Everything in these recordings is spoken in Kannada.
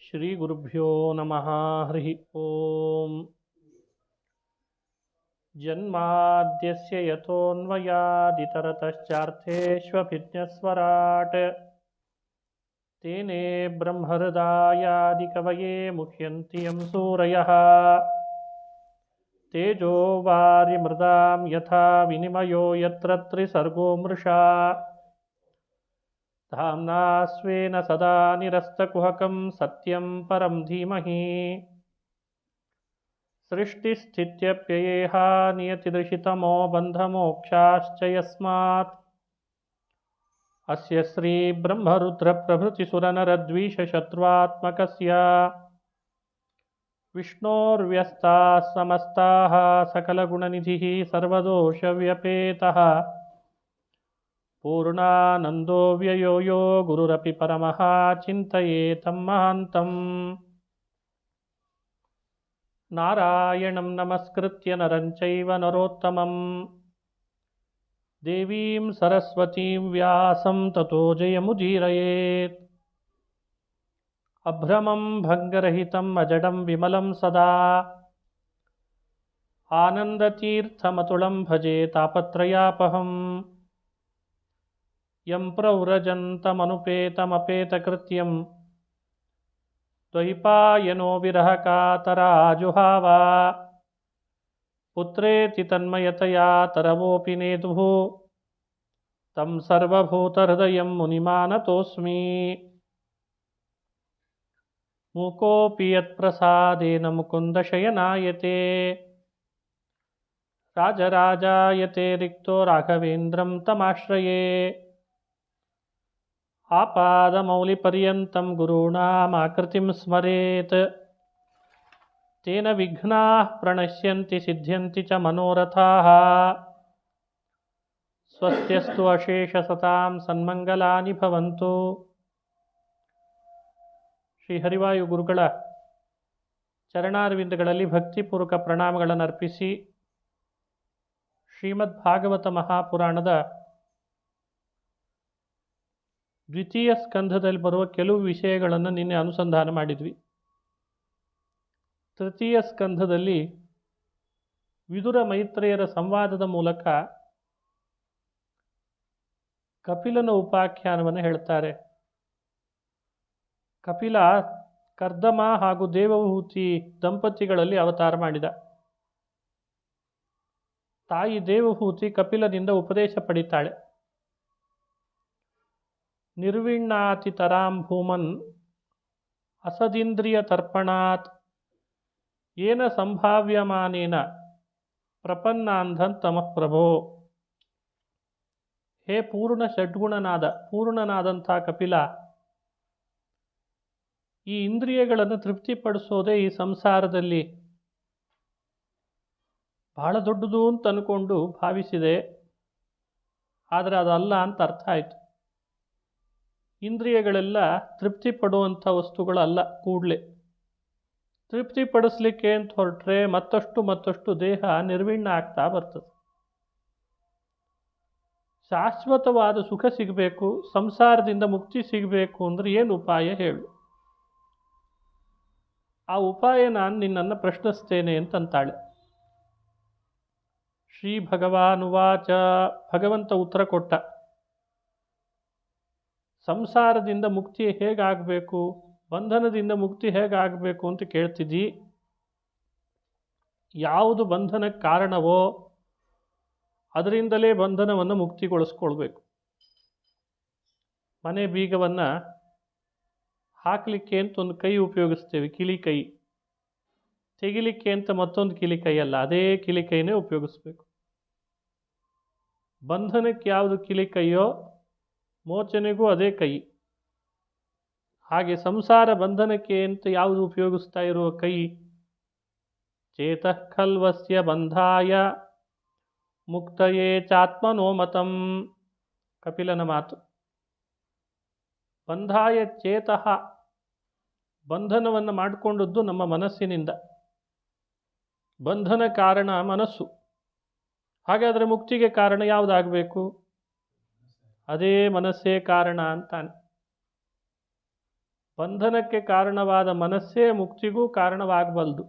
ಶ್ರೀಗುರುಭ್ಯೋ ನಮಃ. ಹರಿ ಓಂ. ಜನ್ಮಾದ್ಯಸ್ಯ ಯತೋನ್ಮಯಾದಿತರತಶ್ಚಾರ್ಥೇಷ್ವಭಿಜ್ಞಸ್ವರಾಟ್ ತೇನೇ ಬ್ರಹ್ಮಹೃದಾಯಾದಿಕವಯೇ ಮುಹ್ಯಂತಿ ಯಂ ಸೂರಯಃ. ತೇಜೋ ವಾರಿಮೃದಾಂ ಯಥಾ ವಿನಿಮಯೋ ಯತ್ರ ತ್ರಿಸರ್ಗೋ ಮೃಷಾ ಧಾಮ್ನಾ ಸ್ವೇನ ಸದಾ ನಿರಸ್ತಕುಹಕಂ ಸತ್ಯಂ ಪರಂ ಧೀಮಹಿ. ಸೃಷ್ಟಿಸ್ಥಿತ್ಯಪ್ಯಯೇಹ ನಿಯತಿದೃಶಿತಮೋ ಬಂಧಮೋಕ್ಷಾಶ್ಚ ಯಸ್ಮಾತ್ ಅಸ್ಯ ಶ್ರೀ ಬ್ರಹ್ಮರುದ್ರ ಪ್ರಭೃತಿ ಸುರನರದ್ವೀಷಶತ್ರುತ್ಮಕಸ್ಯ ವಿಷ್ಣೋರ್ವ್ಯಸ್ತಾಃ ಸಮಸ್ತಾಃ ಸಕಲಗುಣನಿಧಿಃ ಸರ್ವದೋಷವ್ಯಪೇತಃ ಪೂರ್ಣಾನಂದೋ ವ್ಯಯೋ ಯೋ ಗುರುರಪಿ ಪರಮಃ ಚಿಂತಯೇತಂ ಮಹಾಂತಂ. ನಾರಾಯಣಂ ನಮಸ್ಕೃತ್ಯ ನರಂ ಚೈವ ನರೋತ್ತಮಂ ದೇವೀಂ ಸರಸ್ವತೀಂ ವ್ಯಾಸಂ ತತೋ ಜಯಮುದೀರಯೇತ್. ಅಭ್ರಮಂ ಭಂಗರಹಿತಂ ಅಜಡಂ ವಿಮಲಂ ಸದಾ ಆನಂದತೀರ್ಥಮತುಳಂ ಭಜೆ ತಾಪತ್ರಯಾಪಹಂ. ಯಂ ಪ್ರವ್ರಜಂತಮನುಪೇತಮಪೇತಕೃತ್ಯಂ ದ್ವೈಪಾಯನೋ ವಿರಹಕಾತರಾಜುಹಾವ. ಪುತ್ರೇತಿ ತನ್ಮಯತಯಾ ತರವೋಪಿ ನೇದುಃ ತಂ ಸರ್ವಭೂತಹೃದಯಂ ಮುನಿಮಾನತೋಸ್ಮಿ. ಮೂಕೋಪಿ ಯತ್ಪ್ರಸಾದೇನ ಮುಕುಂದಶಯನಾಯತೆ ರಾಜರಾಜಾಯತೆ ರಿಕ್ತೋ ರಾಘವೇಂದ್ರಂ ತಮಾಶ್ರಯೇ. ಆಪಾದಮೌಲಿಪರ್ಯಂತಂ ಗುರುಣಾಮಾಕೃತಿಂ ಸ್ಮರೇತ್ ತೇನ ವಿಘ್ನಾಃ ಪ್ರಣಶ್ಯಂತಿ ಸಿದ್ಧ್ಯಂತಿ ಚ ಮನೋರಥಾಃ. ಸ್ವಸ್ತ್ಯಸ್ತು ಅಶೇಷಸತಾಂ ಸನ್ಮಂಗಲಾನಿ ಭವಂತು. ಶ್ರೀ ಹರಿವಾಯು ಗುರುಗಳ ಚರಣಾರವಿಂದಗಳಲ್ಲಿ ಭಕ್ತಿಪೂರ್ವಕ ಪ್ರಣಾಮಗಳನ್ನು ಅರ್ಪಿಸಿ ಶ್ರೀಮದ್ ಭಾಗವತ ಮಹಾಪುರಾಣದ ದ್ವಿತೀಯ ಸ್ಕಂಧದಲ್ಲಿ ಬರುವ ಕೆಲವು ವಿಷಯಗಳನ್ನು ನಿನ್ನೆ ಅನುಸಂಧಾನ ಮಾಡಿದ್ವಿ. ತೃತೀಯ ಸ್ಕಂಧದಲ್ಲಿ ವಿದುರ ಮೈತ್ರೇಯರ ಸಂವಾದದ ಮೂಲಕ ಕಪಿಲನ ಉಪಾಖ್ಯಾನವನ್ನು ಹೇಳ್ತಾರೆ. ಕಪಿಲ ಕರ್ದಮ ಹಾಗೂ ದೇವಹೂತಿ ದಂಪತಿಗಳಲ್ಲಿ ಅವತಾರ ಮಾಡಿದ. ತಾಯಿ ದೇವಹೂತಿ ಕಪಿಲನಿಂದ ಉಪದೇಶ ಪಡಿತಾಳೆ. ನಿರ್ವಿಣ್ಣಾತಿ ತರಾಂ ಭೂಮನ್ ಅಸದಿಂದ್ರಿಯ ತರ್ಪಣಾತ್ ಏನ ಸಂಭಾವ್ಯಮಾನೇನ ಪ್ರಪನ್ನಾಂಧನ್ ತಮಃ ಪ್ರಭೋ. ಹೇ ಪೂರ್ಣನಾದಂಥ ಕಪಿಲ, ಈ ಇಂದ್ರಿಯಗಳನ್ನು ತೃಪ್ತಿಪಡಿಸೋದೇ ಈ ಸಂಸಾರದಲ್ಲಿ ಬಹಳ ದೊಡ್ಡದು ಅಂತ ಅಂದ್ಕೊಂಡು ಭಾವಿಸಿದೆ. ಆದರೆ ಅದಲ್ಲ ಅಂತ ಅರ್ಥ ಆಯಿತು. ಇಂದ್ರಿಯಗಳೆಲ್ಲ ತೃಪ್ತಿ ಪಡುವಂಥ ವಸ್ತುಗಳಲ್ಲ. ಕೂಡಲೇ ತೃಪ್ತಿಪಡಿಸ್ಲಿಕ್ಕೆ ಅಂತ ಹೊರಟ್ರೆ ಮತ್ತಷ್ಟು ದೇಹ ನಿರ್ವಿಣ್ಣ ಆಗ್ತಾ ಬರ್ತದೆ. ಶಾಶ್ವತವಾದ ಸುಖ ಸಿಗಬೇಕು, ಸಂಸಾರದಿಂದ ಮುಕ್ತಿ ಸಿಗಬೇಕು ಅಂದರೆ ಏನು ಉಪಾಯ ಹೇಳು. ಆ ಉಪಾಯ ನಾನು ನಿನ್ನನ್ನು ಪ್ರಶ್ನಿಸ್ತೇನೆ ಅಂತಂತಾಳೆ. ಶ್ರೀ ಭಗವಾನುವಾಚ. ಭಗವಂತ ಉತ್ತರ ಕೊಟ್ಟ. ಸಂಸಾರದಿಂದ ಮುಕ್ತಿ ಹೇಗಾಗಬೇಕು, ಬಂಧನದಿಂದ ಮುಕ್ತಿ ಹೇಗಾಗಬೇಕು ಅಂತ ಕೇಳ್ತಿದ್ದಿ. ಯಾವುದು ಬಂಧನಕ್ಕೆ ಕಾರಣವೋ ಅದರಿಂದಲೇ ಬಂಧನವನ್ನು ಮುಕ್ತಿಗೊಳಿಸ್ಕೊಳ್ಬೇಕು. ಮನೆ ಬೀಗವನ್ನು ಹಾಕಲಿಕ್ಕೆ ಅಂತ ಒಂದು ಕೈ ಉಪಯೋಗಿಸ್ತೇವೆ, ಕಿಲಿ ಕೈ. ತೆಗಿಲಿಕ್ಕೆ ಅಂತ ಮತ್ತೊಂದು ಕಿಲಿ ಕೈ ಅಲ್ಲ, ಅದೇ ಕಿಲಿ ಕೈನೇ ಉಪಯೋಗಿಸ್ಬೇಕು. ಬಂಧನಕ್ಕೆ ಯಾವುದು ಕಿಲಿ ಕೈಯೋ ಮೋಚನೆಗೂ ಅದೇ ಕೈ. ಹಾಗೆ ಸಂಸಾರ ಬಂಧನಕ್ಕೆ ಅಂತ ಯಾವುದು ಉಪಯೋಗಿಸ್ತಾ ಇರುವ ಕೈ. ಚೇತಃ ಖಲ್ವಸ್ಯ ಬಂಧಾಯ ಮುಕ್ತಯೇ ಚಾತ್ಮನೋ ಮತಂ. ಕಪಿಲನ ಮಾತು. ಬಂಧಾಯ ಚೇತಃ, ಬಂಧನವನ್ನು ಮಾಡಿಕೊಂಡದ್ದು ನಮ್ಮ ಮನಸ್ಸಿನಿಂದ. ಬಂಧನ ಕಾರಣ ಮನಸ್ಸು. ಹಾಗಾದರೆ ಮುಕ್ತಿಗೆ ಕಾರಣ ಯಾವುದಾಗಬೇಕು? ಅದೇ ಮನಸ್ಸೇ ಕಾರಣ ಅಂತಾನೆ. ಬಂಧನಕ್ಕೆ ಕಾರಣವಾದ ಮನಸ್ಸೇ ಮುಕ್ತಿಗೂ ಕಾರಣವಾಗಬಲ್ಲದು.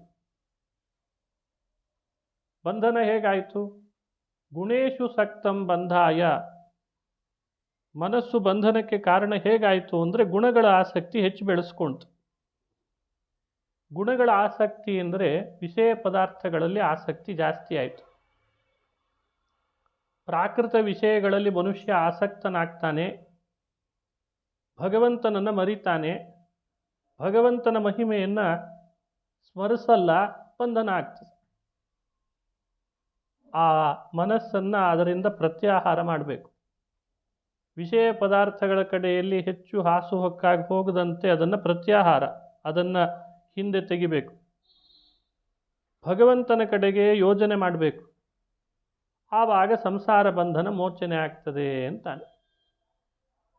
ಬಂಧನ ಹೇಗಾಯಿತು? ಗುಣೇಶು ಸಕ್ತಂ ಬಂಧಾಯ. ಮನಸ್ಸು ಬಂಧನಕ್ಕೆ ಕಾರಣ ಹೇಗಾಯಿತು ಅಂದರೆ ಗುಣಗಳ ಆಸಕ್ತಿ ಹೆಚ್ಚು ಬೆಳೆಸ್ಕೊಂತು. ಗುಣಗಳ ಆಸಕ್ತಿ ಅಂದರೆ ವಿಷಯ ಪದಾರ್ಥಗಳಲ್ಲಿ ಆಸಕ್ತಿ ಜಾಸ್ತಿ ಆಯಿತು. ಪ್ರಾಕೃತ ವಿಷಯಗಳಲ್ಲಿ ಮನುಷ್ಯ ಆಸಕ್ತನಾಗ್ತಾನೆ, ಭಗವಂತನನ್ನು ಮರಿತಾನೆ, ಭಗವಂತನ ಮಹಿಮೆಯನ್ನು ಸ್ಮರಿಸಲ್ಲ, ಬಂಧನ ಆಗ್ತದೆ. ಆ ಮನಸ್ಸನ್ನು ಅದರಿಂದ ಪ್ರತ್ಯಾಹಾರ ಮಾಡಬೇಕು. ವಿಷಯ ಪದಾರ್ಥಗಳ ಕಡೆಯಲ್ಲಿ ಹೆಚ್ಚು ಹಾಸುಹೊಕ್ಕಾಗಿ ಹೋಗದಂತೆ ಅದನ್ನು ಪ್ರತ್ಯಾಹಾರ, ಅದನ್ನು ಹಿಂದೆ ತೆಗಿಬೇಕು. ಭಗವಂತನ ಕಡೆಗೆ ಯೋಜನೆ ಮಾಡಬೇಕು. ಆವಾಗ ಸಂಸಾರ ಬಂಧನ ಮೋಚನೆ ಆಗ್ತದೆ ಅಂತಾನೆ.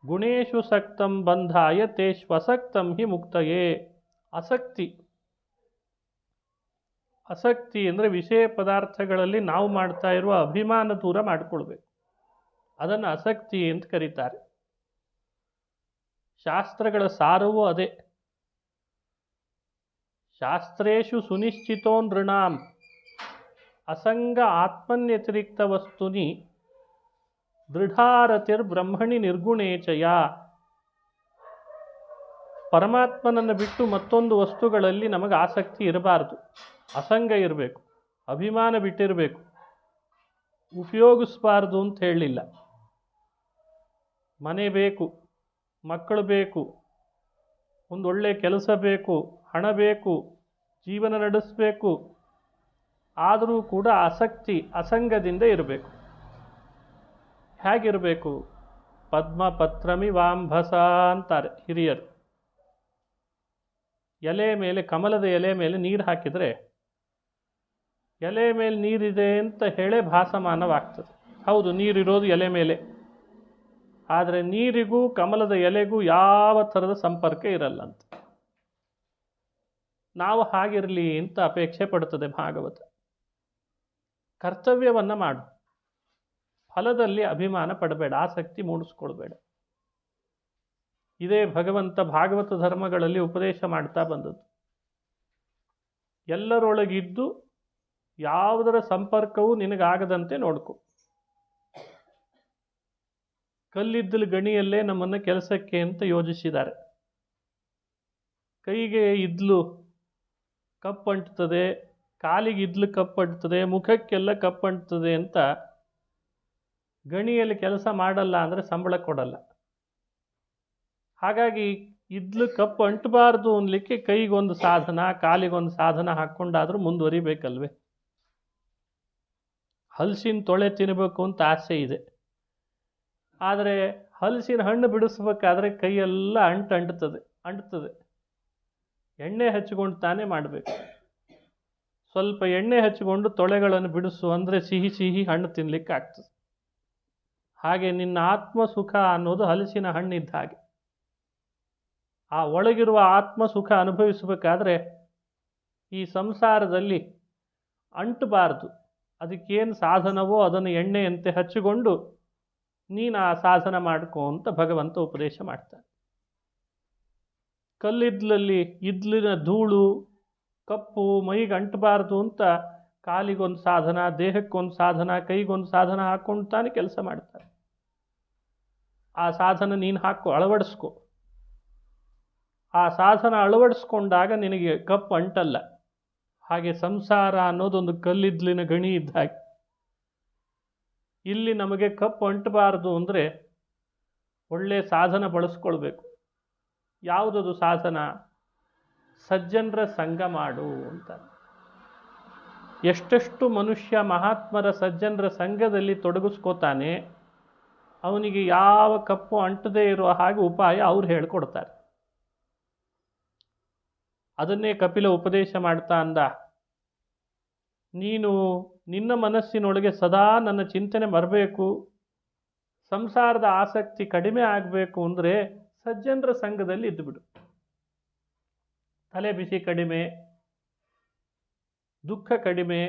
ಗುಣೇಶು ಸಕ್ತಂ ಬಂಧಾಯ ತೇಷ್ವಸಕ್ತಂ ಹಿ ಮುಕ್ತಯೇ. ಆಸಕ್ತಿ ಅಂದರೆ ವಿಷಯ ಪದಾರ್ಥಗಳಲ್ಲಿ ನಾವು ಮಾಡ್ತಾ ಇರುವ ಅಭಿಮಾನ ದೂರ ಮಾಡಿಕೊಳ್ಬೇಕು. ಅದನ್ನು ಆಸಕ್ತಿ ಅಂತ ಕರೀತಾರೆ. ಶಾಸ್ತ್ರಗಳ ಸಾರವೂ ಅದೇ. ಶಾಸ್ತ್ರೇಷು ಸುನಿಶ್ಚಿತೋ ನೃಣಾಂ ಅಸಂಗ ಆತ್ಮನ್ಯತಿರಿಕ್ತ ವಸ್ತುನಿ ದೃಢಾರತಿರ್ಬ್ರಹ್ಮಣಿ ನಿರ್ಗುಣೇಚಯ. ಪರಮಾತ್ಮನನ್ನು ಬಿಟ್ಟು ಮತ್ತೊಂದು ವಸ್ತುಗಳಲ್ಲಿ ನಮಗೆ ಆಸಕ್ತಿ ಇರಬಾರ್ದು. ಅಸಂಗ ಇರಬೇಕು, ಅಭಿಮಾನ ಬಿಟ್ಟಿರಬೇಕು. ಉಪಯೋಗಿಸಬಾರ್ದು ಅಂತ ಹೇಳಲಿಲ್ಲ. ಮನೆ ಬೇಕು, ಮಕ್ಕಳು ಬೇಕು, ಒಂದೊಳ್ಳೆ ಕೆಲಸ ಬೇಕು, ಹಣ ಬೇಕು, ಜೀವನ ನಡೆಸಬೇಕು. ಆದರೂ ಕೂಡ ಆಸಕ್ತಿ ಅಸಂಗದಿಂದ ಇರಬೇಕು. ಹೇಗಿರಬೇಕು? ಪದ್ಮಪತ್ರಮಿವಾಂಭಸ ಅಂತಾರೆ ಹಿರಿಯರು. ಎಲೆ ಮೇಲೆ, ಕಮಲದ ಎಲೆ ಮೇಲೆ ನೀರು ಹಾಕಿದರೆ ಎಲೆ ಮೇಲೆ ನೀರಿದೆ ಅಂತ ಹೇಳೇ ಭಾಸಮಾನವಾಗ್ತದೆ. ಹೌದು, ನೀರಿರೋದು ಎಲೆ ಮೇಲೆ. ಆದರೆ ನೀರಿಗೂ ಕಮಲದ ಎಲೆಗೂ ಯಾವ ಥರದ ಸಂಪರ್ಕ ಇರಲ್ಲಂತ. ನಾವು ಹಾಗಿರಲಿ ಅಂತ ಅಪೇಕ್ಷೆ ಪಡ್ತದೆ ಭಾಗವತ. ಕರ್ತವ್ಯವನ್ನು ಮಾಡು, ಫಲದಲ್ಲಿ ಅಭಿಮಾನ ಪಡಬೇಡ, ಆಸಕ್ತಿ ಮೂಡಿಸ್ಕೊಳ್ಬೇಡ. ಇದೇ ಭಗವಂತ ಭಾಗವತ ಧರ್ಮಗಳಲ್ಲಿ ಉಪದೇಶ ಮಾಡ್ತಾ ಬಂದದ್ದು. ಎಲ್ಲರೊಳಗಿದ್ದು ಯಾವುದರ ಸಂಪರ್ಕವೂ ನಿನಗಾಗದಂತೆ ನೋಡ್ಕೊ. ಕಲ್ಲಿದ್ದಲು ಗಣಿಯಲ್ಲೇ ನಮ್ಮನ್ನು ಕೆಲಸಕ್ಕೆ ಅಂತ ಯೋಜಿಸಿದ್ದಾರೆ. ಕೈಗೆ ಇದ್ಲು ಕಪ್ಪಂಟ್ತದೆ, ಕಾಲಿಗೆ ಇದ್ಲು ಕಪ್ಪಂಟ್ತದೆ, ಮುಖಕ್ಕೆಲ್ಲ ಕಪ್ಪಂಟ್ತದೆ ಅಂತ ಗಣಿಯಲ್ಲಿ ಕೆಲಸ ಮಾಡಲ್ಲ ಅಂದರೆ ಸಂಬಳ ಕೊಡಲ್ಲ. ಹಾಗಾಗಿ ಇದ್ಲು ಕಪ್ಪು ಅಂಟಬಾರ್ದು ಅನ್ಲಿಕ್ಕೆ ಕೈಗೊಂದು ಸಾಧನ, ಕಾಲಿಗೊಂದು ಸಾಧನ ಹಾಕ್ಕೊಂಡಾದರೂ ಮುಂದುವರಿಬೇಕಲ್ವೇ. ಹಲಸಿನ ತೊಳೆ ತಿನ್ನಬೇಕು ಅಂತ ಆಸೆ ಇದೆ. ಆದರೆ ಹಲಸಿನ ಹಣ್ಣು ಬಿಡಿಸ್ಬೇಕಾದ್ರೆ ಕೈಯೆಲ್ಲ ಅಂಟ್ತದೆ. ಎಣ್ಣೆ ಹಚ್ಚಿಕೊಂಡು ತಾನೇ ಮಾಡಬೇಕು. ಸ್ವಲ್ಪ ಎಣ್ಣೆ ಹಚ್ಚಿಕೊಂಡು ತೊಳೆಗಳನ್ನು ಬಿಡಿಸು ಅಂದರೆ ಸಿಹಿ ಸಿಹಿ ಹಣ್ಣು ತಿನ್ನಲಿಕ್ಕೆ ಆಗ್ತದೆ. ಹಾಗೆ ನಿನ್ನ ಆತ್ಮ ಸುಖ ಅನ್ನೋದು ಹಲಸಿನ ಹಣ್ಣಿದ್ದ ಹಾಗೆ. ಆ ಒಳಗಿರುವ ಆತ್ಮ ಸುಖ ಅನುಭವಿಸಬೇಕಾದ್ರೆ ಈ ಸಂಸಾರದಲ್ಲಿ ಅಂಟಬಾರ್ದು. ಅದಕ್ಕೇನು ಸಾಧನವೋ ಅದನ್ನು ಎಣ್ಣೆಯಂತೆ ಹಚ್ಚಿಕೊಂಡು ನೀನು ಆ ಸಾಧನ ಮಾಡ್ಕೋ ಅಂತ ಭಗವಂತ ಉಪದೇಶ ಮಾಡ್ತಾನೆ. ಕಲ್ಲಿದ್ಲಲ್ಲಿ ಇದ್ಲಿನ ಧೂಳು ಕಪ್ಪು ಮೈಗೆ ಅಂಟಬಾರ್ದು ಅಂತ ಕಾಲಿಗೊಂದು ಸಾಧನ, ದೇಹಕ್ಕೊಂದು ಸಾಧನ, ಕೈಗೊಂದು ಸಾಧನ ಹಾಕ್ಕೊಂಡು ತಾನೇ ಕೆಲಸ ಮಾಡ್ತಾರೆ. ಆ ಸಾಧನ ನೀನು ಅಳವಡಿಸ್ಕೊ. ಆ ಸಾಧನ ಅಳವಡಿಸ್ಕೊಂಡಾಗ ನಿನಗೆ ಕಪ್ಪು ಅಂಟಲ್ಲ. ಹಾಗೆ ಸಂಸಾರ ಅನ್ನೋದೊಂದು ಕಲ್ಲಿದ್ಲಿನ ಗಣಿ ಇದ್ದ ಹಾಗೆ. ಇಲ್ಲಿ ನಮಗೆ ಕಪ್ಪು ಅಂಟಬಾರ್ದು ಅಂದರೆ ಒಳ್ಳೆ ಸಾಧನ ಬಳಸ್ಕೊಳ್ಬೇಕು. ಯಾವುದದು ಸಾಧನ? ಸಜ್ಜನರ ಸಂಘ ಮಾಡು ಅಂತ. ಎಷ್ಟೆಷ್ಟು ಮನುಷ್ಯ ಮಹಾತ್ಮರ ಸಜ್ಜನರ ಸಂಘದಲ್ಲಿ ತೊಡಗಿಸ್ಕೋತಾನೆ, ಅವನಿಗೆ ಯಾವ ಕಪ್ಪು ಅಂಟದೇ ಇರೋ ಹಾಗೆ ಉಪಾಯ ಅವ್ರು ಹೇಳ್ಕೊಡ್ತಾರೆ. ಅದನ್ನೇ ಕಪಿಲ ಉಪದೇಶ ಮಾಡ್ತಾ ಅಂದ, ನೀನು ನಿನ್ನ ಮನಸ್ಸಿನೊಳಗೆ ಸದಾ ನನ್ನ ಚಿಂತನೆ ಬರಬೇಕು, ಸಂಸಾರದ ಆಸಕ್ತಿ ಕಡಿಮೆ ಆಗಬೇಕು ಅಂದರೆ ಸಜ್ಜನರ ಸಂಘದಲ್ಲಿ ಇದ್ದುಬಿಡು. ತಲೆ ಬಿಸಿ ಕಡಿಮೆ, ದುಃಖ ಕಡಿಮೆ,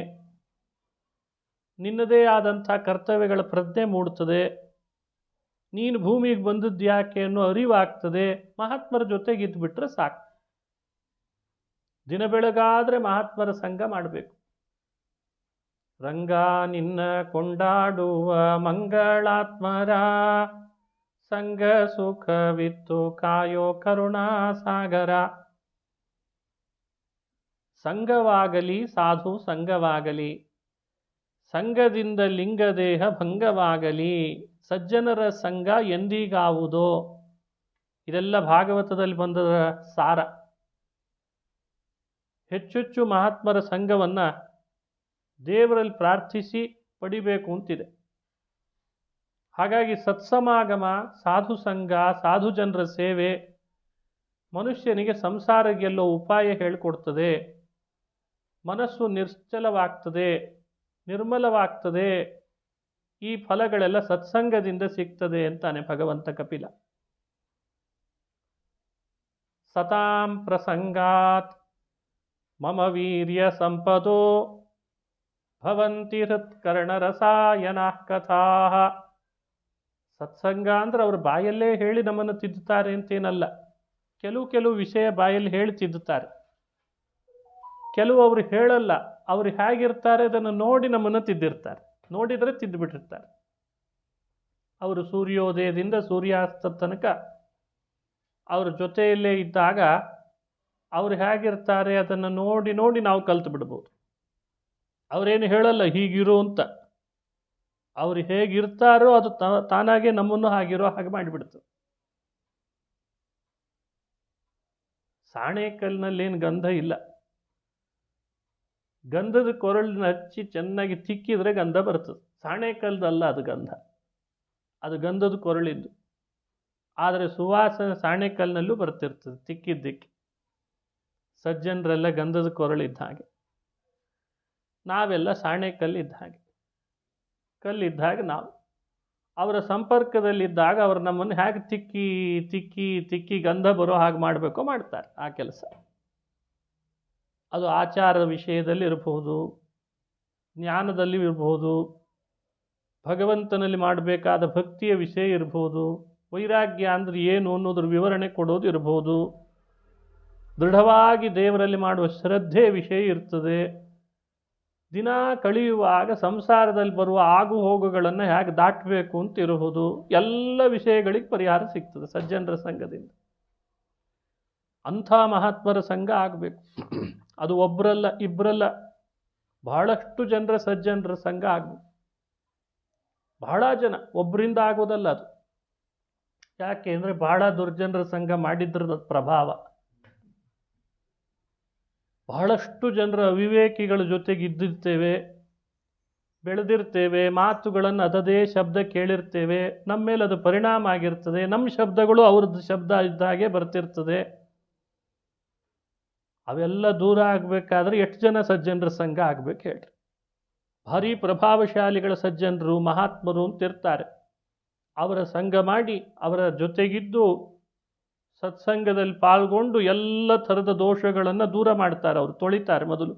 ನಿನ್ನದೇ ಆದಂಥ ಕರ್ತವ್ಯಗಳ ಪ್ರಜ್ಞೆ ಮೂಡುತ್ತದೆ. ನೀನು ಭೂಮಿಗೆ ಬಂದದ್ದು ಯಾಕೆ ಅನ್ನೋ ಅರಿವಾಗ್ತದೆ. ಮಹಾತ್ಮರ ಜೊತೆಗೆ ಇದ್ಬಿಟ್ರೆ ಸಾಕು. ದಿನ ಬೆಳಗಾದ್ರೆ ಮಹಾತ್ಮರ ಸಂಘ ಮಾಡಬೇಕು. ರಂಗ ನಿನ್ನ ಕೊಂಡಾಡುವ ಮಂಗಳಾತ್ಮರ ಸಂಘ ಸುಖವಿತ್ತು ಕಾಯೋ ಕರುಣಾ ಸಾಗರ. ಸಂಘವಾಗಲಿ ಸಾಧು ಸಂಘವಾಗಲಿ, ಸಂಘದಿಂದ ಲಿಂಗದೇಹ ಭಂಗವಾಗಲಿ, ಸಜ್ಜನರ ಸಂಘ ಎಂದಿಗಾವುದೋ. ಇದೆಲ್ಲ ಭಾಗವತದಲ್ಲಿ ಬಂದ ಸಾರ. ಹೆಚ್ಚೆಚ್ಚು ಮಹಾತ್ಮರ ಸಂಘವನ್ನು ದೇವರಲ್ಲಿ ಪ್ರಾರ್ಥಿಸಿ ಪಡಿಬೇಕು ಅಂತಿದೆ. ಹಾಗಾಗಿ ಸತ್ಸಮಾಗಮ, ಸಾಧು ಸಂಘ, ಸಾಧು ಜನರ ಸೇವೆ ಮನುಷ್ಯನಿಗೆ ಸಂಸಾರ ಗೆಲ್ಲೋ ಉಪಾಯ ಹೇಳಿಕೊಡ್ತದೆ. ಮನಸ್ಸು ನಿಶ್ಚಲವಾಗ್ತದೆ, ನಿರ್ಮಲವಾಗ್ತದೆ. ಈ ಫಲಗಳೆಲ್ಲ ಸತ್ಸಂಗದಿಂದ ಸಿಗ್ತದೆ ಅಂತಾನೆ ಭಗವಂತ ಕಪಿಲ. ಸತಾಂ ಪ್ರಸಂಗಾತ್ ಮಮ ವೀರ್ಯ ಸಂಪದೋ ಭವಂತಿ ಹೃತ್ಕರ್ಣ ರಸಾಯನ ಕಥಾ. ಸತ್ಸಂಗ ಅಂದ್ರೆ ಅವ್ರ ಬಾಯಲ್ಲೇ ಹೇಳಿ ನಮ್ಮನ್ನು ತಿದ್ದುತ್ತಾರೆ ಅಂತೇನಲ್ಲ. ಕೆಲವು ವಿಷಯ ಬಾಯಲ್ಲಿ ಹೇಳಿ ತಿದ್ದುತ್ತಾರೆ, ಕೆಲವು ಅವರು ಹೇಳಲ್ಲ. ಅವರು ಹೇಗಿರ್ತಾರೆ ಅದನ್ನು ನೋಡಿ ನಮ್ಮನ್ನು ತಿದ್ದಿರ್ತಾರೆ. ನೋಡಿದರೆ ತಿದ್ದುಬಿಟ್ಟಿರ್ತಾರೆ. ಅವರು ಸೂರ್ಯೋದಯದಿಂದ ಸೂರ್ಯಾಸ್ತ ತನಕ ಅವ್ರ ಜೊತೆಯಲ್ಲೇ ಇದ್ದಾಗ ಅವರು ಹೇಗಿರ್ತಾರೆ ಅದನ್ನು ನೋಡಿ ನೋಡಿ ನಾವು ಕಲ್ತು ಬಿಡ್ಬೋದು. ಅವರೇನು ಹೇಳಲ್ಲ ಹೀಗಿರು ಅಂತ. ಅವರು ಹೇಗಿರ್ತಾರೋ ಅದು ತಾನಾಗೆ ನಮ್ಮನ್ನು ಹಾಗಿರೋ ಹಾಗೆ ಮಾಡಿಬಿಡ್ತದೆ. ಸಾಣೆಕಲ್ಲಿನಲ್ಲೇನು ಗಂಧ ಇಲ್ಲ. ಗಂಧದ ಕೊರಳನ್ನ ಹಚ್ಚಿ ಚೆನ್ನಾಗಿ ತಿಕ್ಕಿದ್ರೆ ಗಂಧ ಬರ್ತದೆ. ಸಾಣೆಕಲ್ದಲ್ಲ ಅದು ಗಂಧ, ಅದು ಗಂಧದ ಕೊರಳಿದ್ದು. ಆದರೆ ಸುವಾಸನೆ ಸಾಣೆಕಲ್ಲಿನಲ್ಲೂ ಬರ್ತಿರ್ತದೆ ತಿಕ್ಕಿದ್ದಕ್ಕೆ. ಸಜ್ಜನರೆಲ್ಲ ಗಂಧದ ಕೊರಳಿದ್ದ ಹಾಗೆ, ನಾವೆಲ್ಲ ಸಾಣೆಕಲ್ಲಿದ್ದ ಹಾಗೆ. ಕಲ್ಲಿದ್ದ ಹಾಗೆ ನಾವು ಅವರ ಸಂಪರ್ಕದಲ್ಲಿದ್ದಾಗ ಅವರು ನಮ್ಮನ್ನು ಹೇಗೆ ತಿಕ್ಕಿ ತಿಕ್ಕಿ ತಿಕ್ಕಿ ಗಂಧ ಬರೋ ಹಾಗೆ ಮಾಡಬೇಕೋ ಮಾಡ್ತಾರೆ ಆ ಕೆಲಸ. ಅದು ಆಚಾರದ ವಿಷಯದಲ್ಲಿ ಇರಬಹುದು, ಜ್ಞಾನದಲ್ಲಿ ಇರಬಹುದು, ಭಗವಂತನಲ್ಲಿ ಮಾಡಬೇಕಾದ ಭಕ್ತಿಯ ವಿಷಯ ಇರಬಹುದು, ವೈರಾಗ್ಯ ಅಂದರೆ ಏನು ಅನ್ನೋದ್ರ ವಿವರಣೆ ಕೊಡೋದು ಇರಬಹುದು, ದೃಢವಾಗಿ ದೇವರಲ್ಲಿ ಮಾಡುವ ಶ್ರದ್ಧೆ ವಿಷಯ ಇರ್ತದೆ. ದಿನ ಕಳೆಯುವಾಗ ಸಂಸಾರದಲ್ಲಿ ಬರುವ ಆಗು ಹೋಗುಗಳನ್ನು ಹೇಗೆ ದಾಟಬೇಕು ಅಂತ ಇರಬಹುದು. ಎಲ್ಲ ವಿಷಯಗಳಿಗೆ ಪರಿಹಾರ ಸಿಗ್ತದೆ ಸಜ್ಜನರ ಸಂಘದಿಂದ. ಅಂಥ ಮಹಾತ್ಮರ ಸಂಘ ಆಗಬೇಕು. ಅದು ಒಬ್ಬರಲ್ಲ ಇಬ್ಬರಲ್ಲ, ಬಹಳಷ್ಟು ಜನರ ಸಜ್ಜನರ ಸಂಘ ಆಗಬೇಕು. ಬಹಳ ಜನ, ಒಬ್ಬರಿಂದ ಆಗೋದಲ್ಲ ಅದು. ಯಾಕೆ ಅಂದರೆ ಬಹಳ ದುರ್ಜನರ ಸಂಘ ಮಾಡಿದ್ರದ ಪ್ರಭಾವ. ಬಹಳಷ್ಟು ಜನರ ಅವಿವೇಕಿಗಳ ಜೊತೆಗೆ ಇದ್ದಿರ್ತೇವೆ, ಬೆಳೆದಿರ್ತೇವೆ, ಮಾತುಗಳನ್ನು ಅದದೇ ಶಬ್ದ ಕೇಳಿರ್ತೇವೆ, ನಮ್ಮ ಮೇಲೆ ಅದು ಪರಿಣಾಮ ಆಗಿರ್ತದೆ. ನಮ್ಮ ಶಬ್ದಗಳು ಅವ್ರದ್ದು ಶಬ್ದ ಇದ್ದ ಹಾಗೆ ಬರ್ತಿರ್ತದೆ. ಅವೆಲ್ಲ ದೂರ ಆಗಬೇಕಾದ್ರೆ ಎಷ್ಟು ಜನ ಸಜ್ಜನರ ಸಂಘ ಆಗಬೇಕು ಹೇಳ್ರಿ. ಭಾರಿ ಪ್ರಭಾವಶಾಲಿಗಳ ಸಜ್ಜನರು ಮಹಾತ್ಮರು ಅಂತಿರ್ತಾರೆ. ಅವರ ಸಂಘ ಮಾಡಿ ಅವರ ಜೊತೆಗಿದ್ದು ಸತ್ಸಂಗದಲ್ಲಿ ಪಾಲ್ಗೊಂಡು ಎಲ್ಲ ಥರದ ದೋಷಗಳನ್ನು ದೂರ ಮಾಡ್ತಾರೆ. ಅವರು ತೊಳಿತಾರೆ ಮೊದಲು.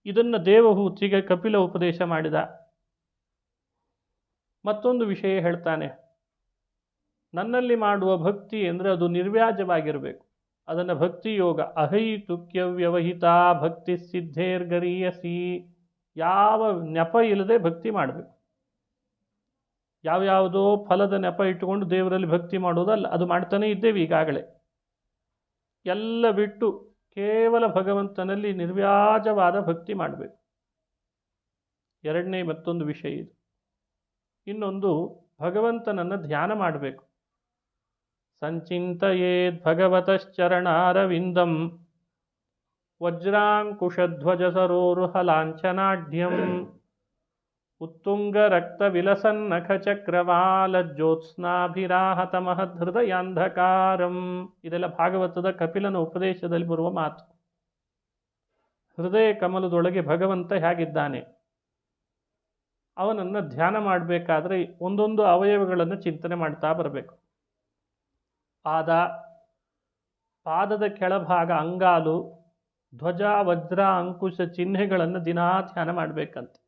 ಇದನ್ನು ದೇವಹೂತಿಗೆ ಕಪಿಲ ಉಪದೇಶ ಮಾಡಿದ. ಮತ್ತೊಂದು ವಿಷಯ ಹೇಳ್ತಾನೆ, ನನ್ನಲ್ಲಿ ಮಾಡುವ ಭಕ್ತಿ ಅಂದರೆ ಅದು ನಿರ್ವ್ಯಾಜವಾಗಿರಬೇಕು. ಅದನ್ನು ಭಕ್ತಿ ಯೋಗ. ಅಹೈತುಕ್ಯ ವ್ಯವಹಿತ ಭಕ್ತಿ ಸಿದ್ಧೇರ್ಗರೀಯಸಿ. ಯಾವ ನೆಪ ಇಲ್ಲದೆ ಭಕ್ತಿ ಮಾಡಬೇಕು. ಯಾವ್ಯಾವುದೋ ಫಲದ ನೆಪ ಇಟ್ಟುಕೊಂಡು ದೇವರಲ್ಲಿ ಭಕ್ತಿ ಮಾಡೋದಲ್ಲ. ಅದು ಮಾಡ್ತಾನೆ ಇದ್ದೇವೆ ಈಗಾಗಲೇ. ಎಲ್ಲ ಬಿಟ್ಟು ಕೇವಲ ಭಗವಂತನಲ್ಲಿ ನಿರ್ವ್ಯಾಜವಾದ ಭಕ್ತಿ ಮಾಡಬೇಕು. ಎರಡನೇ ಮತ್ತೊಂದು ವಿಷಯ ಇದು. ಇನ್ನೊಂದು, ಭಗವಂತನನ್ನು ಧ್ಯಾನ ಮಾಡಬೇಕು. ಸಂಚಿಂತಯೇದ್ ಭಗವತಶ್ಚರಣಾರವಿಂದಂ ವಜ್ರಾಂಕುಶಧ್ವಜ ಸರೋರುಹ ಲಾಂಛನಾಢ್ಯಂ ಉತ್ತುಂಗ ರಕ್ತ ವಿಲಸನ್ನಖ ಚಕ್ರವಾಲ ಜ್ಯೋತ್ಸ್ನಾಭಿರಾಹತ ಮಹದೃದಯಾಂಧಕಾರಂ. ಇದೆಲ್ಲ ಭಾಗವತದ ಕಪಿಲನ ಉಪದೇಶದಲ್ಲಿ ಬರುವ ಮಾತು. ಹೃದಯ ಕಮಲದೊಳಗೆ ಭಗವಂತ ಹೇಗಿದ್ದಾನೆ, ಅವನನ್ನು ಧ್ಯಾನ ಮಾಡಬೇಕಾದ್ರೆ ಒಂದೊಂದು ಅವಯವಗಳನ್ನು ಚಿಂತನೆ ಮಾಡ್ತಾ ಬರಬೇಕು. ಪಾದದ ಕೆಳಭಾಗ ಅಂಗಾಲು, ಧ್ವಜ, ವಜ್ರ, ಅಂಕುಶ ಚಿಹ್ನೆಗಳನ್ನು ದಿನಾ ಧ್ಯಾನ ಮಾಡಬೇಕಂತೆ.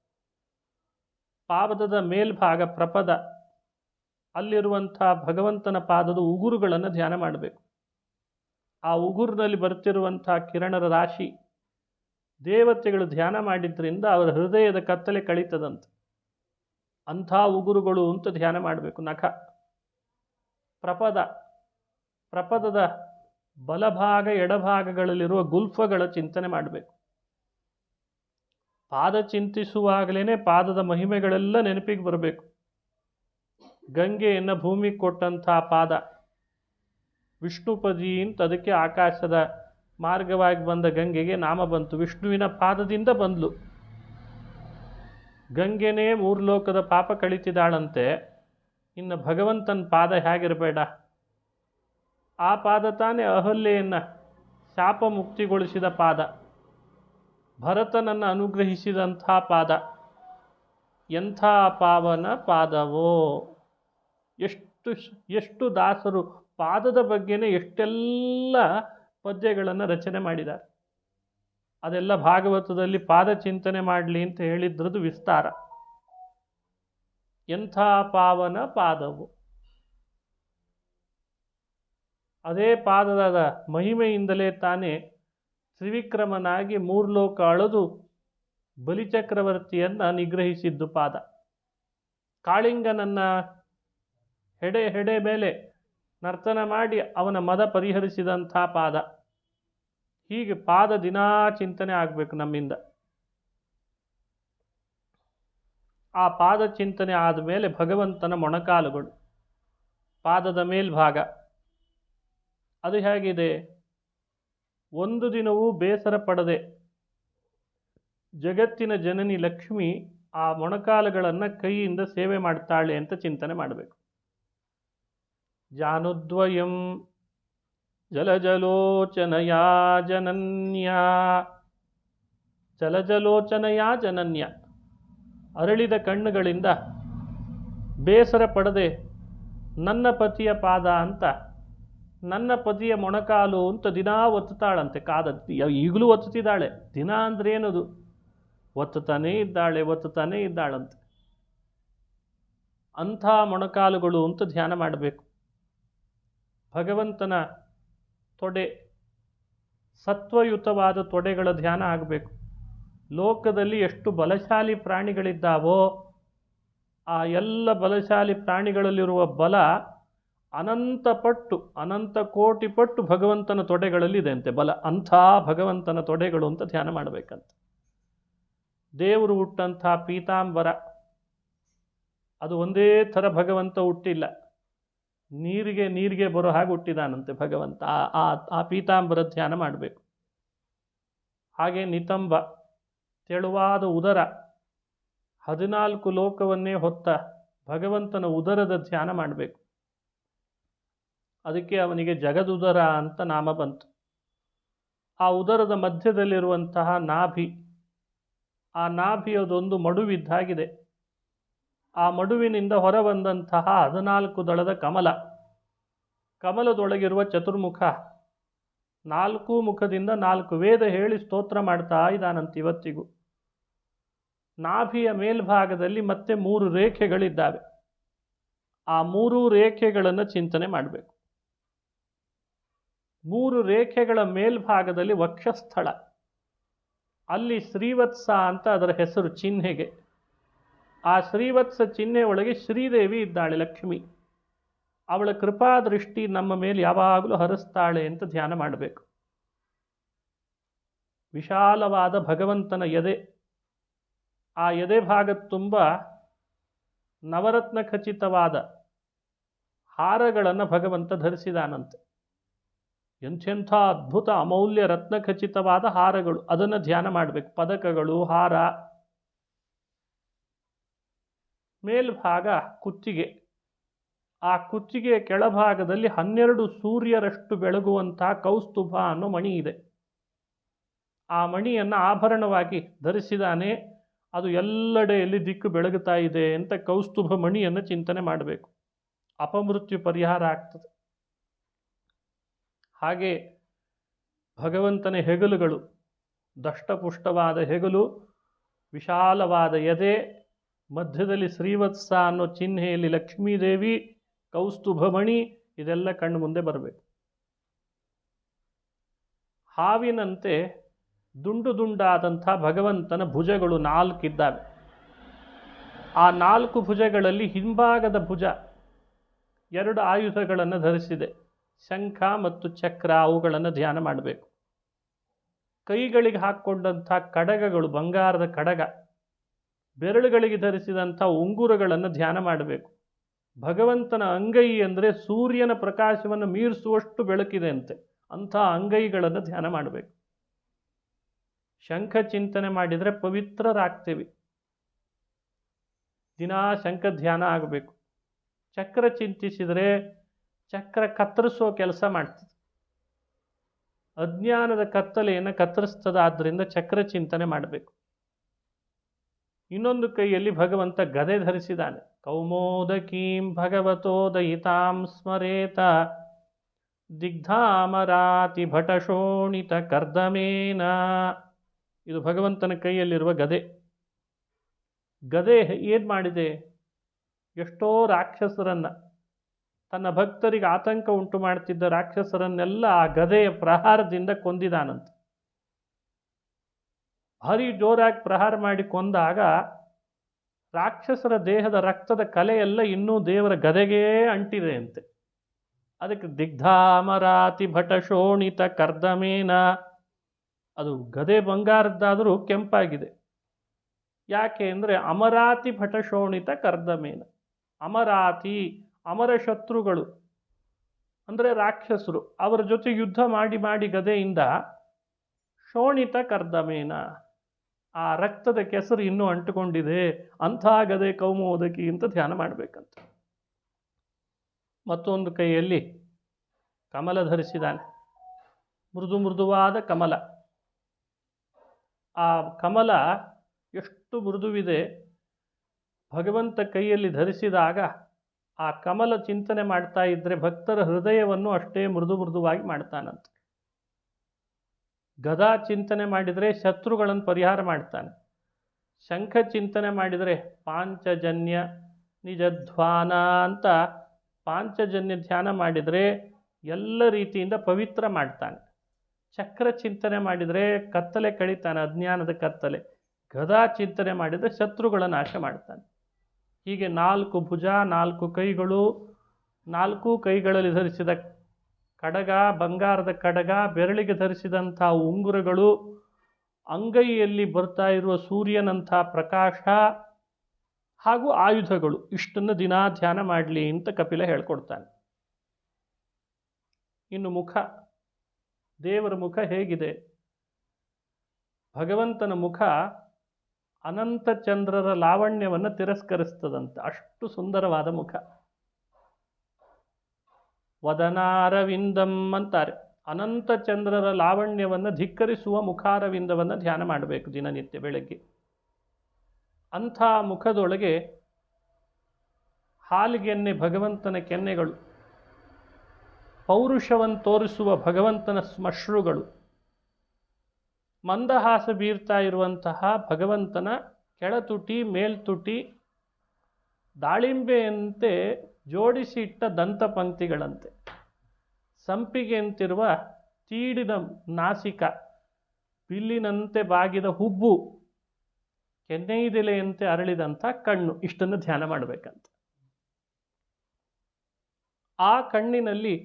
ಪಾದದ ಮೇಲ್ಭಾಗ ಪ್ರಪದ, ಅಲ್ಲಿರುವಂಥ ಭಗವಂತನ ಪಾದದ ಉಗುರುಗಳನ್ನು ಧ್ಯಾನ ಮಾಡಬೇಕು. ಆ ಉಗುರಿನಲ್ಲಿ ಬರ್ತಿರುವಂಥ ಕಿರಣರ ರಾಶಿ ದೇವತೆಗಳು ಧ್ಯಾನ ಮಾಡಿದ್ರಿಂದ ಅವರ ಹೃದಯದ ಕತ್ತಲೆ ಕಳೀತದಂತೆ. ಅಂಥ ಉಗುರುಗಳು ಅಂತ ಧ್ಯಾನ ಮಾಡಬೇಕು. ನಖ, ಪ್ರಪದದ ಬಲಭಾಗ ಎಡಭಾಗಗಳಲ್ಲಿರುವ ಗುಲ್ಫಗಳ ಚಿಂತನೆ ಮಾಡಬೇಕು. ಪಾದ ಚಿಂತಿಸುವಾಗಲೇ ಪಾದದ ಮಹಿಮೆಗಳೆಲ್ಲ ನೆನಪಿಗೆ ಬರಬೇಕು. ಗಂಗೆಯನ್ನು ಭೂಮಿಗೆ ಕೊಟ್ಟಂಥ ಪಾದ ವಿಷ್ಣುಪದಿ ಅಂತ, ಅದಕ್ಕೆ ಆಕಾಶದ ಮಾರ್ಗವಾಗಿ ಬಂದ ಗಂಗೆಗೆ ನಾಮ ಬಂತು. ವಿಷ್ಣುವಿನ ಪಾದದಿಂದ ಬಂದ್ಲು ಗಂಗೆನೇ 3 ಲೋಕದ ಪಾಪ ಕಳೀತಿದ್ದಾಳಂತೆ. ಇನ್ನು ಭಗವಂತನ ಪಾದ ಹೇಗಿರಬೇಡ? ಆ ಪಾದ ತಾನೇ ಅಹಲ್ಯೆಯನ್ನು ಶಾಪ ಮುಕ್ತಿಗೊಳಿಸಿದ ಪಾದ, ಭರತನನ್ನು ಅನುಗ್ರಹಿಸಿದಂಥ ಪಾದ. ಎಂಥ ಪಾವನ ಪಾದವೋ! ಎಷ್ಟು ದಾಸರು ಪಾದದ ಬಗ್ಗೆನೇ ಎಷ್ಟೆಲ್ಲ ಪದ್ಯಗಳನ್ನು ರಚನೆ ಮಾಡಿದ್ದಾರೆ. ಅದೆಲ್ಲ ಭಾಗವತದಲ್ಲಿ ಪಾದ ಚಿಂತನೆ ಮಾಡಲಿ ಅಂತ ಹೇಳಿದ್ರದ್ದು ವಿಸ್ತಾರ. ಎಂಥ ಪಾವನ ಪಾದವು! ಅದೇ ಪಾದದ ಮಹಿಮೆಯಿಂದಲೇ ತಾನೇ ತ್ರಿವಿಕ್ರಮನಾಗಿ 3 ಲೋಕ ಅಳೆದು ಬಲಿಚಕ್ರವರ್ತಿಯನ್ನು ನಿಗ್ರಹಿಸಿದ್ದು ಪಾದ. ಕಾಳಿಂಗನನ್ನು ಹೆಡೆ ಮೇಲೆ ನರ್ತನ ಮಾಡಿ ಅವನ ಮದ ಪರಿಹರಿಸಿದಂಥ ಪಾದ. ಹೀಗೆ ಪಾದ ದಿನಾ ಚಿಂತನೆ ಆಗಬೇಕು ನಮ್ಮಿಂದ. ಆ ಪಾದ ಚಿಂತನೆ ಆದಮೇಲೆ ಭಗವಂತನ ಮೊಣಕಾಲುಗಳು, ಪಾದದ ಮೇಲ್ಭಾಗ ಅದು ಹೇಗಿದೆ? ಒಂದು ದಿನವೂ ಬೇಸರ ಪಡದೆ ಜಗತ್ತಿನ ಜನನಿ ಲಕ್ಷ್ಮಿ ಆ ಮೊಣಕಾಲುಗಳನ್ನು ಕೈಯಿಂದ ಸೇವೆ ಮಾಡ್ತಾಳೆ ಅಂತ ಚಿಂತನೆ ಮಾಡಬೇಕು. ಜಾನುದ್ವಯಂ ಜಲಜಲೋಚನಯಾ ಜನನ್ಯ, ಜಲಜಲೋಚನಯಾ ಜನನ್ಯ, ಅರಳಿದ ಕಣ್ಣುಗಳಿಂದ ಬೇಸರ ಪಡದೆ ನನ್ನ ಪತಿಯ ಪಾದ ಅಂತ, ನನ್ನ ಪತಿಯ ಮೊಣಕಾಲು ಅಂತ ದಿನಾ ಒತ್ತುತ್ತಾಳಂತೆ. ಈಗಲೂ ಒತ್ತುತ್ತಿದ್ದಾಳೆ. ದಿನ ಅಂದ್ರೆ ಏನದು? ಒತ್ತುತ್ತಾನೇ ಇದ್ದಾಳಂತೆ. ಅಂಥ ಮೊಣಕಾಲುಗಳು ಅಂತ ಧ್ಯಾನ ಮಾಡಬೇಕು. ಭಗವಂತನ ತೊಡೆ, ಸತ್ವಯುತವಾದ ತೊಡೆಗಳ ಧ್ಯಾನ ಆಗಬೇಕು. ಲೋಕದಲ್ಲಿ ಎಷ್ಟು ಬಲಶಾಲಿ ಪ್ರಾಣಿಗಳಿದ್ದಾವೋ ಆ ಎಲ್ಲ ಬಲಶಾಲಿ ಪ್ರಾಣಿಗಳಲ್ಲಿರುವ ಬಲ ಅನಂತ ಕೋಟಿ ಪಟ್ಟು ಭಗವಂತನ ತೊಡೆಗಳಲ್ಲಿದೆ ಅಂತೆ ಬಲ. ಅಂಥ ಭಗವಂತನ ತೊಡೆಗಳು ಅಂತ ಧ್ಯಾನ ಮಾಡಬೇಕಂತ. ದೇವರು ಹುಟ್ಟಂಥ ಪೀತಾಂಬರ ಅದು ಒಂದೇ ಥರ ಭಗವಂತ ಹುಟ್ಟಿಲ್ಲ. ನೀರಿಗೆ ಬರೋ ಹಾಗೆ ಹುಟ್ಟಿದಾನಂತೆ ಭಗವಂತ. ಆ ಪೀತಾಂಬರ ಧ್ಯಾನ ಮಾಡಬೇಕು. ಹಾಗೆ ನಿತಂಬ, ತೆಳುವಾದ ಉದರ, 14 ಲೋಕವನ್ನೇ ಹೊತ್ತ ಭಗವಂತನ ಉದರದ ಧ್ಯಾನ ಮಾಡಬೇಕು. ಅದಕ್ಕೆ ಅವನಿಗೆ ಜಗದುದರ ಅಂತ ನಾಮ ಬಂತು. ಆ ಉದರದ ಮಧ್ಯದಲ್ಲಿರುವಂತಹ ನಾಭಿ, ಆ ನಾಭಿಯದೊಂದು ಮಡುವಿದ್ದಾಗಿದೆ. ಆ ಮಡುವಿನಿಂದ ಹೊರಬಂದಂತಹ 14 ದಳದ ಕಮಲದೊಳಗಿರುವ ಚತುರ್ಮುಖ, 4 ಮುಖದಿಂದ 4 ವೇದ ಹೇಳಿ ಸ್ತೋತ್ರ ಮಾಡ್ತಾ ಇದ್ದಾನಂತೆ ಇವತ್ತಿಗೂ. ನಾಭಿಯ ಮೇಲ್ಭಾಗದಲ್ಲಿ ಮತ್ತೆ 3 ರೇಖೆಗಳಿದ್ದಾವೆ. ಆ 3 ರೇಖೆಗಳನ್ನು ಚಿಂತನೆ ಮಾಡಬೇಕು. 3 ರೇಖೆಗಳ ಮೇಲ್ಭಾಗದಲ್ಲಿ ವಕ್ಷಸ್ಥಳ, ಅಲ್ಲಿ ಶ್ರೀವತ್ಸ ಅಂತ ಅದರ ಹೆಸರು ಚಿಹ್ನೆಗೆ. ಆ ಶ್ರೀವತ್ಸ ಚಿಹ್ನೆ ಒಳಗೆ ಶ್ರೀದೇವಿ ಇದ್ದಾಳೆ, ಲಕ್ಷ್ಮಿ. ಅವಳ ಕೃಪಾದೃಷ್ಟಿ ನಮ್ಮ ಮೇಲೆ ಯಾವಾಗಲೂ ಹರಿಸ್ತಾಳೆ ಅಂತ ಧ್ಯಾನ ಮಾಡಬೇಕು. ವಿಶಾಲವಾದ ಭಗವಂತನ ಎದೆ, ಆ ಎದೆ ಭಾಗದ ತುಂಬ ನವರತ್ನ ಖಚಿತವಾದ ಹಾರಗಳನ್ನು ಭಗವಂತ ಧರಿಸಿದಾನಂತೆ. ಎಂಥೆಂಥ ಅದ್ಭುತ ಅಮೂಲ್ಯ ರತ್ನ ಖಚಿತವಾದ ಹಾರಗಳು, ಅದನ್ನು ಧ್ಯಾನ ಮಾಡಬೇಕು. ಪದಕಗಳು, ಹಾರ. ಮೇಲ್ಭಾಗ ಕುತ್ತಿಗೆ, ಆ ಕುತ್ತಿಗೆಯ ಕೆಳಭಾಗದಲ್ಲಿ 12 ಸೂರ್ಯರಷ್ಟು ಬೆಳಗುವಂಥ ಕೌಸ್ತುಭ ಅನ್ನೋ ಮಣಿ ಇದೆ. ಆ ಮಣಿಯನ್ನು ಆಭರಣವಾಗಿ ಧರಿಸಿದಾನೆ. ಅದು ಎಲ್ಲೆಡೆಯಲ್ಲಿ ದಿಕ್ಕು ಬೆಳಗುತ್ತಾ ಇದೆ ಅಂತ ಕೌಸ್ತುಭ ಮಣಿಯನ್ನು ಚಿಂತನೆ ಮಾಡಬೇಕು. ಅಪಮೃತ್ಯು ಪರಿಹಾರ ಆಗ್ತದೆ. ಹಾಗೆ ಭಗವಂತನ ಹೆಗಲುಗಳು, ದಷ್ಟಪುಷ್ಟವಾದ ಹೆಗಲು, ವಿಶಾಲವಾದ ಎದೆ, ಮಧ್ಯದಲ್ಲಿ ಶ್ರೀವತ್ಸ ಅನ್ನೋ ಚಿಹ್ನೆಯಲ್ಲಿ ಲಕ್ಷ್ಮೀದೇವಿ, ಕೌಸ್ತುಭಮಣಿ ಇದೆಲ್ಲ ಕಣ್ಣು ಮುಂದೆ ಬರಬೇಕು. ಹಾವಿನಂತೆ ದುಂಡು ದುಂಡಾದಂಥ ಭಗವಂತನ ಭುಜಗಳು 4 ಇದ್ದಾವೆ. ಆ 4 ಭುಜಗಳಲ್ಲಿ ಹಿಂಭಾಗದ ಭುಜ 2 ಆಯುಧಗಳನ್ನು ಧರಿಸಿದೆ, ಶಂಖ ಮತ್ತು ಚಕ್ರ. ಅವುಗಳನ್ನು ಧ್ಯಾನ ಮಾಡಬೇಕು. ಕೈಗಳಿಗೆ ಹಾಕ್ಕೊಂಡಂಥ ಕಡಗಗಳು ಬಂಗಾರದ ಕಡಗ, ಬೆರಳುಗಳಿಗೆ ಧರಿಸಿದಂಥ ಉಂಗುರಗಳನ್ನು ಧ್ಯಾನ ಮಾಡಬೇಕು. ಭಗವಂತನ ಅಂಗೈ ಅಂದರೆ ಸೂರ್ಯನ ಪ್ರಕಾಶವನ್ನು ಮೀರಿಸುವಷ್ಟು ಬೆಳಕಿದೆ ಅಂತೆ, ಅಂಥ ಅಂಗೈಗಳನ್ನು ಧ್ಯಾನ ಮಾಡಬೇಕು. ಶಂಖ ಚಿಂತನೆ ಮಾಡಿದರೆ ಪವಿತ್ರರಾಗ್ತೇವೆ. ದಿನಾ ಶಂಖ ಧ್ಯಾನ ಆಗಬೇಕು. ಚಕ್ರ ಚಿಂತಿಸಿದರೆ ಚಕ್ರ ಕತ್ತರಿಸೋ ಕೆಲಸ ಮಾಡ್ತದೆ, ಅಜ್ಞಾನದ ಕತ್ತಲೆಯನ್ನು ಕತ್ತರಿಸ್ತದೆ. ಆದ್ದರಿಂದ ಚಕ್ರ ಚಿಂತನೆ ಮಾಡಬೇಕು. ಇನ್ನೊಂದು ಕೈಯಲ್ಲಿ ಭಗವಂತ ಗದೆ ಧರಿಸಿದ್ದಾನೆ. ಕೌಮೋದಕೀಂ ಭಗವತೋದಯಿತಾಂ ಸ್ಮರೇತ ದಿಗ್ಧಾಮರಾತಿ ಭಟಶೋಣಿತ ಕರ್ದಮೇನ. ಇದು ಭಗವಂತನ ಕೈಯಲ್ಲಿರುವ ಗದೆ. ಗದೆ ಏನು ಮಾಡಿದೆ? ಎಷ್ಟೋ ರಾಕ್ಷಸರನ್ನು, ತನ್ನ ಭಕ್ತರಿಗೆ ಆತಂಕ ಉಂಟು ಮಾಡ್ತಿದ್ದ ರಾಕ್ಷಸರನ್ನೆಲ್ಲ ಆ ಗದೆಯ ಪ್ರಹಾರದಿಂದ ಕೊಂದಿದಾನಂತೆ. ಭಾರಿ ಜೋರಾಗಿ ಪ್ರಹಾರ ಮಾಡಿ ಕೊಂದಾಗ ರಾಕ್ಷಸರ ದೇಹದ ರಕ್ತದ ಕಲೆಯೆಲ್ಲ ಇನ್ನೂ ದೇವರ ಗದೆಗೇ ಅಂಟಿದೆ ಅಂತೆ. ಅದಕ್ಕೆ ದಿಗ್ಧಾಮರಾತಿ ಭಟಶೋಣಿತ ಕರ್ದಮೇನ. ಅದು ಗದೆ ಬಂಗಾರದ್ದಾದರೂ ಕೆಂಪಾಗಿದೆ. ಯಾಕೆ ಅಂದರೆ ಅಮರಾತಿ ಭಟಶೋಣಿತ ಕರ್ದಮೇನ. ಅಮರಾತಿ, ಅಮರ ಶತ್ರುಗಳು ಅಂದರೆ ರಾಕ್ಷಸರು, ಅವರ ಜೊತೆ ಯುದ್ಧ ಮಾಡಿ ಮಾಡಿ ಗದೆಯಿಂದ ಶೋಣಿತ ಕರ್ದಮೇನ, ಆ ರಕ್ತದ ಕೆಸರು ಇನ್ನೂ ಅಂಟುಕೊಂಡಿದೆ. ಅಂಥ ಗದೆ ಕೌಮೋದಕಿ ಅಂತ ಧ್ಯಾನ ಮಾಡಬೇಕಂತ. ಮತ್ತೊಂದು ಕೈಯಲ್ಲಿ ಕಮಲ ಧರಿಸಿದ್ದಾನೆ, ಮೃದು ಮೃದುವಾದ ಕಮಲ. ಆ ಕಮಲ ಎಷ್ಟು ಮೃದುವಿದೆ, ಭಗವಂತ ಕೈಯಲ್ಲಿ ಧರಿಸಿದಾಗ ಆ ಕಮಲ ಚಿಂತನೆ ಮಾಡ್ತಾ ಇದ್ದರೆ ಭಕ್ತರ ಹೃದಯವನ್ನು ಅಷ್ಟೇ ಮೃದು ಮೃದುವಾಗಿ ಮಾಡ್ತಾನಂತೆ. ಗದಾ ಚಿಂತನೆ ಮಾಡಿದರೆ ಶತ್ರುಗಳನ್ನು ಪರಿಹಾರ ಮಾಡ್ತಾನೆ. ಶಂಖ ಚಿಂತನೆ ಮಾಡಿದರೆ ಪಾಂಚಜನ್ಯ ನಿಜಧ್ವಾನ ಅಂತ ಪಾಂಚಜನ್ಯ ಧ್ಯಾನ ಮಾಡಿದರೆ ಎಲ್ಲ ರೀತಿಯಿಂದ ಪವಿತ್ರ ಮಾಡ್ತಾನೆ. ಚಕ್ರ ಚಿಂತನೆ ಮಾಡಿದರೆ ಕತ್ತಲೆ ಕಳೀತಾನೆ, ಅಜ್ಞಾನದ ಕತ್ತಲೆ. ಗದಾ ಚಿಂತನೆ ಮಾಡಿದರೆ ಶತ್ರುಗಳ ನಾಶ ಮಾಡ್ತಾನೆ. ಹೀಗೆ 4 ಭುಜ, 4 ಕೈಗಳು, 4 ಕೈಗಳಲ್ಲಿ ಧರಿಸಿದ ಕಡಗ, ಬಂಗಾರದ ಕಡಗ, ಬೆರಳಿಗೆ ಧರಿಸಿದಂಥ ಉಂಗುರಗಳು, ಅಂಗೈಯಲ್ಲಿ ಬರ್ತಾ ಇರುವ ಸೂರ್ಯನಂಥ ಪ್ರಕಾಶ ಹಾಗೂ ಆಯುಧಗಳು, ಇಷ್ಟನ್ನು ದಿನಾ ಧ್ಯಾನ ಮಾಡಲಿ ಅಂತ ಕಪಿಲ ಹೇಳ್ಕೊಡ್ತಾನೆ. ಇನ್ನು ಮುಖ, ದೇವರ ಮುಖ ಹೇಗಿದೆ? ಭಗವಂತನ ಮುಖ ಅನಂತ ಚಂದ್ರರ ಲಾವಣ್ಯವನ್ನು ತಿರಸ್ಕರಿಸ್ತದಂತೆ, ಅಷ್ಟು ಸುಂದರವಾದ ಮುಖ. ವದನಾರವಿಂದಂ ಅಂತಾರೆ. ಅನಂತ ಚಂದ್ರರ ಲಾವಣ್ಯವನ್ನು ಧಿಕ್ಕರಿಸುವ ಮುಖಾರವಿಂದವನ್ನು ಧ್ಯಾನ ಮಾಡಬೇಕು ದಿನನಿತ್ಯ ಬೆಳಗ್ಗೆ. ಅಂಥ ಮುಖದೊಳಗೆ ಹಾಲಿಗೆನ್ನೆ ಭಗವಂತನ ಕೆನ್ನೆಗಳು, ಪೌರುಷವನ್ನು ತೋರಿಸುವ ಭಗವಂತನ ಶ್ಮಶ್ರುಗಳು, ಮಂದಹಾಸ ಬೀರ್ತಾ ಇರುವಂತಹ ಭಗವಂತನ ಕೆಳತುಟಿ ಮೇಲ್ತುಟಿ, ದಾಳಿಂಬೆಯಂತೆ ಜೋಡಿಸಿ ಇಟ್ಟ ದಂತಪಂಕ್ತಿಗಳಂತೆ, ಸಂಪಿಗೆ ಅಂತಿರುವ ತೀಡಿದ ನಾಸಿಕ, ಬಿಲ್ಲಿನಂತೆ ಬಾಗಿದ ಹುಬ್ಬು, ಕೆನ್ನೆಯಿದೆಲೆಯಂತೆ ಅರಳಿದಂಥ ಕಣ್ಣು, ಇಷ್ಟನ್ನು ಧ್ಯಾನ ಮಾಡಬೇಕಂತ. ಆ ಕಣ್ಣಿನಲ್ಲಿ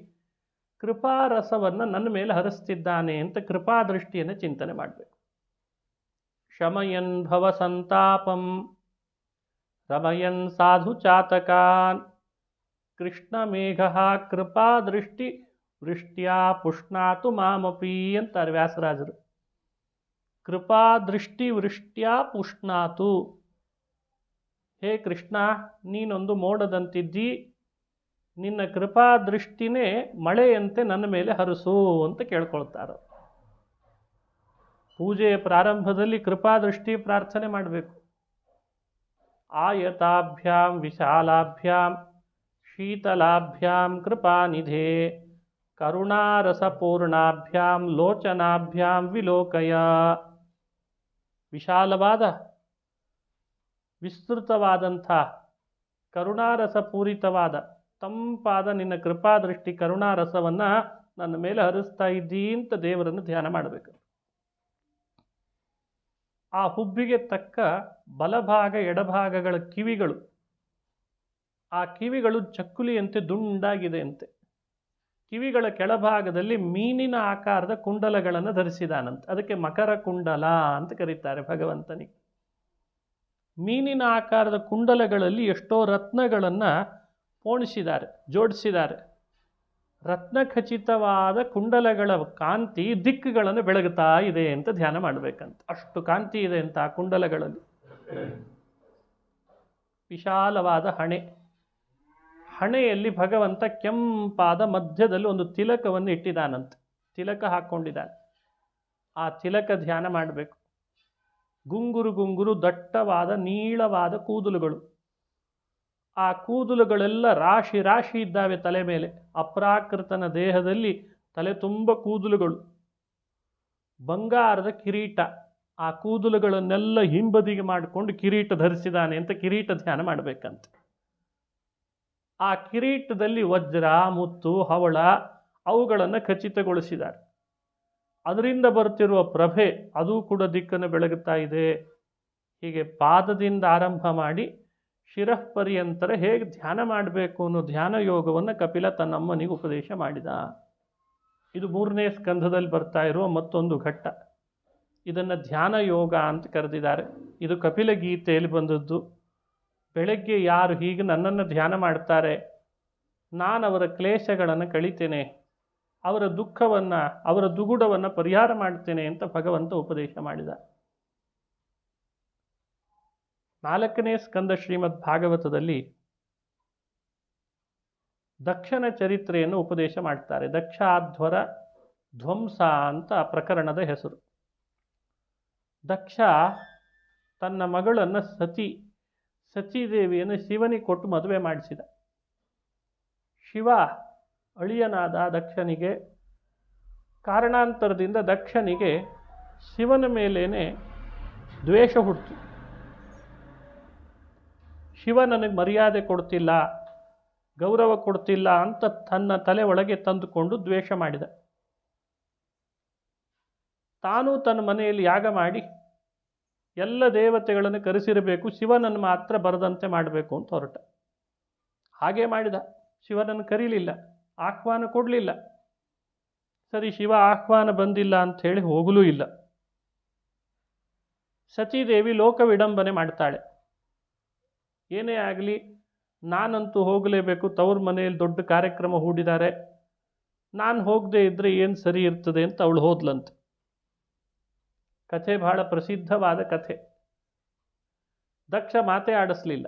ಕೃಪಾರಸವನ್ನು ನನ್ನ ಮೇಲೆ ಹರಿಸ್ತಿದ್ದಾನೆ ಅಂತ ಕೃಪಾದೃಷ್ಟಿಯನ್ನು ಚಿಂತನೆ ಮಾಡಬೇಕು. ಶಮಯನ್ ಭವ ಸಂತಾಪಂ ರಮಯನ್ ಸಾಧು ಚಾತಕಾನ್ ಕೃಷ್ಣ ಮೇಘ ಕೃಪಾದೃಷ್ಟಿ ವೃಷ್ಟ್ಯಾ ಪುಷ್ಣಾತು ಮಾಮಪಿ ಅಂತಾರೆ ವ್ಯಾಸರಾಜರು. ಕೃಪಾದೃಷ್ಟಿ ವೃಷ್ಟ್ಯಾ ಪುಷ್ಣಾತು. ಹೇ ಕೃಷ್ಣ, ನೀನೊಂದು ಮೋಡದಂತಿದ್ದಿ, ನಿನ್ನ ಕೃಪಾದೃಷ್ಟಿನೇ ಮಳೆಯಂತೆ ನನ್ನ ಮೇಲೆ ಹರಿಸು ಅಂತ ಕೇಳ್ಕೊಳ್ತಾರೆ. ಪೂಜೆಯ ಪ್ರಾರಂಭದಲ್ಲಿ ಕೃಪಾದೃಷ್ಟಿ ಪ್ರಾರ್ಥನೆ ಮಾಡಬೇಕು. ಆಯತಾಭ್ಯಾಂ ವಿಶಾಲಾಭ್ಯಾಂ ಶೀತಲಾಭ್ಯಾಂ ಕೃಪಾನಿಧೇ ಕರುಣಾರಸಪೂರ್ಣಾಭ್ಯಾಂ ಲೋಚನಾಭ್ಯಾಂ ವಿಲೋಕಯ. ವಿಶಾಲವಾದ ವಿಸ್ತೃತವಾದಂಥ ಕರುಣಾರಸಪೂರಿತವಾದ ತಂಪಾದ ನಿನ್ನ ಕೃಪಾದೃಷ್ಟಿ ಕರುಣಾರಸವನ್ನು ನನ್ನ ಮೇಲೆ ಹರಿಸ್ತಾ ಇದ್ದೀ ಅಂತ ದೇವರನ್ನು ಧ್ಯಾನ ಮಾಡಬೇಕು. ಆ ಹುಬ್ಬಿಗೆ ತಕ್ಕ ಬಲಭಾಗ ಎಡಭಾಗಗಳ ಕಿವಿಗಳು, ಆ ಕಿವಿಗಳು ಚಕ್ಕುಲಿಯಂತೆ ದುಂಡಾಗಿದೆ ಅಂತೆ. ಕಿವಿಗಳ ಕೆಳಭಾಗದಲ್ಲಿ ಮೀನಿನ ಆಕಾರದ ಕುಂಡಲಗಳನ್ನು ಧರಿಸಿದಾನಂತೆ. ಅದಕ್ಕೆ ಮಕರ ಕುಂಡಲ ಅಂತ ಕರೀತಾರೆ ಭಗವಂತನಿಗೆ. ಮೀನಿನ ಆಕಾರದ ಕುಂಡಲಗಳಲ್ಲಿ ಎಷ್ಟೋ ರತ್ನಗಳನ್ನು ಪೋಣಿಸಿದ್ದಾರೆ, ಜೋಡಿಸಿದ್ದಾರೆ. ರತ್ನಖಚಿತವಾದ ಕುಂಡಲಗಳ ಕಾಂತಿ ದಿಕ್ಕುಗಳನ್ನು ಬೆಳಗುತ್ತಾ ಇದೆ ಅಂತ ಧ್ಯಾನ ಮಾಡಬೇಕಂತ. ಅಷ್ಟು ಕಾಂತಿ ಇದೆ ಅಂತ ಆ ಕುಂಡಲಗಳಲ್ಲಿ. ವಿಶಾಲವಾದ ಹಣೆಯಲ್ಲಿ ಭಗವಂತ ಕೆಂಪಾದ ಮಧ್ಯದಲ್ಲಿ ಒಂದು ತಿಲಕವನ್ನು ಇಟ್ಟಿದ್ದಾನಂತೆ. ತಿಲಕ ಹಾಕ್ಕೊಂಡಿದ್ದಾನೆ. ಆ ತಿಲಕ ಧ್ಯಾನ ಮಾಡಬೇಕು. ಗುಂಗುರು ದಟ್ಟವಾದ ನೀಳವಾದ ಕೂದಲುಗಳು. ಆ ಕೂದಲುಗಳೆಲ್ಲ ರಾಶಿ ರಾಶಿ ಇದ್ದಾವೆ ತಲೆ ಮೇಲೆ. ಅಪ್ರಾಕೃತನ ದೇಹದಲ್ಲಿ ತಲೆ ತುಂಬ ಕೂದಲುಗಳು. ಬಂಗಾರದ ಕಿರೀಟ. ಆ ಕೂದಲುಗಳನ್ನೆಲ್ಲ ಹಿಂಬದಿಗೆ ಮಾಡಿಕೊಂಡು ಕಿರೀಟ ಧರಿಸಿದ್ದಾನೆ ಅಂತ ಕಿರೀಟ ಧ್ಯಾನ ಮಾಡಬೇಕಂತೆ. ಆ ಕಿರೀಟದಲ್ಲಿ ವಜ್ರ, ಮುತ್ತು, ಹವಳ ಅವುಗಳನ್ನು ಖಚಿತಗೊಳಿಸಿದ್ದಾರೆ. ಅದರಿಂದ ಬರ್ತಿರುವ ಪ್ರಭೆ ಅದು ಕೂಡ ದಿಕ್ಕನ್ನು ಬೆಳಗುತ್ತಾ ಇದೆ. ಹೀಗೆ ಪಾದದಿಂದ ಆರಂಭ ಮಾಡಿ ಶಿರಃ ಪರ್ಯಂತರ ಹೇಗೆ ಧ್ಯಾನ ಮಾಡಬೇಕು ಅನ್ನೋ ಧ್ಯಾನ ಯೋಗವನ್ನು ಕಪಿಲ ತನ್ನಮ್ಮನಿಗೆ ಉಪದೇಶ ಮಾಡಿದ. ಇದು 3ನೇ ಸ್ಕಂಧದಲ್ಲಿ ಬರ್ತಾ ಇರುವ ಮತ್ತೊಂದು ಘಟ್ಟ. ಇದನ್ನು ಧ್ಯಾನ ಯೋಗ ಅಂತ ಕರೆದಿದ್ದಾರೆ. ಇದು ಕಪಿಲ ಗೀತೆಯಲ್ಲಿ ಬಂದದ್ದು. ಬೆಳಗ್ಗೆ ಯಾರು ಹೀಗೆ ನನ್ನನ್ನು ಧ್ಯಾನ ಮಾಡ್ತಾರೆ, ನಾನು ಅವರ ಕ್ಲೇಶಗಳನ್ನು ಕಳಿತೇನೆ, ಅವರ ದುಃಖವನ್ನು, ಅವರ ದುಗುಡವನ್ನು ಪರಿಹಾರ ಮಾಡ್ತೇನೆ ಅಂತ ಭಗವಂತ ಉಪದೇಶ ಮಾಡಿದ. 4ನೇ ಸ್ಕಂದ ಶ್ರೀಮದ್ ಭಾಗವತದಲ್ಲಿ ದಕ್ಷನ ಚರಿತ್ರೆಯನ್ನು ಉಪದೇಶ ಮಾಡ್ತಾರೆ. ದಕ್ಷಾಧ್ವರ ಧ್ವಂಸ ಅಂತ ಪ್ರಕರಣದ ಹೆಸರು. ದಕ್ಷ ತನ್ನ ಮಗಳನ್ನು ಸತೀದೇವಿಯನ್ನು ಶಿವನಿಗೆ ಕೊಟ್ಟು ಮದುವೆ ಮಾಡಿಸಿದ. ಶಿವ ಅಳಿಯನಾದ ದಕ್ಷನಿಗೆ ಕಾರಣಾಂತರದಿಂದ ದಕ್ಷನಿಗೆ ಶಿವನ ಮೇಲೇನೆ ದ್ವೇಷ ಹುಟ್ಟಿತು. ಶಿವ ನನಗೆ ಮರ್ಯಾದೆ ಕೊಡ್ತಿಲ್ಲ, ಗೌರವ ಕೊಡ್ತಿಲ್ಲ ಅಂತ ತನ್ನ ತಲೆ ಒಳಗೆ ತಂದುಕೊಂಡು ದ್ವೇಷ ಮಾಡಿದ. ತಾನೂ ತನ್ನ ಮನೆಯಲ್ಲಿ ಯಾಗ ಮಾಡಿ ಎಲ್ಲ ದೇವತೆಗಳನ್ನು ಕರೆಸಿರಬೇಕು, ಶಿವನನ್ನು ಮಾತ್ರ ಬರದಂತೆ ಮಾಡಬೇಕು ಅಂತ ಹೊರಟ. ಹಾಗೇ ಮಾಡಿದ. ಶಿವನನ್ನು ಕರೀಲಿಲ್ಲ, ಆಹ್ವಾನ ಕೊಡಲಿಲ್ಲ. ಸರಿ, ಶಿವ ಆಹ್ವಾನ ಬಂದಿಲ್ಲ ಅಂಥೇಳಿ ಹೋಗಲೂ ಇಲ್ಲ. ಸತೀದೇವಿ ಲೋಕ ವಿಡಂಬನೆ ಮಾಡ್ತಾಳೆ. ಏನೇ ಆಗಲಿ ನಾನಂತೂ ಹೋಗಲೇಬೇಕು, ತವ್ರ ಮನೆಯಲ್ಲಿ ದೊಡ್ಡ ಕಾರ್ಯಕ್ರಮ ಹೂಡಿದ್ದಾರೆ, ನಾನು ಹೋಗದೆ ಇದ್ದರೆ ಏನು ಸರಿ ಇರ್ತದೆ ಅಂತ ಅವಳು ಹೋದ್ಲಂತೆ. ಕಥೆ ಬಹಳ ಪ್ರಸಿದ್ಧವಾದ ಕಥೆ. ದಕ್ಷ ಮಾತೇ ಆಡಿಸ್ಲಿಲ್ಲ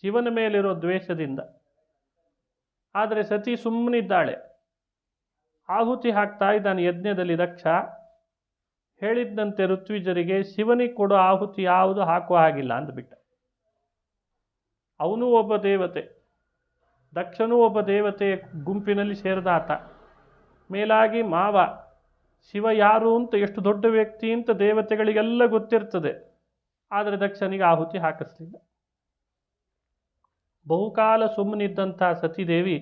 ಶಿವನ ಮೇಲಿರೋ ದ್ವೇಷದಿಂದ. ಆದರೆ ಸತಿ ಸುಮ್ಮನಿದ್ದಾಳೆ. ಆಹುತಿ ಹಾಕ್ತಾ ಇದ್ದಾನೆ ಯಜ್ಞದಲ್ಲಿ ದಕ್ಷ. ಹೇಳಿದ್ದಂತೆ ಋತ್ವಿಜರಿಗೆ ಶಿವನಿಗೆ ಕೊಡೋ ಆಹುತಿ ಯಾವುದು ಹಾಕುವ ಹಾಗಿಲ್ಲ ಅಂದ್ಬಿಟ್ಟ. ಅವನೂ ಒಬ್ಬ ದೇವತೆ, ದಕ್ಷನೂ ಒಬ್ಬ ದೇವತೆಯ ಗುಂಪಿನಲ್ಲಿ ಸೇರಿದಾತ. ಮೇಲಾಗಿ ಮಾವ. ಶಿವ ಯಾರು ಅಂತ, ಎಷ್ಟು ದೊಡ್ಡ ವ್ಯಕ್ತಿ ಅಂತ ದೇವತೆಗಳಿಗೆಲ್ಲ ಗೊತ್ತಿರ್ತದೆ. ಆದರೆ ದಕ್ಷನಿಗೆ ಆಹುತಿ ಹಾಕಿಸ್ಲಿಲ್ಲ. ಬಹುಕಾಲ ಸುಮ್ಮನಿದ್ದಂಥ ಸತೀದೇವಿ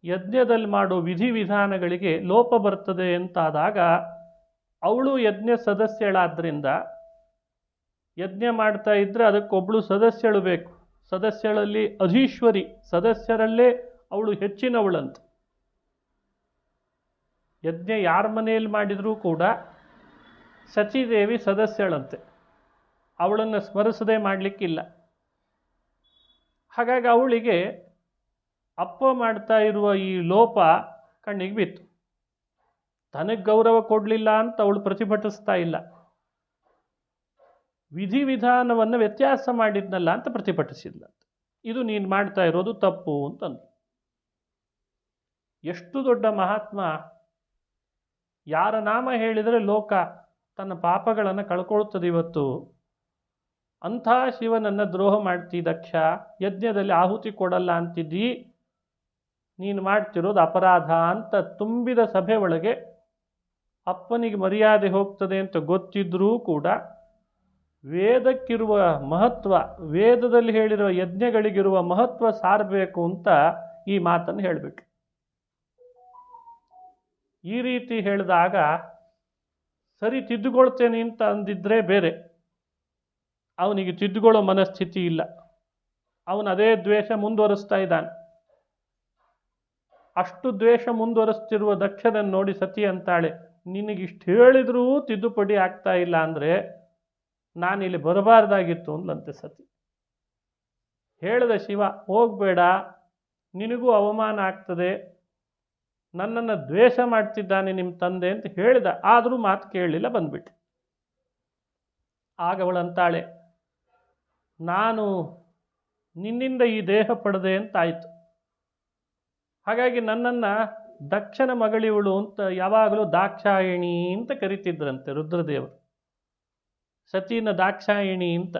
ಯಜ್ಞದಲ್ಲಿ ಮಾಡೋ ವಿಧಿವಿಧಾನಗಳಿಗೆ ಲೋಪ ಬರ್ತದೆ ಅಂತಾದಾಗ ಅವಳು ಯಜ್ಞ ಸದಸ್ಯಳಾದ್ದರಿಂದ ಯಜ್ಞ ಮಾಡ್ತಾ ಇದ್ದರೆ ಅದಕ್ಕೊಬ್ಬಳು ಸದಸ್ಯಳು ಬೇಕು. ಸದಸ್ಯಳಲ್ಲಿ ಅಧೀಶ್ವರಿ, ಸದಸ್ಯರಲ್ಲೇ ಅವಳು ಹೆಚ್ಚಿನವಳಂತ. ಯಜ್ಞ ಯಾರ ಮನೆಯಲ್ಲಿ ಮಾಡಿದರೂ ಕೂಡ ಸತೀದೇವಿ ಸದಸ್ಯಳಂತೆ, ಅವಳನ್ನು ಸ್ಮರಿಸದೆ ಮಾಡಲಿಕ್ಕಿಲ್ಲ. ಹಾಗಾಗಿ ಅವಳಿಗೆ ಅಪ್ಪ ಮಾಡ್ತಾ ಇರುವ ಈ ಲೋಪ ಕಣ್ಣಿಗೆ ಬಿತ್ತು. ತನಗೆ ಗೌರವ ಕೊಡಲಿಲ್ಲ ಅಂತ ಅವಳು ಪ್ರತಿಭಟಿಸ್ತಾ ಇಲ್ಲ, ವಿಧಿವಿಧಾನವನ್ನು ವ್ಯತ್ಯಾಸ ಮಾಡಿದ್ನಲ್ಲ ಅಂತ ಪ್ರತಿಭಟಿಸಿದ್ಲಂತ. ಇದು ನೀನು ಮಾಡ್ತಾ ಇರೋದು ತಪ್ಪು ಅಂತಂದು. ಎಷ್ಟು ದೊಡ್ಡ ಮಹಾತ್ಮ! ಯಾರ ನಾಮ ಹೇಳಿದರೆ ಲೋಕ ತನ್ನ ಪಾಪಗಳನ್ನು ಕಳ್ಕೊಳ್ತದೆ ಇವತ್ತು. ಅಂಥ ಶಿವನನ್ನು ದ್ರೋಹ ಮಾಡ್ತಿ ದಕ್ಷ, ಯಜ್ಞದಲ್ಲಿ ಆಹುತಿ ಕೊಡಲ್ಲ ಅಂತಿದ್ದಿ, ನೀನು ಮಾಡ್ತಿರೋದು ಅಪರಾಧ ಅಂತ ತುಂಬಿದ ಸಭೆ ಒಳಗೆ ಅಪ್ಪನಿಗೆ ಮರ್ಯಾದೆ ಹೋಗ್ತದೆ ಅಂತ ಗೊತ್ತಿದ್ರೂ ಕೂಡ ವೇದಕ್ಕಿರುವ ಮಹತ್ವ, ವೇದದಲ್ಲಿ ಹೇಳಿರುವ ಯಜ್ಞಗಳಿಗಿರುವ ಮಹತ್ವ ಸಾರಬೇಕು ಅಂತ ಈ ಮಾತನ್ನು ಹೇಳಿಬಿಟ್ರು. ಈ ರೀತಿ ಹೇಳಿದಾಗ ಸರಿ ತಿದ್ದುಕೊಳ್ತೇನೆ ಅಂತ ಅಂದಿದ್ರೆ ಬೇರೆ, ಅವನಿಗೆ ತಿದ್ದುಕೊಳ್ಳೋ ಮನಸ್ಥಿತಿ ಇಲ್ಲ. ಅವನು ಅದೇ ದ್ವೇಷ ಮುಂದುವರಿಸ್ತಾ ಇದ್ದಾನೆ. ಅಷ್ಟು ದ್ವೇಷ ಮುಂದುವರಿಸ್ತಿರುವ ದಕ್ಷನನ್ನು ನೋಡಿ ಸತಿ ಅಂತಾಳೆ, ನಿನಗಿಷ್ಟು ಹೇಳಿದ್ರೂ ತಿದ್ದುಪಡಿ ಆಗ್ತಾ ಇಲ್ಲ ಅಂದರೆ ನಾನಿಲ್ಲಿ ಬರಬಾರ್ದಾಗಿತ್ತು ಅಂದ್ಲಂತೆ ಸತಿ. ಹೇಳಿದ ಶಿವ, ಹೋಗಬೇಡ, ನಿನಗೂ ಅವಮಾನ ಆಗ್ತದೆ, ನನ್ನನ್ನು ದ್ವೇಷ ಮಾಡ್ತಿದ್ದಾನೆ ನಿಮ್ಮ ತಂದೆ ಅಂತ ಹೇಳಿದ. ಆದರೂ ಮಾತು ಕೇಳಲಿಲ್ಲ, ಬಂದ್ಬಿಟ್ಟು. ಆಗ ಅವಳಂತಾಳೆ, ನಾನು ನಿನ್ನಿಂದ ಈ ದೇಹ ಪಡೆದೆ ಅಂತಾಯಿತು, ಹಾಗಾಗಿ ನನ್ನನ್ನು ದಕ್ಷನ ಮಗಳಿವಳು ಅಂತ ಯಾವಾಗಲೂ ದಾಕ್ಷಾಯಿಣಿ ಅಂತ ಕರಿತಿದ್ರಂತೆ ರುದ್ರದೇವರು. ಸತಿನ ದಾಕ್ಷಾಯಿಣಿ ಅಂತ.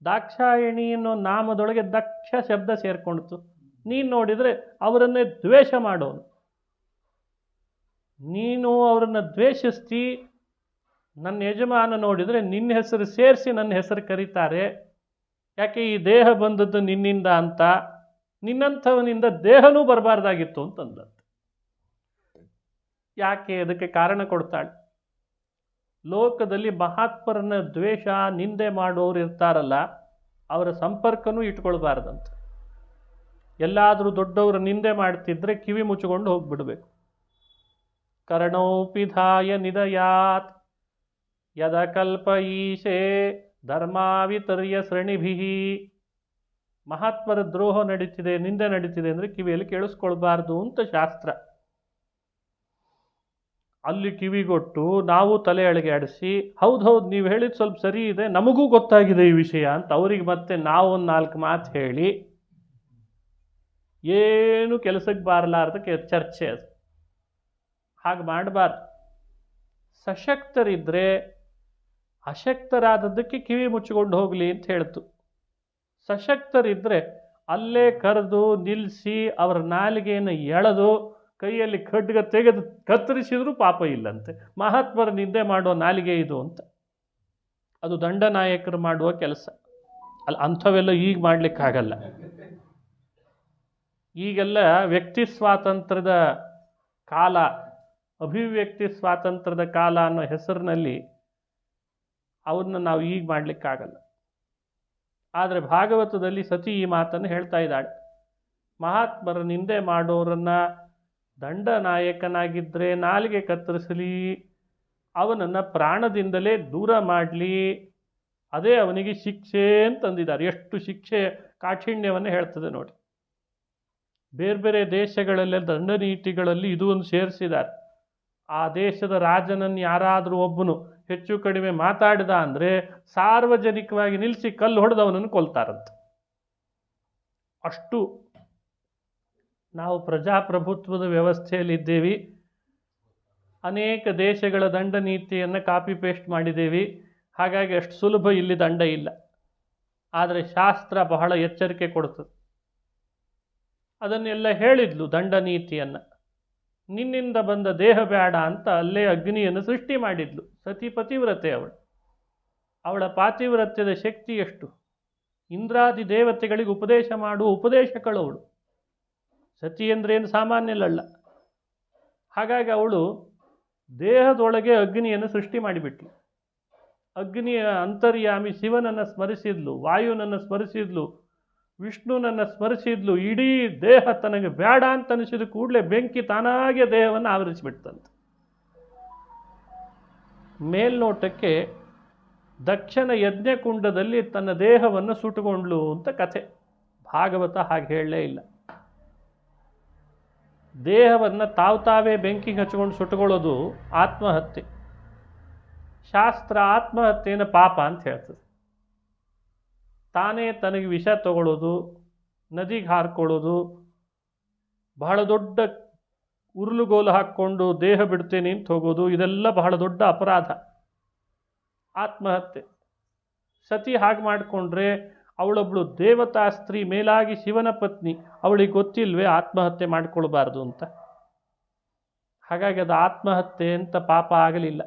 ದಾಕ್ಷಾಯಿಣಿ ಅನ್ನೋ ನಾಮದೊಳಗೆ ದಕ್ಷ ಶಬ್ದ ಸೇರ್ಕೊಂಡಿತು. ನೀನು ನೋಡಿದರೆ ಅವರನ್ನೇ ದ್ವೇಷ ಮಾಡೋನು, ನೀನು ಅವರನ್ನು ದ್ವೇಷಿಸ್ತಿ. ನನ್ನ ಯಜಮಾನ ನೋಡಿದರೆ ನಿನ್ನ ಹೆಸರು ಸೇರಿಸಿ ನನ್ನ ಹೆಸರು ಕರೀತಾರೆ. ಯಾಕೆ ಈ ದೇಹ ಬಂದದ್ದು ನಿನ್ನಿಂದ ಅಂತ, ನಿನ್ನಂಥವನಿಂದ ದೇಹನೂ ಬರಬಾರ್ದಾಗಿತ್ತು ಅಂತಂದಂತೆ. ಯಾಕೆ? ಅದಕ್ಕೆ ಕಾರಣ ಕೊಡ್ತಾಳೆ. ಲೋಕದಲ್ಲಿ ಮಹಾತ್ಮರನ್ನ ದ್ವೇಷ ನಿಂದೆ ಮಾಡೋರು ಇರ್ತಾರಲ್ಲ, ಅವರ ಸಂಪರ್ಕನೂ ಇಟ್ಕೊಳ್ಬಾರ್ದಂತ. ಎಲ್ಲಾದರೂ ದೊಡ್ಡವರು ನಿಂದೆ ಮಾಡ್ತಿದ್ರೆ ಕಿವಿ ಮುಚ್ಚಿಕೊಂಡು ಹೋಗ್ಬಿಡ್ಬೇಕು. ಕರ್ಣೋಪಿಧಾಯ ನಿದಯಾತ್ ಯದ ಕಲ್ಪ ಈಶೆ ಧರ್ಮಾವಿತರ್ಯ ಸೃಣಿಭಿ. ಮಹಾತ್ಮರ ದ್ರೋಹ ನಡೀತಿದೆ, ನಿಂದೆ ನಡೀತಿದೆ ಅಂದರೆ ಕಿವಿಯಲ್ಲಿ ಕೇಳಿಸ್ಕೊಳ್ಬಾರ್ದು ಅಂತ ಶಾಸ್ತ್ರ. ಅಲ್ಲಿ ಕಿವಿಗೊಟ್ಟು ನಾವು ತಲೆ ಅಳಿಗೆ ಆಡಿಸಿ, ಹೌದು ನೀವು ಹೇಳಿದ ಸ್ವಲ್ಪ ಸರಿ ಇದೆ, ನಮಗೂ ಗೊತ್ತಾಗಿದೆ ಈ ವಿಷಯ ಅಂತ ಅವ್ರಿಗೆ ಮತ್ತೆ ನಾವು ಒಂದು 4 ಮಾತು ಹೇಳಿ ಏನು ಕೆಲಸಕ್ಕೆ ಬಾರಲಾರ್ದಕ್ಕೆ ಚರ್ಚೆ. ಅದು ಹಾಗೆ ಮಾಡಬಾರ್ದು. ಸಶಕ್ತರಿದ್ದರೆ ಅಶಕ್ತರಾದದ್ದಕ್ಕೆ ಕಿವಿ ಮುಚ್ಚಿಕೊಂಡು ಹೋಗಲಿ ಅಂತ ಹೇಳ್ತು. ಸಶಕ್ತರಿದ್ದರೆ ಅಲ್ಲೇ ಕರೆದು ನಿಲ್ಲಿಸಿ ಅವರ ನಾಲಿಗೆಯನ್ನು ಎಳೆದು ಕೈಯಲ್ಲಿ ಖಡ್ಗ ತೆಗೆದು ಕತ್ತರಿಸಿದ್ರೂ ಪಾಪ ಇಲ್ಲಂತೆ. ಮಹಾತ್ಮರ ನಿಂದೆ ಮಾಡೋ ನಾಲಿಗೆ ಇದು ಅಂತ. ಅದು ದಂಡನಾಯಕರು ಮಾಡುವ ಕೆಲಸ ಅಲ್ಲ. ಅಂಥವೆಲ್ಲ ಈಗ ಮಾಡಲಿಕ್ಕಾಗಲ್ಲ. ಈಗೆಲ್ಲ ವ್ಯಕ್ತಿ ಸ್ವಾತಂತ್ರ್ಯದ ಕಾಲ, ಅಭಿವ್ಯಕ್ತಿ ಸ್ವಾತಂತ್ರ್ಯದ ಕಾಲ ಅನ್ನೋ ಹೆಸರಿನಲ್ಲಿ ಅವನ್ನ ನಾವು ಈಗ ಮಾಡಲಿಕ್ಕಾಗಲ್ಲ. ಆದರೆ ಭಾಗವತದಲ್ಲಿ ಸತಿ ಈ ಮಾತನ್ನು ಹೇಳ್ತಾ ಇದ್ದಾಳೆ. ಮಹಾತ್ಮರ ನಿಂದೆ ಮಾಡೋರನ್ನ ದಂಡನಾಯಕನಾಗಿದ್ದರೆ ನಾಲಿಗೆ ಕತ್ತರಿಸಲಿ, ಅವನನ್ನು ಪ್ರಾಣದಿಂದಲೇ ದೂರ ಮಾಡಲಿ, ಅದೇ ಅವನಿಗೆ ಶಿಕ್ಷೆ ಅಂತಂದಿದ್ದಾರೆ. ಎಷ್ಟು ಶಿಕ್ಷೆ ಕಾಠಿಣ್ಯವನ್ನು ಹೇಳ್ತದೆ ನೋಡಿ. ಬೇರೆ ಬೇರೆ ದೇಶಗಳಲ್ಲೇ ದಂಡ ನೀತಿಗಳಲ್ಲಿ ಇದು ಒಂದು ಸೇರಿಸಿದ್ದಾರೆ. ಆ ದೇಶದ ರಾಜನನ್ನು ಯಾರಾದರೂ ಒಬ್ಬನು ಹೆಚ್ಚು ಕಡಿಮೆ ಮಾತಾಡಿದ ಅಂದರೆ ಸಾರ್ವಜನಿಕವಾಗಿ ನಿಲ್ಲಿಸಿ ಕಲ್ಲು ಹೊಡೆದು ಅವನನ್ನು ಕೊಲ್ತಾರಂತೆ. ಅಷ್ಟು ನಾವು ಪ್ರಜಾಪ್ರಭುತ್ವದ ವ್ಯವಸ್ಥೆಯಲ್ಲಿದ್ದೇವೆ. ಅನೇಕ ದೇಶಗಳ ದಂಡ ನೀತಿಯನ್ನು ಕಾಪಿ ಪೇಸ್ಟ್ ಮಾಡಿದ್ದೇವೆ. ಹಾಗಾಗಿ ಅಷ್ಟು ಸುಲಭ ಇಲ್ಲಿ ದಂಡ ಇಲ್ಲ. ಆದರೆ ಶಾಸ್ತ್ರ ಬಹಳ ಎಚ್ಚರಿಕೆ ಕೊಡ್ತದೆ. ಅದನ್ನೆಲ್ಲ ಹೇಳಿದ್ಲು ದಂಡ ನೀತಿಯನ್ನು. ನಿನ್ನಿಂದ ಬಂದ ದೇಹ ಬೇಡ ಅಂತ ಅಲ್ಲೇ ಅಗ್ನಿಯನ್ನು ಸೃಷ್ಟಿ ಮಾಡಿದ್ಲು. ಸತಿ ಪತಿವ್ರತೆ ಅವಳು. ಅವಳ ಪಾತಿವ್ರತ್ಯದ ಶಕ್ತಿ ಎಷ್ಟು! ಇಂದ್ರಾದಿ ದೇವತೆಗಳಿಗೆ ಉಪದೇಶ ಮಾಡುವ ಉಪದೇಶಕಳವಳು. ಸತಿ ಅಂದ್ರೇನು ಸಾಮಾನ್ಯಲಲ್ಲ. ಹಾಗಾಗಿ ಅವಳು ದೇಹದೊಳಗೆ ಅಗ್ನಿಯನ್ನು ಸೃಷ್ಟಿ ಮಾಡಿಬಿಟ್ಲು. ಅಗ್ನಿಯ ಅಂತರ್ಯಾಮಿ ಶಿವನನ್ನು ಸ್ಮರಿಸಿದ್ಲು, ವಾಯುನನ್ನು ಸ್ಮರಿಸಿದ್ಲು, ವಿಷ್ಣುನನ್ನು ಸ್ಮರಿಸಿದ್ಲು. ಇಡೀ ದೇಹ ತನಗೆ ಬೇಡ ಅಂತ ಅನಿಸಿದ ಕೂಡಲೇ ಬೆಂಕಿ ತಾನಾಗೆ ದೇಹವನ್ನು ಆವರಿಸಿಬಿಡ್ತಂತೆ. ಮೇಲ್ನೋಟಕ್ಕೆ ದಕ್ಷನ ಯಜ್ಞಕುಂಡದಲ್ಲಿ ತನ್ನ ದೇಹವನ್ನು ಸುಟ್ಟುಕೊಂಡ್ಲು ಅಂತ ಕಥೆ. ಭಾಗವತ ಹಾಗೆ ಹೇಳಲೇ ಇಲ್ಲ. ದೇಹವನ್ನು ತಾವೇ ಬೆಂಕಿಗೆ ಹಚ್ಕೊಂಡು ಸುಟ್ಟುಕೊಳ್ಳೋದು ಆತ್ಮಹತ್ಯೆ. ಶಾಸ್ತ್ರ ಆತ್ಮಹತ್ಯೆಯನ್ನು ಪಾಪ ಅಂತ ಹೇಳ್ತದೆ. ತಾನೇ ತನಗೆ ವಿಷ ತಗೊಳ್ಳೋದು, ನದಿಗೆ ಹಾರ್ಕೊಳ್ಳೋದು, ಬಹಳ ದೊಡ್ಡ ಉರುಳುಗೋಲು ಹಾಕ್ಕೊಂಡು ದೇಹ ಬಿಡ್ತೇನೆ ಅಂತ ಹೋಗೋದು, ಇದೆಲ್ಲ ಬಹಳ ದೊಡ್ಡ ಅಪರಾಧ, ಆತ್ಮಹತ್ಯೆ. ಸತಿ ಹಾಗೆ ಮಾಡಿಕೊಂಡ್ರೆ ಅವಳೊಬ್ಬಳು ದೇವತಾ ಸ್ತ್ರೀ, ಮೇಲಾಗಿ ಶಿವನ ಪತ್ನಿ, ಅವಳಿಗೆ ಗೊತ್ತಿಲ್ವೇ ಆತ್ಮಹತ್ಯೆ ಮಾಡಿಕೊಳ್ಬಾರ್ದು ಅಂತ. ಹಾಗಾಗಿ ಅದು ಆತ್ಮಹತ್ಯೆ ಅಂತ ಪಾಪ ಆಗಲಿಲ್ಲ.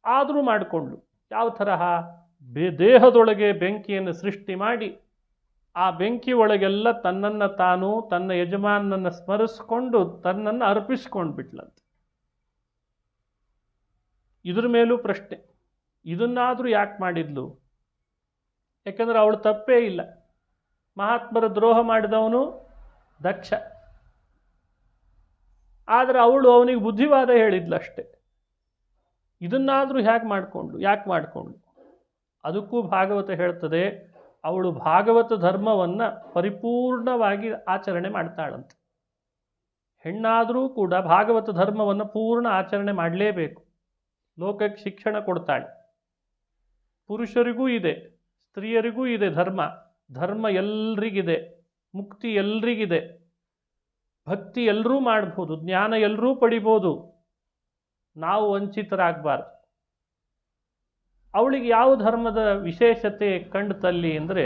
ಆದರೂ ಮಾಡಿಕೊಂಡ್ಳು. ಯಾವ ತರಹ ದೇಹದೊಳಗೆ ಬೆಂಕಿಯನ್ನು ಸೃಷ್ಟಿ ಮಾಡಿ ಆ ಬೆಂಕಿ ಒಳಗೆಲ್ಲ ತನ್ನನ್ನು ತಾನು ತನ್ನ ಯಜಮಾನನನ್ನು ಸ್ಮರಿಸ್ಕೊಂಡು ತನ್ನನ್ನು ಅರ್ಪಿಸ್ಕೊಂಡು ಬಿಟ್ಲಂತೆ. ಇದ್ರ ಮೇಲೂ ಪ್ರಶ್ನೆ, ಇದನ್ನಾದರೂ ಯಾಕೆ ಮಾಡಿದ್ಲು? ಯಾಕಂದ್ರೆ ಅವಳು ತಪ್ಪೇ ಇಲ್ಲ. ಮಹಾತ್ಮರ ದ್ರೋಹ ಮಾಡಿದವನು ದಕ್ಷ. ಆದರೆ ಅವಳು ಅವನಿಗೆ ಬುದ್ಧಿವಾದ ಹೇಳಿದ್ಲಷ್ಟೆ. ಇದನ್ನಾದರೂ ಯಾಕೆ ಮಾಡಿಕೊಂಡು? ಅದಕ್ಕೂ ಭಾಗವತ ಹೇಳ್ತದೆ, ಅವಳು ಭಾಗವತ ಧರ್ಮವನ್ನು ಪರಿಪೂರ್ಣವಾಗಿ ಆಚರಣೆ ಮಾಡ್ತಾಳಂತೆ. ಹೆಣ್ಣಾದರೂ ಕೂಡ ಭಾಗವತ ಧರ್ಮವನ್ನು ಪೂರ್ಣ ಆಚರಣೆ ಮಾಡಲೇಬೇಕು. ಲೋಕಕ್ಕೆ ಶಿಕ್ಷಣ ಕೊಡ್ತಾಳೆ. ಪುರುಷರಿಗೂ ಇದೆ, ಸ್ತ್ರೀಯರಿಗೂ ಇದೆ ಧರ್ಮ. ಧರ್ಮ ಎಲ್ರಿಗಿದೆ, ಮುಕ್ತಿ ಎಲ್ರಿಗಿದೆ, ಭಕ್ತಿ ಎಲ್ಲರೂ ಮಾಡ್ಬೋದು, ಜ್ಞಾನ ಎಲ್ಲರೂ ಪಡಿಬೋದು. ನಾವು ವಂಚಿತರಾಗಬಾರ್ದು. ಅವಳಿಗೆ ಯಾವ ಧರ್ಮದ ವಿಶೇಷತೆ ಕಂಡುತಲ್ಲಿ ಅಂದರೆ,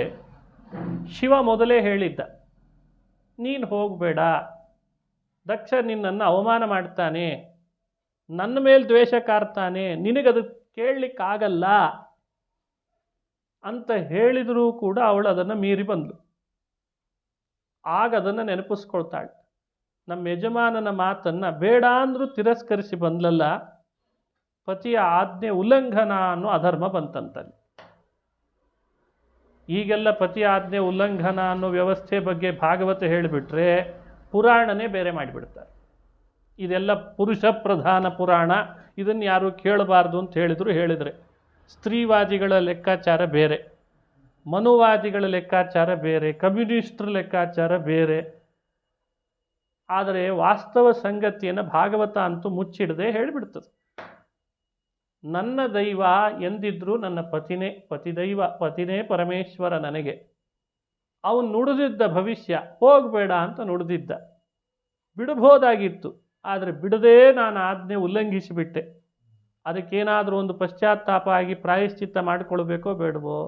ಶಿವ ಮೊದಲೇ ಹೇಳಿದ್ದ, ನೀನು ಹೋಗಬೇಡ, ದಕ್ಷ ನಿನ್ನನ್ನು ಅವಮಾನ ಮಾಡ್ತಾನೆ, ನನ್ನ ಮೇಲೆ ದ್ವೇಷ ಕಾರ್ತಾನೆ, ನಿನಗದು ಕೇಳಲಿಕ್ಕಾಗಲ್ಲ ಅಂತ ಹೇಳಿದರೂ ಕೂಡ ಅವಳು ಅದನ್ನು ಮೀರಿ ಬಂದಳು. ಆಗ ಅದನ್ನು ನೆನಪಿಸ್ಕೊಳ್ತಾಳೆ. ನಮ್ಮ ಯಜಮಾನನ ಮಾತನ್ನು ಬೇಡ ಅಂದರೂ ತಿರಸ್ಕರಿಸಿ ಬಂದ್ಲಲ್ಲ, ಪತಿಯ ಆಜ್ಞೆ ಉಲ್ಲಂಘನ ಅನ್ನೋ ಅಧರ್ಮ ಬಂತಂತಲ್ಲಿ. ಈಗೆಲ್ಲ ಪತಿಯ ಆಜ್ಞೆ ಉಲ್ಲಂಘನ ಅನ್ನೋ ವ್ಯವಸ್ಥೆ ಬಗ್ಗೆ ಭಾಗವತ ಹೇಳಿಬಿಟ್ರೆ ಪುರಾಣನೇ ಬೇರೆ ಮಾಡಿಬಿಡ್ತಾರೆ. ಇದೆಲ್ಲ ಪುರುಷ ಪ್ರಧಾನ ಪುರಾಣ, ಇದನ್ನು ಯಾರು ಕೇಳಬಾರ್ದು ಅಂತ ಹೇಳಿದರೆ ಸ್ತ್ರೀವಾದಿಗಳ ಲೆಕ್ಕಾಚಾರ ಬೇರೆ, ಮನುವಾದಿಗಳ ಲೆಕ್ಕಾಚಾರ ಬೇರೆ, ಕಮ್ಯುನಿಸ್ಟರ ಲೆಕ್ಕಾಚಾರ ಬೇರೆ. ಆದರೆ ವಾಸ್ತವ ಸಂಗತಿಯನ್ನು ಭಾಗವತ ಅಂತೂ ಮುಚ್ಚಿಡದೆ ಹೇಳಿಬಿಡ್ತದೆ. ನನ್ನ ದೈವ ಎಂದಿದ್ರೂ ನನ್ನ ಪತಿನೇ, ಪತಿದೈವ, ಪತಿನೇ ಪರಮೇಶ್ವರ ನನಗೆ. ಅವನು ನುಡಿದಿದ್ದ ಭವಿಷ್ಯ, ಹೋಗಬೇಡ ಅಂತ ನುಡಿದಿದ್ದ, ಬಿಡಬಹುದಾಗಿತ್ತು. ಆದರೆ ಬಿಡದೇ ನಾನು ಆಜ್ಞೆ ಉಲ್ಲಂಘಿಸಿಬಿಟ್ಟೆ. ಅದಕ್ಕೇನಾದರೂ ಒಂದು ಪಶ್ಚಾತ್ತಾಪ ಆಗಿ ಪ್ರಾಯಶ್ಚಿತ್ತ ಮಾಡಿಕೊಳ್ಬೇಕೋ ಬೇಡವೋ?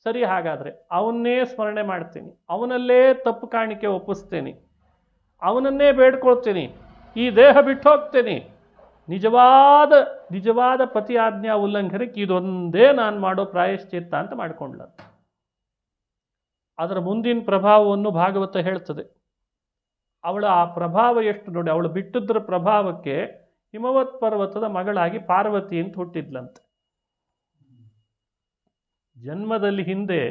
ಸರಿ, ಹಾಗಾದರೆ ಅವನ್ನೇ ಸ್ಮರಣೆ ಮಾಡ್ತೀನಿ, ಅವನಲ್ಲೇ ತಪ್ಪು ಕಾಣಿಕೆ ಒಪ್ಪಿಸ್ತೇನೆ, ಅವನನ್ನೇ ಬೇಡ್ಕೊಳ್ತೀನಿ, ಈ ದೇಹ ಬಿಟ್ಟು ಹೋಗ್ತೇನೆ. ನಿಜವಾದ ಪತಿ ಆಜ್ಞಾ ಉಲ್ಲಂಘನಕ್ಕೆ ಇದೊಂದೇ ನಾನು ಮಾಡೋ ಪ್ರಾಯಶ್ಚಿತ್ತ ಅಂತ ಮಾಡಿಕೊಂಡ್ಲ. ಅದರ ಮುಂದಿನ ಪ್ರಭಾವವನ್ನು ಭಾಗವತ ಹೇಳ್ತದೆ. ಅವಳ ಆ ಪ್ರಭಾವ ಎಷ್ಟು ನೋಡಿ. ಅವಳು ಬಿಟ್ಟಿದ್ದರ ಪ್ರಭಾವಕ್ಕೆ ಹಿಮವತ್ ಪರ್ವತದ ಮಗಳಾಗಿ ಪಾರ್ವತಿ ಅಂತ ಹುಟ್ಟಿದ್ಲಂತೆ. ಜನ್ಮದಲ್ಲಿ ಹಿಂದೆ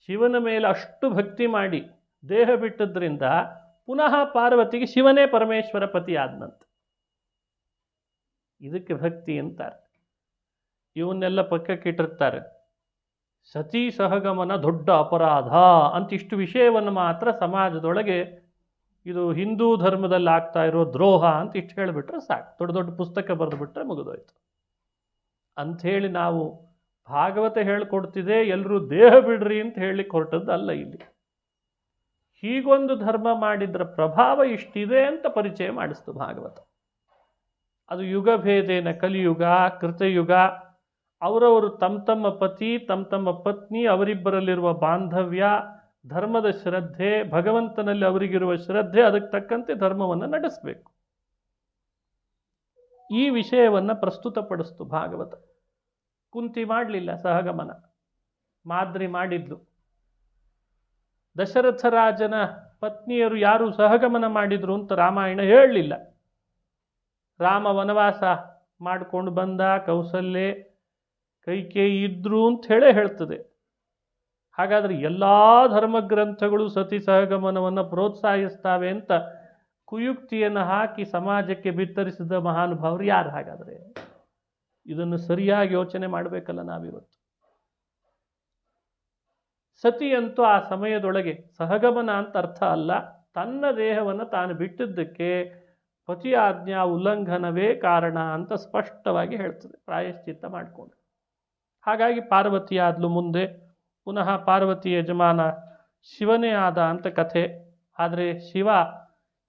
ಶಿವನ ಮೇಲೆ ಅಷ್ಟು ಭಕ್ತಿ ಮಾಡಿ ದೇಹ ಬಿಟ್ಟದ್ರಿಂದ ಪುನಃ ಪಾರ್ವತಿಗೆ ಶಿವನೇ ಪರಮೇಶ್ವರ ಪತಿ ಆದ್ನಂತೆ. ಇದಕ್ಕೆ ಭಕ್ತಿ ಅಂತಾರೆ. ಇವನ್ನೆಲ್ಲ ಪಕ್ಕಕ್ಕಿಟ್ಟಿರ್ತಾರೆ. ಸತಿ ಸಹಗಮನ ದೊಡ್ಡ ಅಪರಾಧ ಅಂತ ಇಷ್ಟು ವಿಷಯವನ್ನು ಮಾತ್ರ ಸಮಾಜದೊಳಗೆ ಇದು ಹಿಂದೂ ಧರ್ಮದಲ್ಲಿ ಆಗ್ತಾ ಇರೋ ದ್ರೋಹ ಅಂತ ಇಷ್ಟು ಹೇಳಿಬಿಟ್ರೆ ಸಾಕು. ದೊಡ್ಡ ದೊಡ್ಡ ಪುಸ್ತಕ ಬರೆದುಬಿಟ್ರೆ ಮುಗಿದೋಯ್ತು. ಅಂಥೇಳಿ ನಾವು ಭಾಗವತ ಹೇಳಿಕೊಡ್ತಿದೆ ಎಲ್ಲರೂ ದೇಹ ಬಿಡ್ರಿ ಅಂತ ಹೇಳಲಿಕ್ಕೆ ಹೊರಟದ್ದು ಅಲ್ಲ. ಇಲ್ಲಿ ಹೀಗೊಂದು ಧರ್ಮ ಮಾಡಿದ್ರ ಪ್ರಭಾವ ಇಷ್ಟಿದೆ ಅಂತ ಪರಿಚಯ ಮಾಡಿಸ್ತು ಭಾಗವತ. ಅದು ಯುಗಭೇದೇನ, ಕಲಿಯುಗ, ಕೃತಯುಗ, ಅವರವರು ತಮ್ಮ ಪತಿ ತಮ್ಮ ಪತ್ನಿ ಅವರಿಬ್ಬರಲ್ಲಿರುವ ಬಾಂಧವ್ಯ, ಧರ್ಮದ ಶ್ರದ್ಧೆ, ಭಗವಂತನಲ್ಲಿ ಅವರಿಗಿರುವ ಶ್ರದ್ಧೆ, ಅದಕ್ಕೆ ತಕ್ಕಂತೆ ಧರ್ಮವನ್ನು ನಡೆಸಬೇಕು. ಈ ವಿಷಯವನ್ನು ಪ್ರಸ್ತುತಪಡಿಸ್ತು ಭಾಗವತ. ಕುಂತಿ ಮಾಡಲಿಲ್ಲ ಸಹಗಮನ, ಮಾದ್ರಿ ಮಾಡಿದ್ಲು. ದಶರಥ ರಾಜನ ಪತ್ನಿಯರು ಯಾರು ಸಹಗಮನ ಮಾಡಿದ್ರು ಅಂತ ರಾಮಾಯಣ ಹೇಳಲಿಲ್ಲ. ರಾಮ ವನವಾಸ ಮಾಡಿಕೊಂಡು ಬಂದ, ಕೌಸಲ್ಯೆ ಕೈಕೇಯಿ ಇದ್ರು ಅಂತ ಹೇಳ್ತದೆ. ಹಾಗಾದರೆ ಎಲ್ಲ ಧರ್ಮಗ್ರಂಥಗಳು ಸತಿ ಸಹಗಮನವನ್ನು ಪ್ರೋತ್ಸಾಹಿಸ್ತಾವೆ ಅಂತ ಕುಯುಕ್ತಿಯನ್ನು ಹಾಕಿ ಸಮಾಜಕ್ಕೆ ಬಿತ್ತರಿಸಿದ ಮಹಾನುಭಾವರು ಯಾರು? ಹಾಗಾದರೆ ಇದನ್ನು ಸರಿಯಾಗಿ ಯೋಚನೆ ಮಾಡಬೇಕಲ್ಲ ನಾವಿವತ್ತು. ಸತಿಯಂತೂ ಆ ಸಮಯದೊಳಗೆ ಸಹಗಮನ ಅಂತ ಅರ್ಥ ಅಲ್ಲ, ತನ್ನ ದೇಹವನ್ನು ತಾನು ಬಿಟ್ಟಿದ್ದಕ್ಕೆ ಪತಿ ಆಜ್ಞಾ ಉಲ್ಲಂಘನವೇ ಕಾರಣ ಅಂತ ಸ್ಪಷ್ಟವಾಗಿ ಹೇಳ್ತದೆ, ಪ್ರಾಯಶ್ಚಿತ್ತ ಮಾಡಿಕೊಂಡು. ಹಾಗಾಗಿ ಪಾರ್ವತಿ ಆದ್ಲು. ಮುಂದೆ ಪುನಃ ಪಾರ್ವತಿ ಯಜಮಾನ ಶಿವನೇ ಆದ ಅಂತ ಕಥೆ. ಆದರೆ ಶಿವ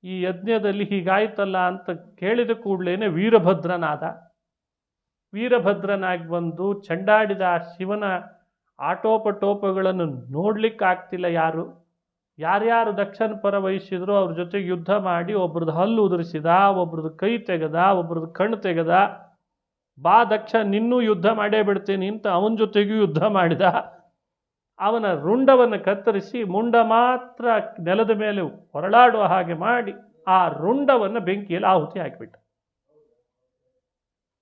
ಈ ಯಜ್ಞದಲ್ಲಿ ಹೀಗಾಯ್ತಲ್ಲ ಅಂತ ಕೇಳಿದ ಕೂಡಲೇ ವೀರಭದ್ರನಾದ. ವೀರಭದ್ರನಾಗಿ ಬಂದು ಚಂಡಾಡಿದ ಶಿವನ ಆಟೋಪಟೋಪಗಳನ್ನು ನೋಡ್ಲಿಕ್ಕಾಗ್ತಿಲ್ಲ ಯಾರು. ಯಾರ್ಯಾರು ದಕ್ಷನ ಪರ ವಹಿಸಿದ್ರು ಅವ್ರ ಜೊತೆಗೆ ಯುದ್ಧ ಮಾಡಿ ಒಬ್ರದ್ದು ಹಲ್ಲು ಉದುರಿಸಿದ, ಒಬ್ರದ್ದು ಕೈ ತೆಗೆದ, ಒಬ್ರದ್ದು ಕಣ್ಣು ತೆಗೆದ. ಬಾ ದಕ್ಷ, ನಿನ್ನೂ ಯುದ್ಧ ಮಾಡೇ ಬಿಡ್ತೀನಿ ಅಂತ ಅವನ ಜೊತೆಗೂ ಯುದ್ಧ ಮಾಡಿದ. ಅವನ ರುಂಡವನ್ನು ಕತ್ತರಿಸಿ ಮುಂಡ ಮಾತ್ರ ನೆಲದ ಮೇಲೆ ಹೊರಳಾಡುವ ಹಾಗೆ ಮಾಡಿ ಆ ರುಂಡವನ್ನು ಬೆಂಕಿಯಲ್ಲಿ ಆಹುತಿ ಹಾಕಿಬಿಟ್ಟ.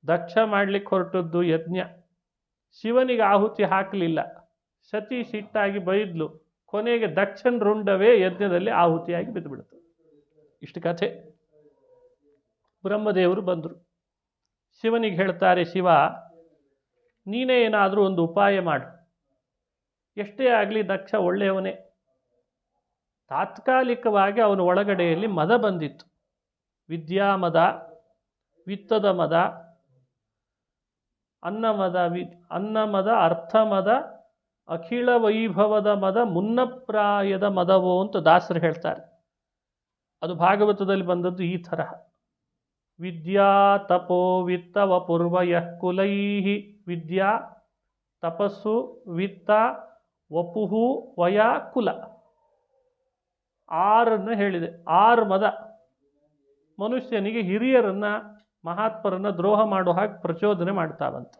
ದಕ್ಷ ಮಾಡಲಿಕ್ಕೆ ಹೊರಟದ್ದು ಯಜ್ಞ. ಶಿವನಿಗೆ ಆಹುತಿ ಹಾಕಲಿಲ್ಲ. ಸತಿ ಸಿಟ್ಟಾಗಿ ಬೈದ್ಲು. ಕೊನೆಗೆ ದಕ್ಷನ್ ರುಂಡವೇ ಯಜ್ಞದಲ್ಲಿ ಆಹುತಿಯಾಗಿ ಬಿದ್ದುಬಿಡ್ತು. ಇಷ್ಟು ಕಥೆ. ಬ್ರಹ್ಮದೇವರು ಬಂದರು. ಶಿವನಿಗೆ ಹೇಳ್ತಾರೆ, ಶಿವ, ನೀನೇ ಏನಾದರೂ ಒಂದು ಉಪಾಯ ಮಾಡು. ಎಷ್ಟೇ ಆಗಲಿ ದಕ್ಷ ಒಳ್ಳೆಯವನೇ. ತಾತ್ಕಾಲಿಕವಾಗಿ ಅವನ ಒಳಗಡೆಯಲ್ಲಿ ಮದ ಬಂದಿತ್ತು. ವಿದ್ಯಾಮದ, ವಿತ್ತದ ಮದ, ಅನ್ನಮದ, ಅರ್ಥಮದ, ಅಖಿಳ ವೈಭವದ ಮದ, ಮುನ್ನಪ್ರಾಯದ ಮದವೋ ಅಂತ ದಾಸರು ಹೇಳ್ತಾರೆ. ಅದು ಭಾಗವತದಲ್ಲಿ ಬಂದದ್ದು ಈ ತರಹ. ವಿದ್ಯಾ ತಪೋ ವಿತ್ತವ ಪೂರ್ವಯಃ ಕುಲೈಹಿ. ವಿದ್ಯಾ, ತಪಸ್ಸು, ವಿತ್ತ, ವಪುಹು, ವಯ, ಕುಲ. 6 ಹೇಳಿದೆ. 6 ಮದ ಮನುಷ್ಯನಿಗೆ ಹಿರಿಯರನ್ನ, ಮಹಾತ್ಮರನ್ನ ದ್ರೋಹ ಮಾಡೋ ಹಾಗೆ ಪ್ರಚೋದನೆ ಮಾಡ್ತಾವಂತೆ.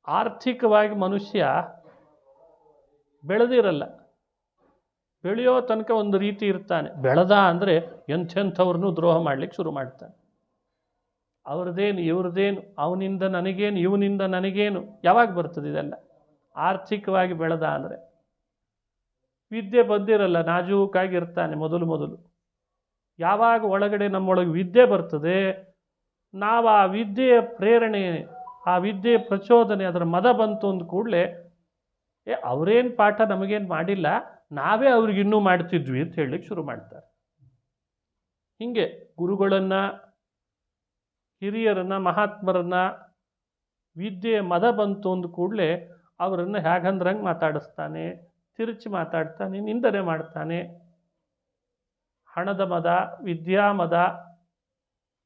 ಆರ್ಥಿಕವಾಗಿ ಮನುಷ್ಯ ಬೆಳೆದಿರಲ್ಲ. ಬೆಳೆಯೋ ತನಕ ಒಂದು ರೀತಿ ಇರ್ತಾನೆ. ಬೆಳೆದ ಅಂದರೆ ಎಂಥೆಂಥವ್ರನ್ನೂ ದ್ರೋಹ ಮಾಡಲಿಕ್ಕೆ ಶುರು ಮಾಡ್ತಾನೆ. ಅವ್ರದ್ದೇನು ಇವ್ರದ್ದೇನು, ಅವನಿಂದ ನನಗೇನು ಇವನಿಂದ ನನಗೇನು, ಯಾವಾಗ ಬರ್ತದೆ ಇದೆಲ್ಲ? ಆರ್ಥಿಕವಾಗಿ ಬೆಳೆದ ಅಂದರೆ. ವಿದ್ಯೆ ಬಂದಿರಲ್ಲ, ನಾಜೂಕಾಗಿರ್ತಾನೆ ಮೊದಲು. ಯಾವಾಗ ಒಳಗಡೆ ನಮ್ಮೊಳಗೆ ವಿದ್ಯೆ ಬರ್ತದೆ, ನಾವು ಆ ವಿದ್ಯೆಯ ಪ್ರೇರಣೆ, ಆ ವಿದ್ಯೆಯ ಪ್ರಚೋದನೆ, ಅದರ ಮದ ಬಂತು ಅಂದ ಕೂಡಲೇ ಅವರೇನು ಪಾಠ ನಮಗೇನು ಮಾಡಿಲ್ಲ, ನಾವೇ ಅವ್ರಿಗಿನ್ನೂ ಮಾಡ್ತಿದ್ವಿ ಅಂತ ಹೇಳಲಿಕ್ಕೆ ಶುರು ಮಾಡ್ತಾರೆ. ಹೀಗೆ ಗುರುಗಳನ್ನು, ಹಿರಿಯರನ್ನು, ಮಹಾತ್ಮರನ್ನು ವಿದ್ಯೆಯ ಮದ ಬಂತು ಅಂದ ಕೂಡಲೇ ಅವರನ್ನು ಹೇಗಂದ್ರಂಗೆ ಮಾತಾಡಿಸ್ತಾನೆ, ತಿರುಚಿ ಮಾತಾಡ್ತಾನೆ, ನಿಂದನೆ ಮಾಡ್ತಾನೆ. ಹಣದ ಮದ, ವಿದ್ಯಾಮದ,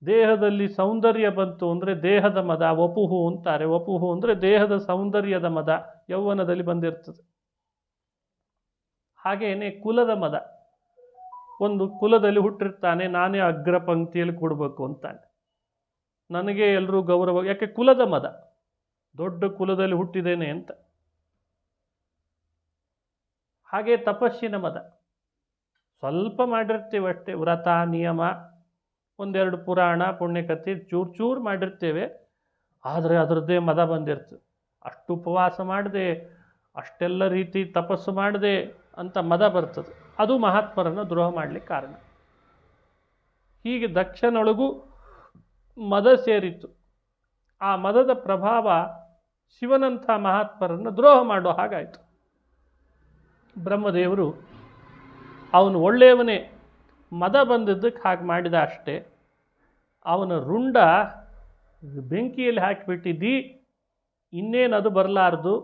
ದೇಹದಲ್ಲಿ ಸೌಂದರ್ಯ ಬಂತು ಅಂದರೆ ದೇಹದ ಮದ, ವಪುಹು ಅಂತಾರೆ. ವಪುಹು ಅಂದರೆ ದೇಹದ ಸೌಂದರ್ಯದ ಮದ, ಯೌವನದಲ್ಲಿ ಬಂದಿರ್ತದೆ. ಹಾಗೇನೆ ಕುಲದ ಮದ. ಒಂದು ಕುಲದಲ್ಲಿ ಹುಟ್ಟಿರ್ತಾನೆ, ನಾನೇ ಅಗ್ರ ಪಂಕ್ತಿಯಲ್ಲಿ ಕೊಡಬೇಕು ಅಂತಾನೆ, ನನಗೆ ಎಲ್ಲರೂ ಗೌರವ. ಯಾಕೆ? ಕುಲದ ಮದ, ದೊಡ್ಡ ಕುಲದಲ್ಲಿ ಹುಟ್ಟಿದ್ದೇನೆ ಅಂತ. ಹಾಗೆ ತಪಸ್ಸಿನ ಮದ. ಸ್ವಲ್ಪ ಮಾಡಿರ್ತೇವೆ ಅಷ್ಟೇ, ವ್ರತ ನಿಯಮ, ಒಂದೆರಡು ಪುರಾಣ ಪುಣ್ಯಕಥೆ ಚೂರು ಮಾಡಿರ್ತೇವೆ, ಆದರೆ ಅದರದ್ದೇ ಮದ ಬಂದಿರ್ತದೆ. ಅಷ್ಟು ಉಪವಾಸ ಮಾಡದೆ, ಅಷ್ಟೆಲ್ಲ ರೀತಿ ತಪಸ್ಸು ಮಾಡದೆ ಅಂತ ಮದ ಬರ್ತದೆ. ಅದು ಮಹಾತ್ಮರನ್ನು ದ್ರೋಹ ಮಾಡಲಿಕ್ಕೆ ಕಾರಣ. ಹೀಗೆ ದಕ್ಷನೊಳಗೂ ಮದ ಸೇರಿತ್ತು. ಆ ಮದದ ಪ್ರಭಾವ ಶಿವನಂಥ ಮಹಾತ್ಮರನ್ನು ದ್ರೋಹ ಮಾಡೋ ಹಾಗಾಯಿತು. ಬ್ರಹ್ಮದೇವರು ಅವನು ಒಳ್ಳೆಯವನೇ, ಮದ ಬಂದಿದ್ದಕ್ಕೆ ಹಾಗೆ ಮಾಡಿದ ಅಷ್ಟೇ. ಅವನ ರುಂಡ ಬೆಂಕಿಯಲ್ಲಿ ಹಾಕಿಬಿಟ್ಟಿದ್ದಿ, ಇನ್ನೇನು ಅದು ಬರಲಾರ್ದು,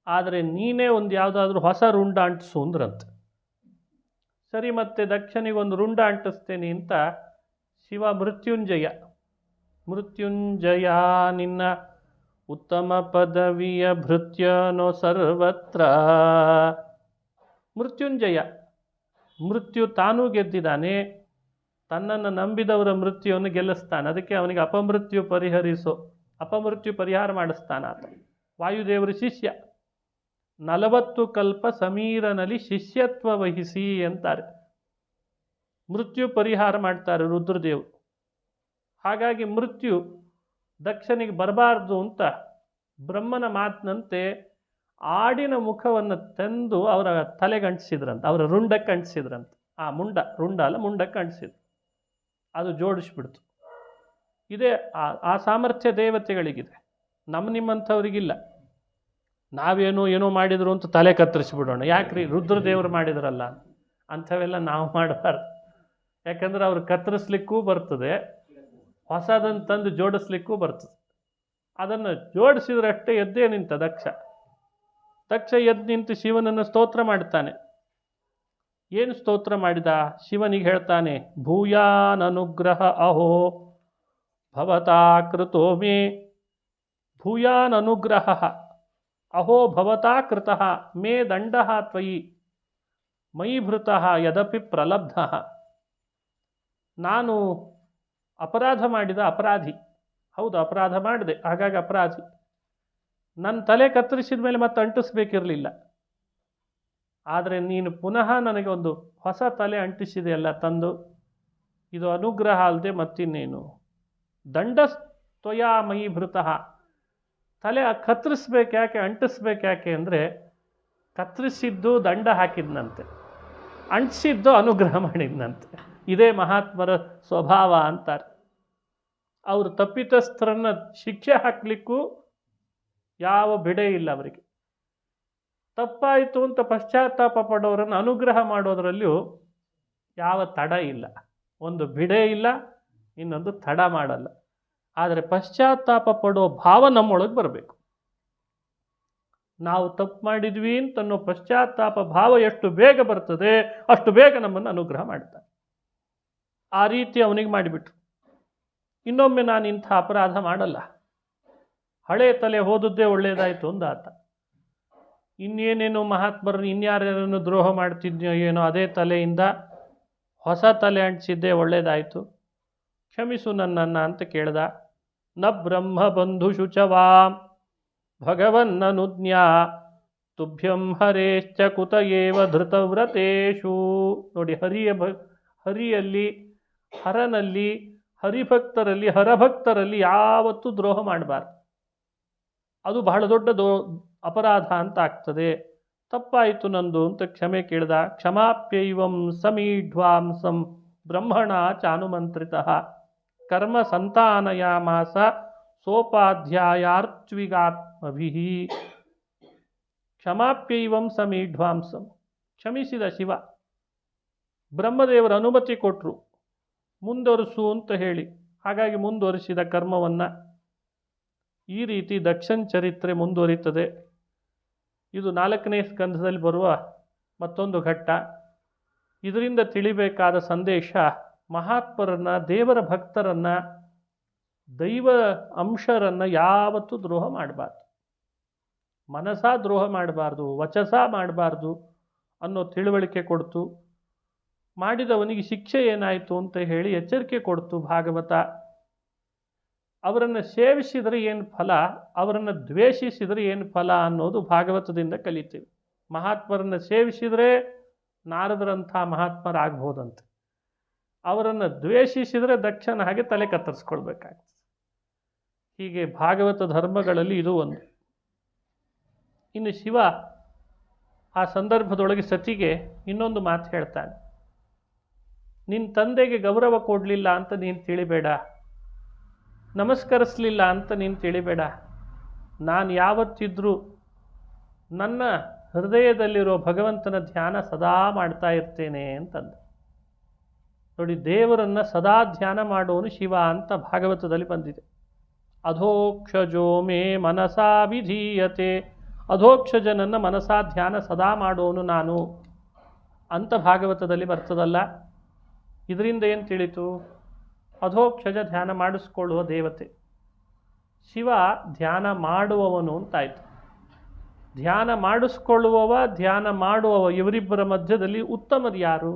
ಆದರೆ ನೀನೇ ಒಂದು ಯಾವುದಾದ್ರೂ ಹೊಸ ರುಂಡ ಅಂಟಿಸು ಅಂದ್ರಂತೆ. ಸರಿ, ಮತ್ತೆ ದಕ್ಷನಿಗೊಂದು ರುಂಡ ಅಂಟಿಸ್ತೇನೆ ಅಂತ ಶಿವ ಮೃತ್ಯುಂಜಯ ನಿನ್ನ ಉತ್ತಮ ಪದವಿಯ ಭೃತ್ಯನೋ ಸರ್ವತ್ರ. ಮೃತ್ಯುಂಜಯ, ಮೃತ್ಯು ತಾನೂ ಗೆದ್ದಿದ್ದಾನೆ, ತನ್ನನ್ನು ನಂಬಿದವರ ಮೃತ್ಯುವನ್ನು ಗೆಲ್ಲಿಸ್ತಾನೆ. ಅದಕ್ಕೆ ಅವನಿಗೆ ಅಪಮೃತ್ಯು ಪರಿಹಾರ ಮಾಡಿಸ್ತಾನ ಆತ. ವಾಯುದೇವರ ಶಿಷ್ಯ. 40 ಕಲ್ಪ ಸಮೀರನಲ್ಲಿ ಶಿಷ್ಯತ್ವ ವಹಿಸಿ ಅಂತಾರೆ. ಮೃತ್ಯು ಪರಿಹಾರ ಮಾಡ್ತಾರೆ ರುದ್ರದೇವರು. ಹಾಗಾಗಿ ಮೃತ್ಯು ದಕ್ಷನಿಗೆ ಬರಬಾರ್ದು ಅಂತ ಬ್ರಹ್ಮನ ಮಾತಿನಂತೆ ಆಡಿನ ಮುಖವನ್ನು ತಂದು ಅವರ ತಲೆಗೆ ಅಂಟಿಸಿದ್ರಂತೆ, ಅವರ ರುಂಡಕ್ಕೆ ಅಂಟಿಸಿದ್ರಂತೆ. ಆ ರುಂಡ ಅಲ್ಲ, ಮುಂಡಕ್ಕೆ ಅಂಟಿಸಿದ್ರು. ಅದು ಜೋಡಿಸ್ಬಿಡ್ತು. ಇದೇ ಆ ಸಾಮರ್ಥ್ಯ ದೇವತೆಗಳಿಗಿದೆ, ನಿಮ್ಮಂಥವ್ರಿಗಿಲ್ಲ. ನಾವೇನೋ ಮಾಡಿದ್ರು ಅಂತ ತಲೆ ಕತ್ತರಿಸಿಬಿಡೋಣ. ಯಾಕ್ರಿ? ರುದ್ರದೇವರು ಮಾಡಿದ್ರಲ್ಲ ಅಂಥವೆಲ್ಲ ನಾವು ಮಾಡಬಾರ್ದು. ಯಾಕಂದ್ರೆ ಅವ್ರು ಕತ್ತರಿಸ್ಲಿಕ್ಕೂ ಬರ್ತದೆ, ಹೊಸದನ್ನು ತಂದು ಜೋಡಿಸ್ಲಿಕ್ಕೂ ಬರ್ತದೆ. ಅದನ್ನು ಜೋಡಿಸಿದ್ರಷ್ಟೇ ಎದ್ದೇ ನಿಂತ ದಕ್ಷ ಎದ್ದು ನಿಂತು ಶಿವನನ್ನು ಸ್ತೋತ್ರ ಮಾಡ್ತಾನೆ. ಏನು ಸ್ತೋತ್ರ ಮಾಡಿದ? ಶಿವನಿಗೆ ಹೇಳ್ತಾನೆ, ಭೂಯಾನ್ ಅನುಗ್ರಹ ಅಹೋ ಭವತಾ ಕೃತೋ ಮೇ. ಭೂಯಾನ್ ಅನುಗ್ರಹ ಅಹೋ ಭವತಾ ಕೃತಃ ಮೇ ದಂಡಃ ತ್ವಯಿ ಮಯಿ ಭೃತಃ ಯದಪಿ ಪ್ರಲಬ್ಧಃ. ನಾನು ಅಪರಾಧ ಮಾಡಿದ ಅಪರಾಧಿ, ಹೌದು, ಅಪರಾಧ ಮಾಡಿದೆ, ಹಾಗಾಗಿ ಅಪರಾಧಿ. ನನ್ನ ತಲೆ ಕತ್ತರಿಸಿದ ಮೇಲೆ ಮತ್ತೆ ಅಂಟಿಸ್ಬೇಕಿರಲಿಲ್ಲ. ಆದರೆ ನೀನು ಪುನಃ ನನಗೆ ಒಂದು ಹೊಸ ತಲೆ ಅಂಟಿಸಿದೆಯಲ್ಲ ತಂದು, ಇದು ಅನುಗ್ರಹ ಅಲ್ಲದೆ ಮತ್ತಿನ್ನೇನು. ದಂಡಸ್ತ್ವಯಾ ಮಯಿ ಭೃತಃ. ತಲೆ ಕತ್ತರಿಸ್ಬೇಕು ಯಾಕೆ, ಅಂಟಿಸ್ಬೇಕು ಯಾಕೆ ಅಂದರೆ, ಕತ್ತರಿಸಿದ್ದು ದಂಡ ಹಾಕಿದ್ನಂತೆ, ಅಂಟಿಸಿದ್ದು ಅನುಗ್ರಹ ಮಾಡಿದ್ನಂತೆ. ಇದೇ ಮಹಾತ್ಮರ ಸ್ವಭಾವ ಅಂತಾರೆ. ಅವರು ತಪ್ಪಿತಸ್ಥರನ್ನ ಶಿಕ್ಷೆ ಹಾಕಲಿಕ್ಕೂ ಯಾವ ಬಿಡೆ ಇಲ್ಲ ಅವರಿಗೆ. ತಪ್ಪಾಯಿತು ಅಂತ ಪಶ್ಚಾತ್ತಾಪ ಪಡೋರನ್ನು ಅನುಗ್ರಹ ಮಾಡೋದರಲ್ಲಿಯೂ ಯಾವ ತಡ ಇಲ್ಲ. ಒಂದು ಬಿಡೆ ಇಲ್ಲ, ಇನ್ನೊಂದು ತಡ ಮಾಡಲ್ಲ. ಆದರೆ ಪಶ್ಚಾತ್ತಾಪ ಪಡೋ ಭಾವ ನಮ್ಮೊಳಗೆ ಬರಬೇಕು. ನಾವು ತಪ್ಪು ಮಾಡಿದ್ವಿ ಅಂತನ್ನೋ ಪಶ್ಚಾತ್ತಾಪ ಭಾವ ಎಷ್ಟು ಬೇಗ ಬರ್ತದೆ ಅಷ್ಟು ಬೇಗ ನಮ್ಮನ್ನು ಅನುಗ್ರಹ ಮಾಡ್ತಾರೆ. ಆ ರೀತಿ ಅವನಿಗೆ ಮಾಡಿಬಿಟ್ರು. ಇನ್ನೊಮ್ಮೆ ನಾನು ಇಂಥ ಅಪರಾಧ ಮಾಡಲ್ಲ, ಹಳೆ ತಲೆ ಹೋದದ್ದೇ ಒಳ್ಳೆಯದಾಯಿತು ಅಂದಾತ. ಇನ್ನೇನೇನೋ ಮಹಾತ್ಮರನ್ನು ಇನ್ಯಾರ್ಯಾರನ್ನು ದ್ರೋಹ ಮಾಡ್ತಿದ್ನೋ ಏನೋ, ಅದೇ ತಲೆಯಿಂದ ಹೊಸ ತಲೆ ಅಂಟಿಸಿದ್ದೇ ಒಳ್ಳೆಯದಾಯಿತು, ಕ್ಷಮಿಸು ನನ್ನನ್ನು ಅಂತ ಕೇಳ್ದ. ನ ಬ್ರಹ್ಮ ಬಂಧು ಶುಚವಾಂ ಭಗವನ್ನನುಜ್ಞಾ ತುಭ್ಯಂ ಹರೇಶ್ಚ ಕುತ ಏವ ಧೃತವ್ರತೇಷು. ನೋಡಿ, ಹರಿಯಲ್ಲಿ, ಹರನಲ್ಲಿ, ಹರಿಭಕ್ತರಲ್ಲಿ, ಹರಭಕ್ತರಲ್ಲಿ ಯಾವತ್ತೂ ದ್ರೋಹ ಮಾಡಬಾರ್ದು. ಅದು ಬಹಳ ದೊಡ್ಡ ಅಪರಾಧ ಅಂತ ಆಗ್ತದೆ. ತಪ್ಪಾಯಿತು ನಂದು ಅಂತ ಕ್ಷಮೆ ಕೇಳ್ದ. ಕ್ಷಮಾಪ್ಯೈವಂ ಸಮೀಢ್ವಾಂಸಂ ಬ್ರಹ್ಮಣ ಚಾನುಮಂತ್ರಿತಃ ಕರ್ಮ ಸಂತಾನಯಾಮಾಸ ಸೋಪಾಧ್ಯಾಯಾರ್ಚ್ವಿಗಾತ್ಮಭಿಃ. ಕ್ಷಮಾಪ್ಯೈವಂ ಸಮೀಢ್ವಾಂಸಂ. ಕ್ಷಮಿಸಿದ ಶಿವ. ಬ್ರಹ್ಮದೇವರ ಅನುಮತಿ ಕೊಟ್ಟರು ಮುಂದುವರಿಸು ಅಂತ ಹೇಳಿ. ಹಾಗಾಗಿ ಮುಂದುವರಿಸಿದ ಕರ್ಮವನ್ನು. ಈ ರೀತಿ ದಕ್ಷನ್ ಚರಿತ್ರೆ ಮುಂದುವರಿತದೆ. ಇದು 4ನೇ ಸ್ಕಂಧದಲ್ಲಿ ಬರುವ ಮತ್ತೊಂದು ಘಟ್ಟ. ಇದರಿಂದ ತಿಳಿಬೇಕಾದ ಸಂದೇಶ, ಮಹಾತ್ಮರನ್ನು, ದೇವರ ಭಕ್ತರನ್ನು, ದೈವ ಅಂಶರನ್ನು ಯಾವತ್ತೂ ದ್ರೋಹ ಮಾಡಬಾರ್ದು. ಮನಸ ದ್ರೋಹ ಮಾಡಬಾರ್ದು, ವಚಸ ಮಾಡಬಾರ್ದು ಅನ್ನೋ ತಿಳುವಳಿಕೆ ಕೊಡ್ತು. ಮಾಡಿದವನಿಗೆ ಶಿಕ್ಷೆ ಏನಾಯಿತು ಅಂತ ಹೇಳಿ ಎಚ್ಚರಿಕೆ ಕೊಡ್ತು ಭಾಗವತ. ಅವರನ್ನು ಸೇವಿಸಿದರೆ ಏನು ಫಲ, ಅವರನ್ನು ದ್ವೇಷಿಸಿದರೆ ಏನು ಫಲ ಅನ್ನೋದು ಭಾಗವತದಿಂದ ಕಲಿತೀವಿ. ಮಹಾತ್ಮರನ್ನು ಸೇವಿಸಿದರೆ ನಾರದರಂಥ ಮಹಾತ್ಮರಾಗ್ಬೋದಂತೆ. ಅವರನ್ನು ದ್ವೇಷಿಸಿದರೆ ದಕ್ಷನ ಹಾಗೆ ತಲೆ ಕತ್ತರಿಸ್ಕೊಳ್ಬೇಕಾಗ್ತದೆ. ಹೀಗೆ ಭಾಗವತ ಧರ್ಮಗಳಲ್ಲಿ ಇದು ಒಂದು. ಇನ್ನು ಶಿವ ಆ ಸಂದರ್ಭದೊಳಗೆ ಸತಿಗೆ ಇನ್ನೊಂದು ಮಾತು ಹೇಳ್ತಾನೆ. ನಿನ್ನ ತಂದೆಗೆ ಗೌರವ ಕೊಡಲಿಲ್ಲ ಅಂತ ನೀನು ತಿಳಿಬೇಡ, ನಮಸ್ಕರಿಸಲಿಲ್ಲ ಅಂತ ನೀನು ತಿಳಿಬೇಡ. ನಾನು ಯಾವತ್ತಿದ್ರೂ ನನ್ನ ಹೃದಯದಲ್ಲಿರೋ ಭಗವಂತನ ಧ್ಯಾನ ಸದಾ ಮಾಡ್ತಾ ಇರ್ತೇನೆ ಅಂತಂದು. ನೋಡಿ, ದೇವರನ್ನು ಸದಾ ಧ್ಯಾನ ಮಾಡೋನು ಶಿವ ಅಂತ ಭಾಗವತದಲ್ಲಿ ಬಂದಿದೆ. ಅಧೋಕ್ಷಜೋ ಮೇ ಮನಸಾ ವಿಧೀಯತೆ. ಅಧೋಕ್ಷಜನನ್ನು ಮನಸಾ ಧ್ಯಾನ ಸದಾ ಮಾಡೋನು ನಾನು ಅಂತ ಭಾಗವತದಲ್ಲಿ ಬರ್ತದಲ್ಲ. ಇದರಿಂದ ಏನು ತಿಳಿತು? ಅಧೋಕ್ಷಜ ಧ್ಯಾನ ಮಾಡಿಸ್ಕೊಳ್ಳುವ ದೇವತೆ, ಶಿವ ಧ್ಯಾನ ಮಾಡುವವನು ಅಂತಾಯಿತು. ಧ್ಯಾನ ಮಾಡಿಸ್ಕೊಳ್ಳುವವ, ಧ್ಯಾನ ಮಾಡುವವ, ಇವರಿಬ್ಬರ ಮಧ್ಯದಲ್ಲಿ ಉತ್ತಮರು ಯಾರು?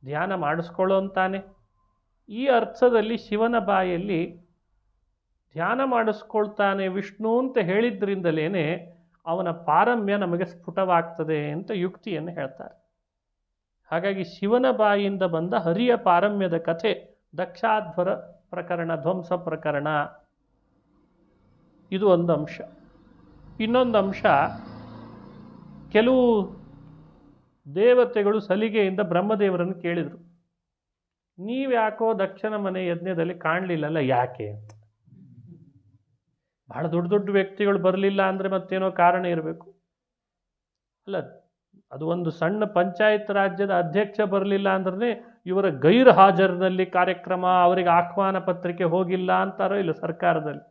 ಧ್ಯಾನ ಮಾಡಿಸ್ಕೊಳ್ಳೋ ಅಂತಾನೆ. ಈ ಅರ್ಥದಲ್ಲಿ ಶಿವನ ಬಾಯಲ್ಲಿ ಧ್ಯಾನ ಮಾಡಿಸ್ಕೊಳ್ತಾನೆ ವಿಷ್ಣು ಅಂತ ಹೇಳಿದ್ರಿಂದಲೇ ಅವನ ಪಾರಮ್ಯ ನಮಗೆ ಸ್ಫುಟವಾಗ್ತದೆ ಅಂತ ಯುಕ್ತಿಯನ್ನು ಹೇಳ್ತಾರೆ. ಹಾಗಾಗಿ ಶಿವನ ಬಾಯಿಯಿಂದ ಬಂದ ಹರಿಯ ಪಾರಮ್ಯದ ಕಥೆ ದಕ್ಷಾಧ್ವರ ಪ್ರಕರಣ, ಧ್ವಂಸ ಪ್ರಕರಣ, ಇದು ಒಂದು ಅಂಶ. ಇನ್ನೊಂದು ಅಂಶ, ಕೆಲವು ದೇವತೆಗಳು ಸಲಿಗೆಯಿಂದ ಬ್ರಹ್ಮದೇವರನ್ನು ಕೇಳಿದರು, ನೀವ್ಯಾಕೋ ದಕ್ಷನ ಮನೆ ಯಜ್ಞದಲ್ಲಿ ಕಾಣಲಿಲ್ಲಲ್ಲ, ಯಾಕೆ ಅಂತ. ಬಹಳ ದೊಡ್ಡ ದೊಡ್ಡ ವ್ಯಕ್ತಿಗಳು ಬರಲಿಲ್ಲ ಅಂದರೆ ಮತ್ತೇನೋ ಕಾರಣ ಇರಬೇಕು ಅಲ್ಲ. ಅದು ಒಂದು ಸಣ್ಣ ಪಂಚಾಯತ್ ರಾಜ್ಯದ ಅಧ್ಯಕ್ಷ ಬರಲಿಲ್ಲ ಅಂದ್ರೆ ಇವರ ಗೈರು ಹಾಜರಿನಲ್ಲಿ ಕಾರ್ಯಕ್ರಮ, ಅವರಿಗೆ ಆಹ್ವಾನ ಪತ್ರಿಕೆ ಹೋಗಿಲ್ಲ ಅಂತಾರೋ ಇಲ್ಲ ಸರ್ಕಾರದಲ್ಲಿ.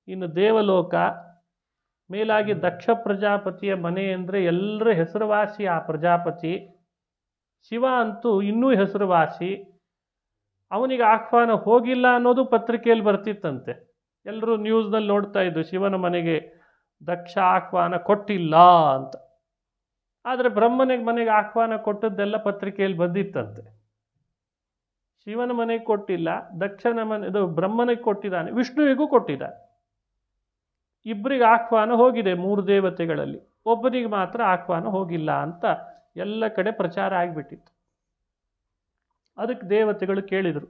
ಇನ್ನು ದೇವಲೋಕ, ಮೇಲಾಗಿ ದಕ್ಷ ಪ್ರಜಾಪತಿಯ ಮನೆ ಅಂದರೆ ಎಲ್ಲರ ಹೆಸರುವಾಸಿ ಆ ಪ್ರಜಾಪತಿ. ಶಿವ ಅಂತೂ ಇನ್ನೂ ಹೆಸರುವಾಸಿ. ಅವನಿಗೆ ಆಹ್ವಾನ ಹೋಗಿಲ್ಲ ಅನ್ನೋದು ಪತ್ರಿಕೆಯಲ್ಲಿ ಬರ್ತಿತ್ತಂತೆ. ಎಲ್ಲರೂ ನ್ಯೂಸ್ನಲ್ಲಿ ನೋಡ್ತಾ ಇದ್ದು, ಶಿವನ ಮನೆಗೆ ದಕ್ಷ ಆಹ್ವಾನ ಕೊಟ್ಟಿಲ್ಲ ಅಂತ. ಆದರೆ ಬ್ರಹ್ಮನಿಗೆ ಮನೆಗೆ ಆಹ್ವಾನ ಕೊಟ್ಟದ್ದೆಲ್ಲ ಪತ್ರಿಕೆಯಲ್ಲಿ ಬಂದಿತ್ತಂತೆ. ಶಿವನ ಮನೆಗೆ ಕೊಟ್ಟಿಲ್ಲ, ದಕ್ಷನ ಇದು ಬ್ರಹ್ಮನಿಗೆ ಕೊಟ್ಟಿದ್ದಾನೆ, ವಿಷ್ಣುವಿಗೂ ಕೊಟ್ಟಿದ್ದಾನೆ. ಇಬ್ಬರಿಗೆ ಆಹ್ವಾನ ಹೋಗಿದೆ 3 ದೇವತೆಗಳಲ್ಲಿ, ಒಬ್ಬನಿಗೆ ಮಾತ್ರ ಆಹ್ವಾನ ಹೋಗಿಲ್ಲ ಅಂತ ಎಲ್ಲ ಕಡೆ ಪ್ರಚಾರ ಆಗಿಬಿಟ್ಟಿತ್ತು. ಅದಕ್ಕೆ ದೇವತೆಗಳು ಕೇಳಿದರು,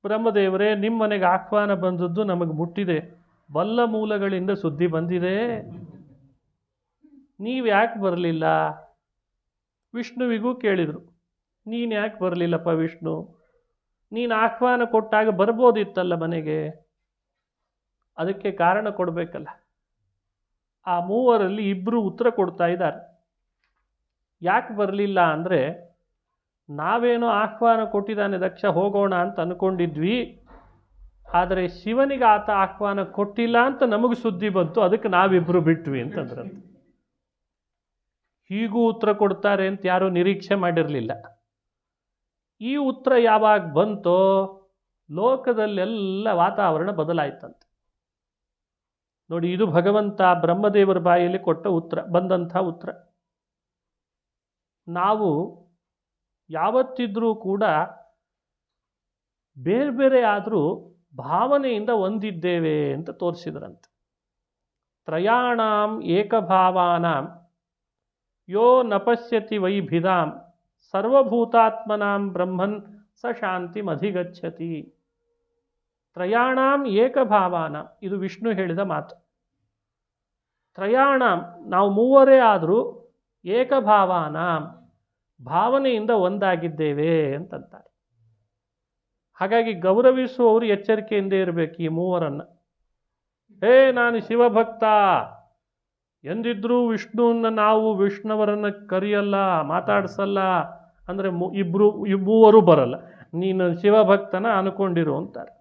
ಬ್ರಹ್ಮದೇವರೇ, ನಿಮ್ಮ ಮನೆಗೆ ಆಹ್ವಾನ ಬಂದದ್ದು ನಮಗೆ ಮುಟ್ಟಿದೆ, ಬಲ್ಲ ಮೂಲಗಳಿಂದ ಸುದ್ದಿ ಬಂದಿದೆ, ನೀವು ಯಾಕೆ ಬರಲಿಲ್ಲ? ವಿಷ್ಣುವಿಗೂ ಕೇಳಿದರು, ನೀನು ಯಾಕೆ ಬರಲಿಲ್ಲಪ್ಪ ವಿಷ್ಣು? ನೀನು ಆಹ್ವಾನ ಕೊಟ್ಟಾಗ ಬರ್ಬೋದಿತ್ತಲ್ಲ ಮನೆಗೆ. ಅದಕ್ಕೆ ಕಾರಣ ಕೊಡಬೇಕಲ್ಲ. ಆ 3ರಲ್ಲಿ 2 ಉತ್ತರ ಕೊಡ್ತಾ ಇದ್ದಾರೆ. ಯಾಕೆ ಬರಲಿಲ್ಲ ಅಂದರೆ, ನಾವೇನೋ ಆಹ್ವಾನ ಕೊಟ್ಟಿದ್ದಾನೆ ದಕ್ಷ, ಹೋಗೋಣ ಅಂತ ಅಂದ್ಕೊಂಡಿದ್ವಿ, ಆದರೆ ಶಿವನಿಗೆ ಆತ ಆಹ್ವಾನ ಕೊಟ್ಟಿಲ್ಲ ಅಂತ ನಮಗೆ ಸುದ್ದಿ ಬಂತು, ಅದಕ್ಕೆ ನಾವಿಬ್ಬರು ಬಿಟ್ವಿ ಅಂತಂದ್ರಂತೆ. ಹೀಗೂ ಉತ್ತರ ಕೊಡ್ತಾರೆ ಅಂತ ಯಾರೂ ನಿರೀಕ್ಷೆ ಮಾಡಿರಲಿಲ್ಲ. ಈ ಉತ್ತರ ಯಾವಾಗ ಬಂತೋ ಲೋಕದಲ್ಲೆಲ್ಲ ವಾತಾವರಣ ಬದಲಾಯ್ತಂತೆ. ನೋಡಿ, ಇದು ಭಗವಂತ ಬ್ರಹ್ಮದೇವರ ಬಾಯಲ್ಲಿ ಕೊಟ್ಟ ಉತ್ತರ, ಬಂದಂಥ ಉತ್ತರ. ನಾವು ಯಾವತ್ತಿದ್ರೂ ಕೂಡ ಬೇರೆ ಬೇರೆ ಆದರೂ ಭಾವನೆಯಿಂದ ಒಂದಿದ್ದೇವೆ ಅಂತ ತೋರಿಸಿದ್ರಂತೆ. ತ್ರಯಾಣಾಂ ಏಕಭಾವಾನಾಂ ಯೋ ನಪಶ್ಯತಿ ವೈಭಿದಾಂ ಸರ್ವಭೂತಾತ್ಮನಾಂ ಬ್ರಹ್ಮನ್ ಸ ಶಾಂತಿಮಧಿಗಚ್ಚತಿ. ತ್ರಯಾಣಾಂ ಏಕಭಾವಾನಾಂ, ಇದು ವಿಷ್ಣು ಹೇಳಿದ ಮಾತು. ತ್ರಯಾಣಾಂ, ನಾವು 3 ಆದರೂ ಏಕಭಾವಾನಾಂ, ಭಾವನೆಯಿಂದ ಒಂದಾಗಿದ್ದೇವೆ ಅಂತಂತಾರೆ. ಹಾಗಾಗಿ ಗೌರವಿಸುವವರು ಎಚ್ಚರಿಕೆಯಿಂದ ಇರಬೇಕು ಈ 3ರನ್ನು. ನಾನು ಶಿವಭಕ್ತ ಎಂದಿದ್ರೂ ವಿಷ್ಣುವನ್ನ ನಾವು ವಿಷ್ಣುವರನ್ನು ಕರೆಯಲ್ಲ, ಮಾತಾಡಿಸಲ್ಲ ಅಂದರೆ 3 ಬರಲ್ಲ. ನೀನು ಶಿವಭಕ್ತನ ಅನ್ಕೊಂಡಿರು ಅಂತಾರೆ.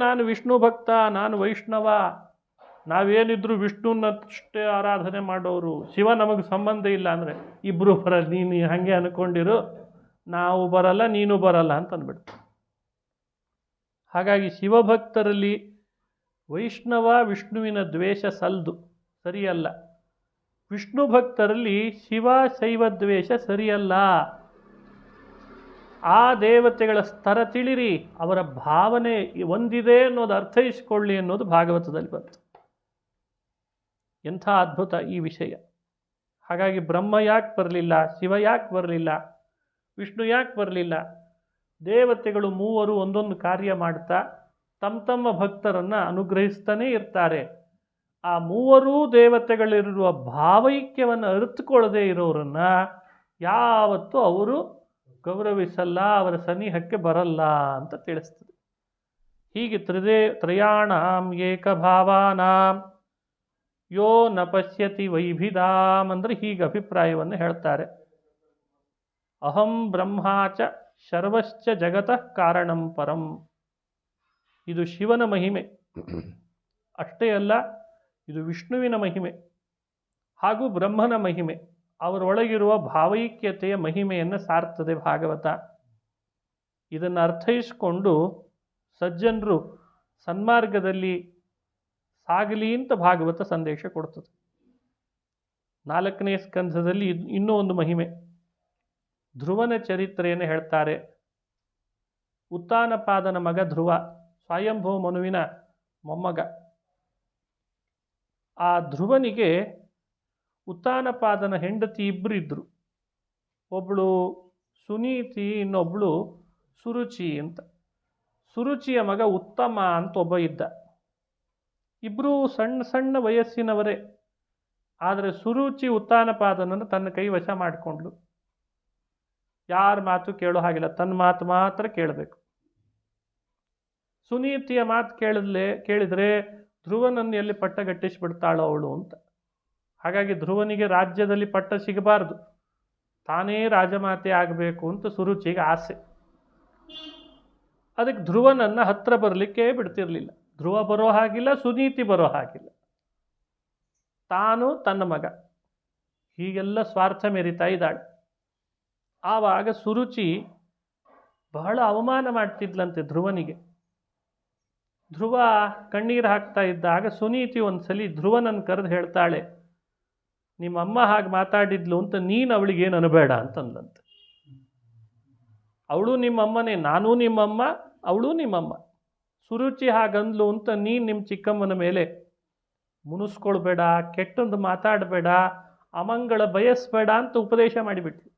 ನಾನು ವಿಷ್ಣು ಭಕ್ತ, ನಾನು ವೈಷ್ಣವ, ನಾವೇನಿದ್ರು ವಿಷ್ಣುವನ್ನಷ್ಟೇ ಆರಾಧನೆ ಮಾಡೋರು, ಶಿವ ನಮಗೆ ಸಂಬಂಧ ಇಲ್ಲ ಅಂದರೆ 2 ಬರಲ್ಲ. ನೀನು ಹಾಗೆ ಅನ್ಕೊಂಡಿರು, ನಾವು ಬರಲ್ಲ, ನೀನು ಬರಲ್ಲ ಅಂತ ಅಂದ್ಬಿಡ್ತು. ಹಾಗಾಗಿ ಶಿವಭಕ್ತರಲ್ಲಿ ವೈಷ್ಣವ ವಿಷ್ಣುವಿನ ದ್ವೇಷ ಸಲ್ದು, ಸರಿಯಲ್ಲ. ವಿಷ್ಣು ಭಕ್ತರಲ್ಲಿ ಶಿವ ಶೈವ ದ್ವೇಷ ಸರಿಯಲ್ಲ. ಆ ದೇವತೆಗಳ ಸ್ತರ ತಿಳಿರಿ, ಅವರ ಭಾವನೆ ಒಂದಿದೆ ಅನ್ನೋದು ಅರ್ಥೈಸಿಕೊಳ್ಳಿ ಅನ್ನೋದು ಭಾಗವತದಲ್ಲಿ ಬಂತು. ಎಂಥ ಅದ್ಭುತ ಈ ವಿಷಯ. ಹಾಗಾಗಿ ಬ್ರಹ್ಮ ಯಾಕೆ ಬರಲಿಲ್ಲ, ಶಿವ ಯಾಕೆ ಬರಲಿಲ್ಲ, ವಿಷ್ಣು ಯಾಕೆ ಬರಲಿಲ್ಲ? ದೇವತೆಗಳು 3 ಒಂದೊಂದು ಕಾರ್ಯ ಮಾಡ್ತಾ ತಮ್ಮ ಭಕ್ತರನ್ನು ಅನುಗ್ರಹಿಸ್ತಾನೇ ಇರ್ತಾರೆ. ಆ 3 ದೇವತೆಗಳಿರುವ ಭಾವೈಕ್ಯವನ್ನು ಅರಿತುಕೊಳ್ಳದೆ ಇರೋರನ್ನ ಯಾವತ್ತೂ ಅವರು ಗೌರವಿಸಲ್ಲ, ಅವರ ಸನಿಹಕ್ಕೆ ಬರಲ್ಲ ಅಂತ ತಿಳಿಸ್ತದೆ. ಹೀಗೆ ತ್ರಯಾಣಾಂ ಏಕಭಾವಾನಾಂ ಯೋ ನ ಪಶ್ಯತಿ ವೈಭಿದಾಂ ಅಂದರೆ ಹೀಗೆ ಅಭಿಪ್ರಾಯವನ್ನು ಹೇಳ್ತಾರೆ. ಅಹಂ ಬ್ರಹ್ಮಾಚ ಸರ್ವಶ್ಚ ಜಗತಃ ಕಾರಣಂ ಪರಂ. ಇದು ಶಿವನ ಮಹಿಮೆ ಅಷ್ಟೇ ಅಲ್ಲ, ಇದು ವಿಷ್ಣುವಿನ ಮಹಿಮೆ ಹಾಗೂ ಬ್ರಹ್ಮನ ಮಹಿಮೆ. ಅವರೊಳಗಿರುವ ಭಾವೈಕ್ಯತೆಯ ಮಹಿಮೆಯನ್ನು ಸಾರ್ತದೆ ಭಾಗವತ. ಇದನ್ನು ಅರ್ಥೈಸಿಕೊಂಡು ಸಜ್ಜನರು ಸನ್ಮಾರ್ಗದಲ್ಲಿ ಸಾಗಲಿ ಅಂತ ಭಾಗವತ ಸಂದೇಶ ಕೊಡ್ತದೆ. 4ನೇ ಸ್ಕಂಧದಲ್ಲಿ ಇನ್ನೂ ಒಂದು ಮಹಿಮೆ, ಧ್ರುವನ ಚರಿತ್ರೆಯನ್ನು ಹೇಳ್ತಾರೆ. ಉತ್ತಾನಪಾದನ ಮಗ ಧ್ರುವ, ಸ್ವಯಂಭೂ ಮನುವಿನ ಮೊಮ್ಮಗ. ಆ ಧ್ರುವನಿಗೆ ಉತ್ತಾನಪಾದನ ಹೆಂಡತಿ 2 ಇದ್ದರು. ಒಬ್ಬಳು ಸುನೀತಿ, ಇನ್ನೊಬ್ಬಳು ಸುರುಚಿ ಅಂತ. ಸುರುಚಿಯ ಮಗ ಉತ್ತಮ ಅಂತ ಒಬ್ಬ ಇದ್ದ. 2 ಸಣ್ಣ ಸಣ್ಣ ವಯಸ್ಸಿನವರೇ. ಆದರೆ ಸುರುಚಿ ಉತ್ತಾನಪಾದನನ್ನು ತನ್ನ ಕೈ ವಶ ಮಾಡಿಕೊಂಡ್ಳು. ಯಾರ ಮಾತು ಕೇಳೋ ಹಾಗಿಲ್ಲ, ತನ್ನ ಮಾತು ಮಾತ್ರ ಕೇಳಬೇಕು. ಸುನೀತಿಯ ಮಾತು ಕೇಳಿದರೆ ಧ್ರುವನನ್ನು ಎಲ್ಲಿ ಪಟ್ಟ ಗಟ್ಟಿಸಿಬಿಡ್ತಾಳೋ ಅವಳು ಅಂತ. ಹಾಗಾಗಿ ಧ್ರುವನಿಗೆ ರಾಜ್ಯದಲ್ಲಿ ಪಟ್ಟ ಸಿಗಬಾರ್ದು, ತಾನೇ ರಾಜಮಾತೆ ಆಗಬೇಕು ಅಂತ ಸುರುಚಿಗೆ ಆಸೆ. ಅದಕ್ಕೆ ಧ್ರುವನನ್ನು ಹತ್ರ ಬರಲಿಕ್ಕೆ ಬಿಡ್ತಿರ್ಲಿಲ್ಲ. ಧ್ರುವ ಬರೋ ಹಾಗಿಲ್ಲ, ಸುನೀತಿ ಬರೋ ಹಾಗಿಲ್ಲ. ತಾನು ತನ್ನ ಮಗ ಹೀಗೆಲ್ಲ ಸ್ವಾರ್ಥ ಮೆರಿತಾ ಇದ್ದಾಳೆ. ಆವಾಗ ಸುರುಚಿ ಬಹಳ ಅವಮಾನ ಮಾಡ್ತಿದ್ಲಂತೆ ಧ್ರುವನಿಗೆ. ಧ್ರುವ ಕಣ್ಣೀರು ಹಾಕ್ತಾ ಇದ್ದಾಗ ಸುನೀತಿ ಒಂದ್ಸಲಿ ಧ್ರುವನನ್ನು ಕರೆದು ಹೇಳ್ತಾಳೆ, ನಿಮ್ಮಮ್ಮ ಹಾಗೆ ಮಾತಾಡಿದ್ಲು ಅಂತ ನೀನು ಅವಳಿಗೇನು ಅನಬೇಡ ಅಂತಂದಂತೆ. ಅವಳು ನಿಮ್ಮಮ್ಮನೇ, ನಾನೂ ನಿಮ್ಮಮ್ಮ, ಅವಳು ನಿಮ್ಮಮ್ಮ. ಸುರುಚಿ ಹಾಗಂದ್ಲು ಅಂತ ನೀನು ನಿಮ್ಮ ಚಿಕ್ಕಮ್ಮನ ಮೇಲೆ ಮುನಿಸ್ಕೊಳ್ಬೇಡ, ಕೆಟ್ಟೊಂದು ಮಾತಾಡಬೇಡ, ಅಮಂಗಳ ಬಯಸ್ಬೇಡ ಅಂತ ಉಪದೇಶ ಮಾಡಿಬಿಟ್ಲು.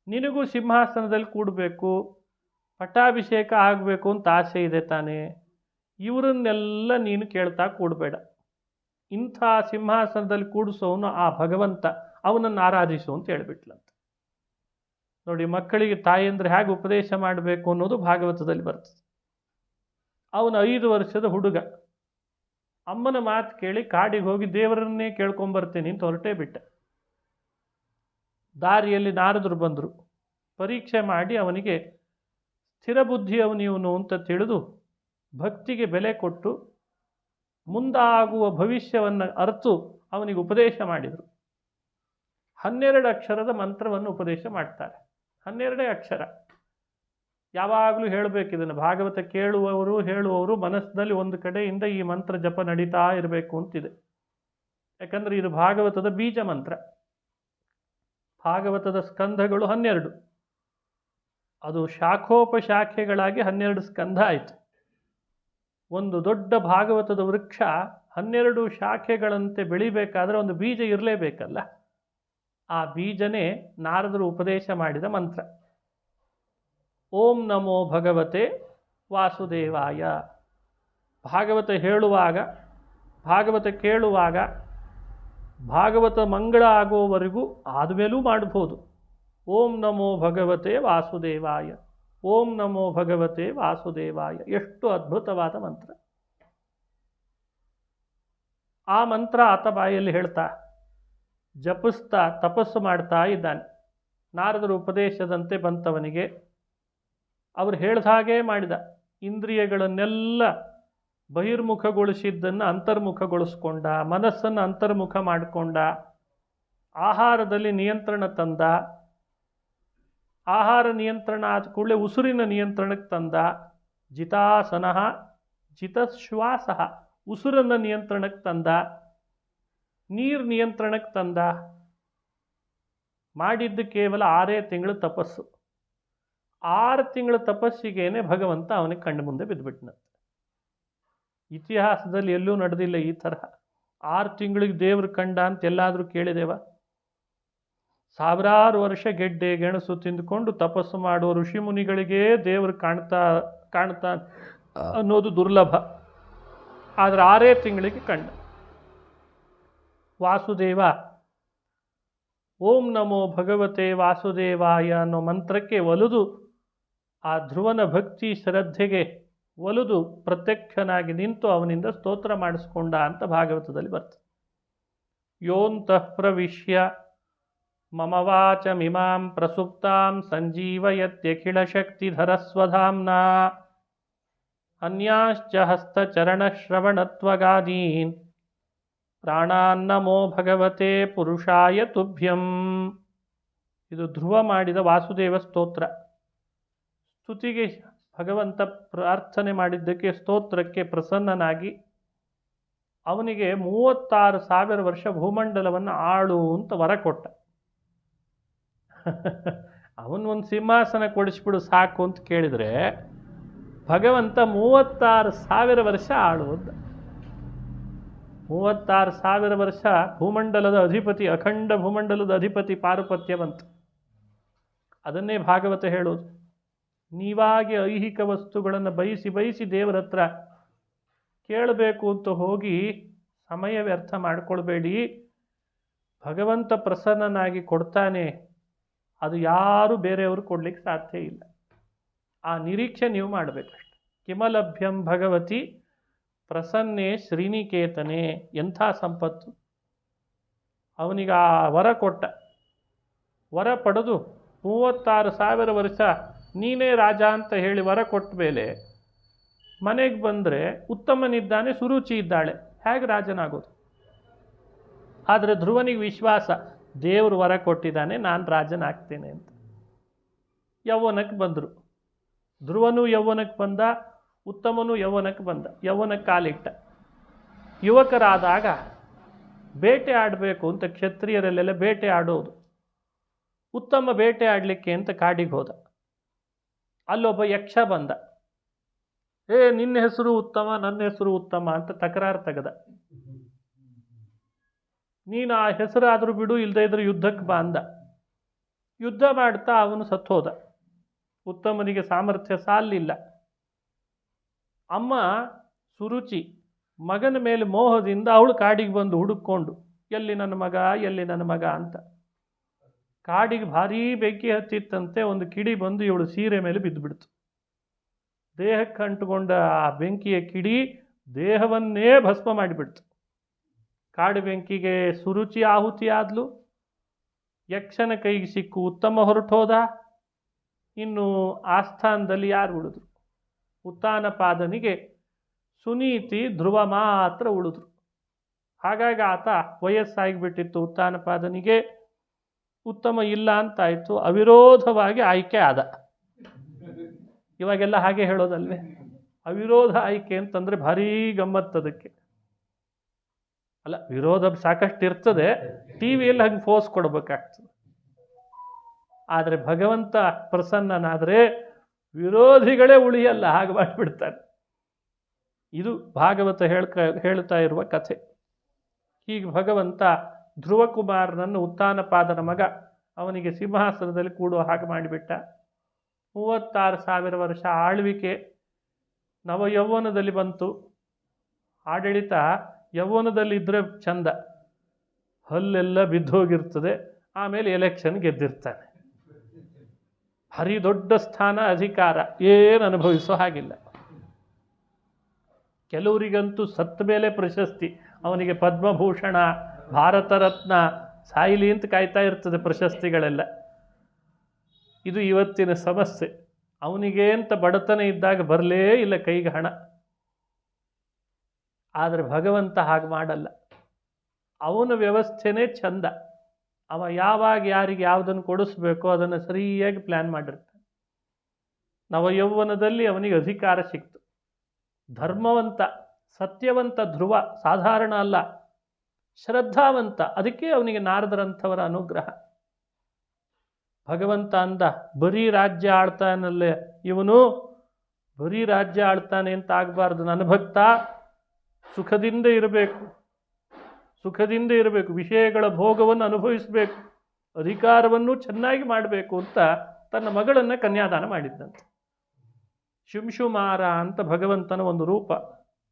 ನಿನಗೂ ಸಿಂಹಾಸನದಲ್ಲಿ ಕೂಡಬೇಕು, ಪಟ್ಟಾಭಿಷೇಕ ಆಗಬೇಕು ಅಂತ ಆಸೆ ಇದೆ ತಾನೇ, ಇವರನ್ನೆಲ್ಲ ನೀನು ಕೇಳ್ತಾ ಕೂಡಬೇಡ. ಇಂಥ ಸಿಂಹಾಸನದಲ್ಲಿ ಕೂಡಿಸೋನು ಆ ಭಗವಂತ, ಅವನನ್ನು ಆರಾಧಿಸು ಅಂತ ಹೇಳಿಬಿಟ್ಲಂತ. ನೋಡಿ, ಮಕ್ಕಳಿಗೆ ತಾಯಿಯಂದ್ರೆ ಹೇಗೆ ಉಪದೇಶ ಮಾಡಬೇಕು ಅನ್ನೋದು ಭಾಗವತದಲ್ಲಿ ಬರ್ತದೆ. ಅವನು 5 ವರ್ಷದ ಹುಡುಗ, ಅಮ್ಮನ ಮಾತು ಕೇಳಿ ಕಾಡಿಗೆ ಹೋಗಿ ದೇವರನ್ನೇ ಕೇಳ್ಕೊಂಬರ್ತೀನಿ ಅಂತ ಹೊರಟೇ ಬಿಟ್ಟ. ದಾರಿಯಲ್ಲಿ ನಾರದರು ಬಂದರು, ಪರೀಕ್ಷೆ ಮಾಡಿ ಅವನಿಗೆ ಸ್ಥಿರ ಬುದ್ಧಿಯವನಿವನು ಅಂತ ತಿಳಿದು ಭಕ್ತಿಗೆ ಬೆಲೆ ಕೊಟ್ಟು ಮುಂದಾಗುವ ಭವಿಷ್ಯವನ್ನು ಅರ್ತು ಅವನಿಗೆ ಉಪದೇಶ ಮಾಡಿದರು. 12 ಅಕ್ಷರದ ಮಂತ್ರವನ್ನು ಉಪದೇಶ ಮಾಡ್ತಾರೆ. 12 ಅಕ್ಷರ ಯಾವಾಗಲೂ ಹೇಳಬೇಕಿದನ್ನು. ಭಾಗವತ ಕೇಳುವವರು ಹೇಳುವವರು ಮನಸ್ಸಿನಲ್ಲಿ ಒಂದು ಕಡೆಯಿಂದ ಈ ಮಂತ್ರ ಜಪ ನಡೀತಾ ಇರಬೇಕು ಅಂತಿದೆ. ಯಾಕಂದರೆ ಇದು ಭಾಗವತದ ಬೀಜ ಮಂತ್ರ. ಭಾಗವತದ ಸ್ಕಂಧಗಳು 12, ಅದು ಶಾಖೋಪಶಾಖೆಗಳಾಗಿ 12 ಸ್ಕಂಧ ಆಯಿತು. ಒಂದು ದೊಡ್ಡ ಭಾಗವತದ ವೃಕ್ಷ 12 ಶಾಖೆಗಳಂತೆ ಬೆಳಿಬೇಕಾದ್ರೆ ಒಂದು ಬೀಜ ಇರಲೇಬೇಕಲ್ಲ. ಆ ಬೀಜನೇ ನಾರದರು ಉಪದೇಶ ಮಾಡಿದ ಮಂತ್ರ. ಓಂ ನಮೋ ಭಗವತೆ ವಾಸುದೇವಾಯ. ಭಾಗವತ ಹೇಳುವಾಗ, ಭಾಗವತ ಕೇಳುವಾಗ, ಭಾಗವತ ಮಂಗಳ ಆಗೋವರೆಗೂ ಆದಮೇಲೂ ಮಾಡ್ಬೋದು. ಓಂ ನಮೋ ಭಗವತೆ ವಾಸುದೇವಾಯ, ಓಂ ನಮೋ ಭಗವತೆ ವಾಸುದೇವಾಯ. ಎಷ್ಟು ಅದ್ಭುತವಾದ ಮಂತ್ರ. ಆ ಮಂತ್ರ ಆತ ಬಾಯಲ್ಲಿ ಹೇಳ್ತಾ ಜಪಿಸ್ತಾ ತಪಸ್ಸು ಮಾಡ್ತಾ ಇದ್ದಾನೆ. ನಾರದರ ಉಪದೇಶದಂತೆ ಬಂತವನಿಗೆ. ಅವರು ಹೇಳಿದ ಹಾಗೇ ಮಾಡಿದ. ಇಂದ್ರಿಯಗಳನ್ನೆಲ್ಲ ಬಹಿರ್ಮುಖಗೊಳಿಸಿದ್ದನ್ನು ಅಂತರ್ಮುಖಗೊಳಿಸ್ಕೊಂಡ, ಮನಸ್ಸನ್ನು ಅಂತರ್ಮುಖ ಮಾಡಿಕೊಂಡ, ಆಹಾರದಲ್ಲಿ ನಿಯಂತ್ರಣ ತಂದ, ಆಹಾರ ನಿಯಂತ್ರಣ ಆದ ಕೂಡಲೇ ಉಸಿರಿನ ನಿಯಂತ್ರಣಕ್ಕೆ ತಂದ, ಜಿತಾಸನ ಜಿತಶ್ವಾಸ ಉಸಿರನ್ನು ನಿಯಂತ್ರಣಕ್ಕೆ ತಂದ, ನೀರು ನಿಯಂತ್ರಣಕ್ಕೆ ತಂದ. ಮಾಡಿದ್ದು ಕೇವಲ 6 ತಿಂಗಳು ತಪಸ್ಸು. 6 ತಿಂಗಳ ತಪಸ್ಸಿಗೇನೆ ಭಗವಂತ ಅವನಿಗೆ ಕಣ್ಣು ಮುಂದೆ ಬಿದ್ದುಬಿಟ್ನಂತೆ. ಇತಿಹಾಸದಲ್ಲಿ ಎಲ್ಲೂ ನಡೆದಿಲ್ಲ ಈ ತರಹ. 6 ತಿಂಗಳಿಗೆ ದೇವ್ರ ಕಂಡ ಅಂತ ಎಲ್ಲಾದರೂ ಕೇಳಿದೇವ? ಸಾವಿರಾರು ವರ್ಷ ಗೆಡ್ಡೆ ಗೆಣಸು ತಿಂದುಕೊಂಡು ತಪಸ್ಸು ಮಾಡುವ ಋಷಿ ಮುನಿಗಳಿಗೇ ದೇವರು ಕಾಣ್ತಾ ಅನ್ನೋದು ದುರ್ಲಭ. ಆದರೆ 6 ತಿಂಗಳಿಗೆ ಕಂಡ. ವಾಸುದೇವ, ಓಂ ನಮೋ ಭಗವತೆ ವಾಸುದೇವಾಯ ಅನ್ನೋ ಮಂತ್ರಕ್ಕೆ ಒಲಿದು, ಆ ಧ್ರುವನ ಭಕ್ತಿ ಶ್ರದ್ಧೆಗೆ ಒಲಿದು ಪ್ರತ್ಯಕ್ಷನಾಗಿ ನಿಂತು ಅವನಿಂದ ಸ್ತೋತ್ರ ಮಾಡಿಸ್ಕೊಂಡ ಅಂತ ಭಾಗವತದಲ್ಲಿ ಬರ್ತದೆ. ಯೋಂತಃ ಪ್ರವಿಶ್ಯ ಮಮ ವಾಚಮಿಮಾಂ ಪ್ರಸುಪ್ತಾಂ ಸಂಜೀವಯತ್ಯಖಿಲಶಕ್ತಿಧರಸ್ವಧಾಮ್ನಾ ಅನ್ಯಾಶ್ಚ ಹಸ್ತಚರಣಶ್ರವಣತ್ವಗಾದೀನ್ ಪ್ರಾಣಾನ್ನಮೋ ಭಗವತೆ ಪುರುಷಾಯ ತುಭ್ಯಂ. ಇದು ಧ್ರುವ ಮಾಡಿದ ವಾಸುದೇವ ಸ್ತೋತ್ರ. ಸ್ತುತಿಗೆ ಭಗವಂತ ಪ್ರಾರ್ಥನೆ ಮಾಡಿದ್ದಕ್ಕೆ, ಸ್ತೋತ್ರಕ್ಕೆ ಪ್ರಸನ್ನನಾಗಿ ಅವನಿಗೆ 36,000 ವರ್ಷ ಭೂಮಂಡಲವನ್ನು ಆಳು ಅಂತ ವರ ಕೊಟ್ಟ. ಅವನೊಂದು ಸಿಂಹಾಸನ ಕೊಡಿಸ್ಬಿಡು ಸಾಕು ಅಂತ ಕೇಳಿದರೆ ಭಗವಂತ 36,000 ವರ್ಷ ಆಳುವುದ. 36,000 ವರ್ಷ ಭೂಮಂಡಲದ ಅಧಿಪತಿ, ಅಖಂಡ ಭೂಮಂಡಲದ ಅಧಿಪತಿ ಪಾರುಪತ್ಯ ಬಂತು. ಅದನ್ನೇ ಭಾಗವತ ಹೇಳೋದು. ನೀವಾಗಿ ಐಹಿಕ ವಸ್ತುಗಳನ್ನು ಬಯಸಿ ದೇವರ ಹತ್ರ ಕೇಳಬೇಕು ಅಂತ ಹೋಗಿ ಸಮಯ ವ್ಯರ್ಥ ಮಾಡಿಕೊಳ್ಬೇಡಿ. ಭಗವಂತ ಪ್ರಸನ್ನನಾಗಿ ಕೊಡ್ತಾನೆ, ಅದು ಯಾರು ಬೇರೆಯವರು ಕೊಡ್ಲಿಕ್ಕೆ ಸಾಧ್ಯ ಇಲ್ಲ. ಆ ನಿರೀಕ್ಷೆ ನೀವು ಮಾಡಬೇಕಷ್ಟೆ. ಕಿಮಲಭ್ಯಂ ಭಗವತಿ ಪ್ರಸನ್ನೆ ಶ್ರೀನಿಕೇತನೆ. ಎಂಥ ಸಂಪತ್ತು! ಅವನಿಗೆ ಆ ವರ ಕೊಟ್ಟ. ವರ ಪಡೆದು 36,000 ವರ್ಷ ನೀನೇ ರಾಜ ಅಂತ ಹೇಳಿ ವರ ಕೊಟ್ಟ ಮೇಲೆ ಮನೆಗೆ ಬಂದರೆ ಉತ್ತಮನಿದ್ದಾನೆ, ಸುರುಚಿ ಇದ್ದಾಳೆ, ಹೇಗೆ ರಾಜನಾಗೋದು? ಆದರೆ ಧ್ರುವನಿಗೆ ವಿಶ್ವಾಸ, ದೇವರು ವರ ಕೊಟ್ಟಿದ್ದಾನೆ, ನಾನು ರಾಜನಾಗ್ತೇನೆ ಅಂತ. ಯೌವನಕ್ಕೆ ಬಂದರು. ಧ್ರುವನು ಯೌವನಕ್ಕೆ ಬಂದ, ಉತ್ತಮನು ಯೌವನಕ್ಕೆ ಬಂದ. ಯೌವನಕ್ಕೆ ಕಾಲಿಟ್ಟ. ಯುವಕರಾದಾಗ ಬೇಟೆ ಆಡಬೇಕು ಅಂತ ಕ್ಷತ್ರಿಯರಲ್ಲೆಲ್ಲ ಬೇಟೆ ಆಡೋದು. ಉತ್ತಮ ಬೇಟೆ ಆಡಲಿಕ್ಕೆ ಅಂತ ಕಾಡಿಗೆ ಹೋದ. ಅಲ್ಲೊಬ್ಬ ಯಕ್ಷ ಬಂದ. ನಿನ್ನ ಹೆಸರು ಉತ್ತಮ, ನನ್ನ ಹೆಸರು ಉತ್ತಮ ಅಂತ ತಕರಾರು ತೆಗೆದ. ನೀನು ಆ ಹೆಸರಾದರೂ ಬಿಡು, ಇಲ್ಲದೇ ಇದ್ರೆ ಯುದ್ಧಕ್ಕೆ ಬಾ ಅಂದ. ಯುದ್ಧ ಮಾಡ್ತಾ ಅವನು ಸತ್ತೋದ. ಉತ್ತಮನಿಗೆ ಸಾಮರ್ಥ್ಯ ಸಾಲಿಲ್ಲ. ಅಮ್ಮ ಸುರುಚಿ ಮಗನ ಮೇಲೆ ಮೋಹದಿಂದ ಅವಳು ಕಾಡಿಗೆ ಬಂದು ಹುಡುಕೊಂಡು, ಎಲ್ಲಿ ನನ್ನ ಮಗ, ಎಲ್ಲಿ ನನ್ನ ಮಗ ಅಂತ. ಕಾಡಿಗೆ ಭಾರೀ ಬೆಂಕಿ ಹತ್ತಿತ್ತಂತೆ. ಒಂದು ಕಿಡಿ ಬಂದು ಇವಳು ಸೀರೆ ಮೇಲೆ ಬಿದ್ದುಬಿಡ್ತು. ದೇಹಕ್ಕೆ ಅಂಟುಕೊಂಡ ಆ ಬೆಂಕಿಯ ಕಿಡಿ ದೇಹವನ್ನೇ ಭಸ್ಮ ಮಾಡಿಬಿಡ್ತು. ಕಾಡು ಬೆಂಕಿಗೆ ಸುರುಚಿ ಆಹುತಿ ಆದ್ಲು. ಯಕ್ಷನ ಕೈಗೆ ಸಿಕ್ಕು ಉತ್ತಮ ಹೊರಟೋದ. ಇನ್ನು ಆಸ್ಥಾನದಲ್ಲಿ ಯಾರು ಉಳಿದ್ರು? ಉತ್ತಾನಪಾದನಿಗೆ ಸುನೀತಿ, ಧ್ರುವ ಮಾತ್ರ ಉಳಿದ್ರು. ಹಾಗಾಗಿ ಆತ ವಯಸ್ಸಾಗಿಬಿಟ್ಟಿತ್ತು ಉತ್ತಾನಪಾದನಿಗೆ. ಉತ್ತಮ ಇಲ್ಲ ಅಂತಾಯಿತು. ಅವಿರೋಧವಾಗಿ ಆಯ್ಕೆ ಆದ. ಇವಾಗೆಲ್ಲ ಹಾಗೆ ಹೇಳೋದಲ್ವೇ? ಅವಿರೋಧ ಆಯ್ಕೆ ಅಂತಂದರೆ ಭಾರೀ ಗಮ್ಮತ್ತದಕ್ಕೆ. ಅಲ್ಲ, ವಿರೋಧ ಸಾಕಷ್ಟು ಇರ್ತದೆ, ಟಿ ವಿಯಲ್ಲಿ ಹಾಗೆ ಫೋರ್ಸ್ ಕೊಡಬೇಕಾಗ್ತದೆ. ಆದರೆ ಭಗವಂತ ಪ್ರಸನ್ನನಾದರೆ ವಿರೋಧಿಗಳೇ ಉಳಿಯಲ್ಲ, ಹಾಗೆ ಮಾಡಿಬಿಡ್ತಾನೆ. ಇದು ಭಾಗವತ ಹೇಳ್ತಾ ಇರುವ ಕಥೆ. ಹೀಗೆ ಭಗವಂತ ಧ್ರುವಕುಮಾರನನ್ನು, ಉತ್ತಾನಪಾದನ ಮಗ, ಅವನಿಗೆ ಸಿಂಹಾಸನದಲ್ಲಿ ಕೂಡುವ ಹಾಗೆ ಮಾಡಿಬಿಟ್ಟ. 36,000 ವರ್ಷ ಆಳ್ವಿಕೆ ನವಯೌವನದಲ್ಲಿ ಬಂತು. ಆಡಳಿತ ಯೌವನದಲ್ಲಿದ್ದರೆ ಚಂದ, ಹಲ್ಲೆಲ್ಲ ಬಿದ್ದೋಗಿರ್ತದೆ. ಆಮೇಲೆ ಎಲೆಕ್ಷನ್ ಗೆದ್ದಿರ್ತಾನೆ. ಭಾರಿ ದೊಡ್ಡ ಸ್ಥಾನ, ಅಧಿಕಾರ, ಏನು ಅನುಭವಿಸೋ ಹಾಗಿಲ್ಲ. ಕೆಲವರಿಗಂತೂ ಸತ್ತ ಮೇಲೆ ಪ್ರಶಸ್ತಿ. ಅವನಿಗೆ ಪದ್ಮಭೂಷಣ, ಭಾರತ ರತ್ನ, ಸಾಯಿಲಿ ಅಂತ ಕಾಯ್ತಾ ಇರ್ತದೆ ಪ್ರಶಸ್ತಿಗಳೆಲ್ಲ. ಇದು ಇವತ್ತಿನ ಸಮಸ್ಯೆ. ಅವನಿಗೆ ಅಂತ ಬಡತನ ಇದ್ದಾಗ ಬರಲೇ ಇಲ್ಲ ಕೈಗೆ ಹಣ. ಆದರೆ ಭಗವಂತ ಹಾಗೆ ಮಾಡಲ್ಲ. ಅವನ ವ್ಯವಸ್ಥೆನೇ ಚಂದ. ಅವ ಯಾವಾಗ ಯಾರಿಗೆ ಯಾವುದನ್ನು ಕೊಡಿಸ್ಬೇಕೋ ಅದನ್ನು ಸರಿಯಾಗಿ ಪ್ಲ್ಯಾನ್ ಮಾಡಿರ್ತಾನೆ. ನವಯೌವನದಲ್ಲಿ ಅವನಿಗೆ ಅಧಿಕಾರ ಸಿಕ್ತು. ಧರ್ಮವಂತ, ಸತ್ಯವಂತ ಧ್ರುವ, ಸಾಧಾರಣ ಅಲ್ಲ, ಶ್ರದ್ಧಾವಂತ. ಅದಕ್ಕೆ ಅವನಿಗೆ ನಾರದರಂಥವರ ಅನುಗ್ರಹ. ಭಗವಂತ ಅಂದ, ಬರೀ ರಾಜ್ಯ ಆಳ್ತಾನಲ್ಲೇ ಇವನು, ಬರೀ ರಾಜ್ಯ ಆಳ್ತಾನೆ ಅಂತ ಆಗಬಾರ್ದು. ನನ್ನ ಭಕ್ತ ಸುಖದಿಂದ ಇರಬೇಕು, ಸುಖದಿಂದ ಇರಬೇಕು, ವಿಷಯಗಳ ಭೋಗವನ್ನು ಅನುಭವಿಸಬೇಕು, ಅಧಿಕಾರವನ್ನು ಚೆನ್ನಾಗಿ ಮಾಡಬೇಕು ಅಂತ ತನ್ನ ಮಗಳನ್ನು ಕನ್ಯಾದಾನ ಮಾಡಿದ್ದಂತೆ. ಶಿಂಶುಮಾರ ಅಂತ ಭಗವಂತನ ಒಂದು ರೂಪ,